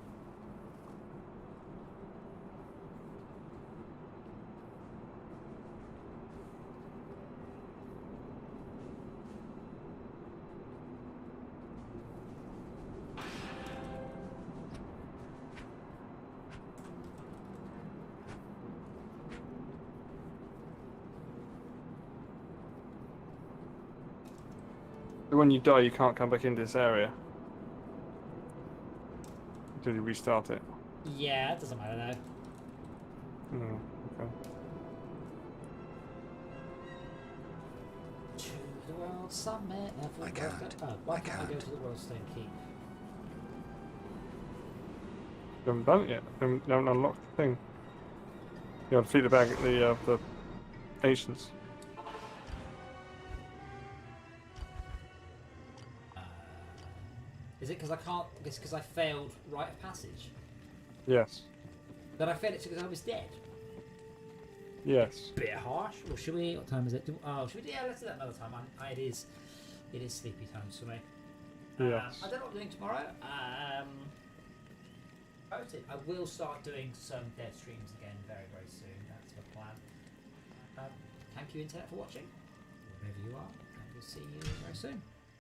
When you die, you can't come back into this area until you restart it. Yeah, it doesn't matter though. Okay. To the World Summit. I can't. Oh, why I can't I go can't. to the World Stone Keep? You haven't done it yet. You haven't unlocked the thing. You have to feed it back at the ancients. Is it because I can't? It's because I failed rite of passage. Yes. That I failed it because I was dead. Yes. Bit harsh. Or should we? What time is it? Should we? Yeah, let's do that another time. It is sleepy times for me. Yes. I don't know what I'm doing tomorrow. I will start doing some dev streams again very, very soon. That's the plan. Thank you, Internet, for watching. Wherever you are, and we'll see you very soon.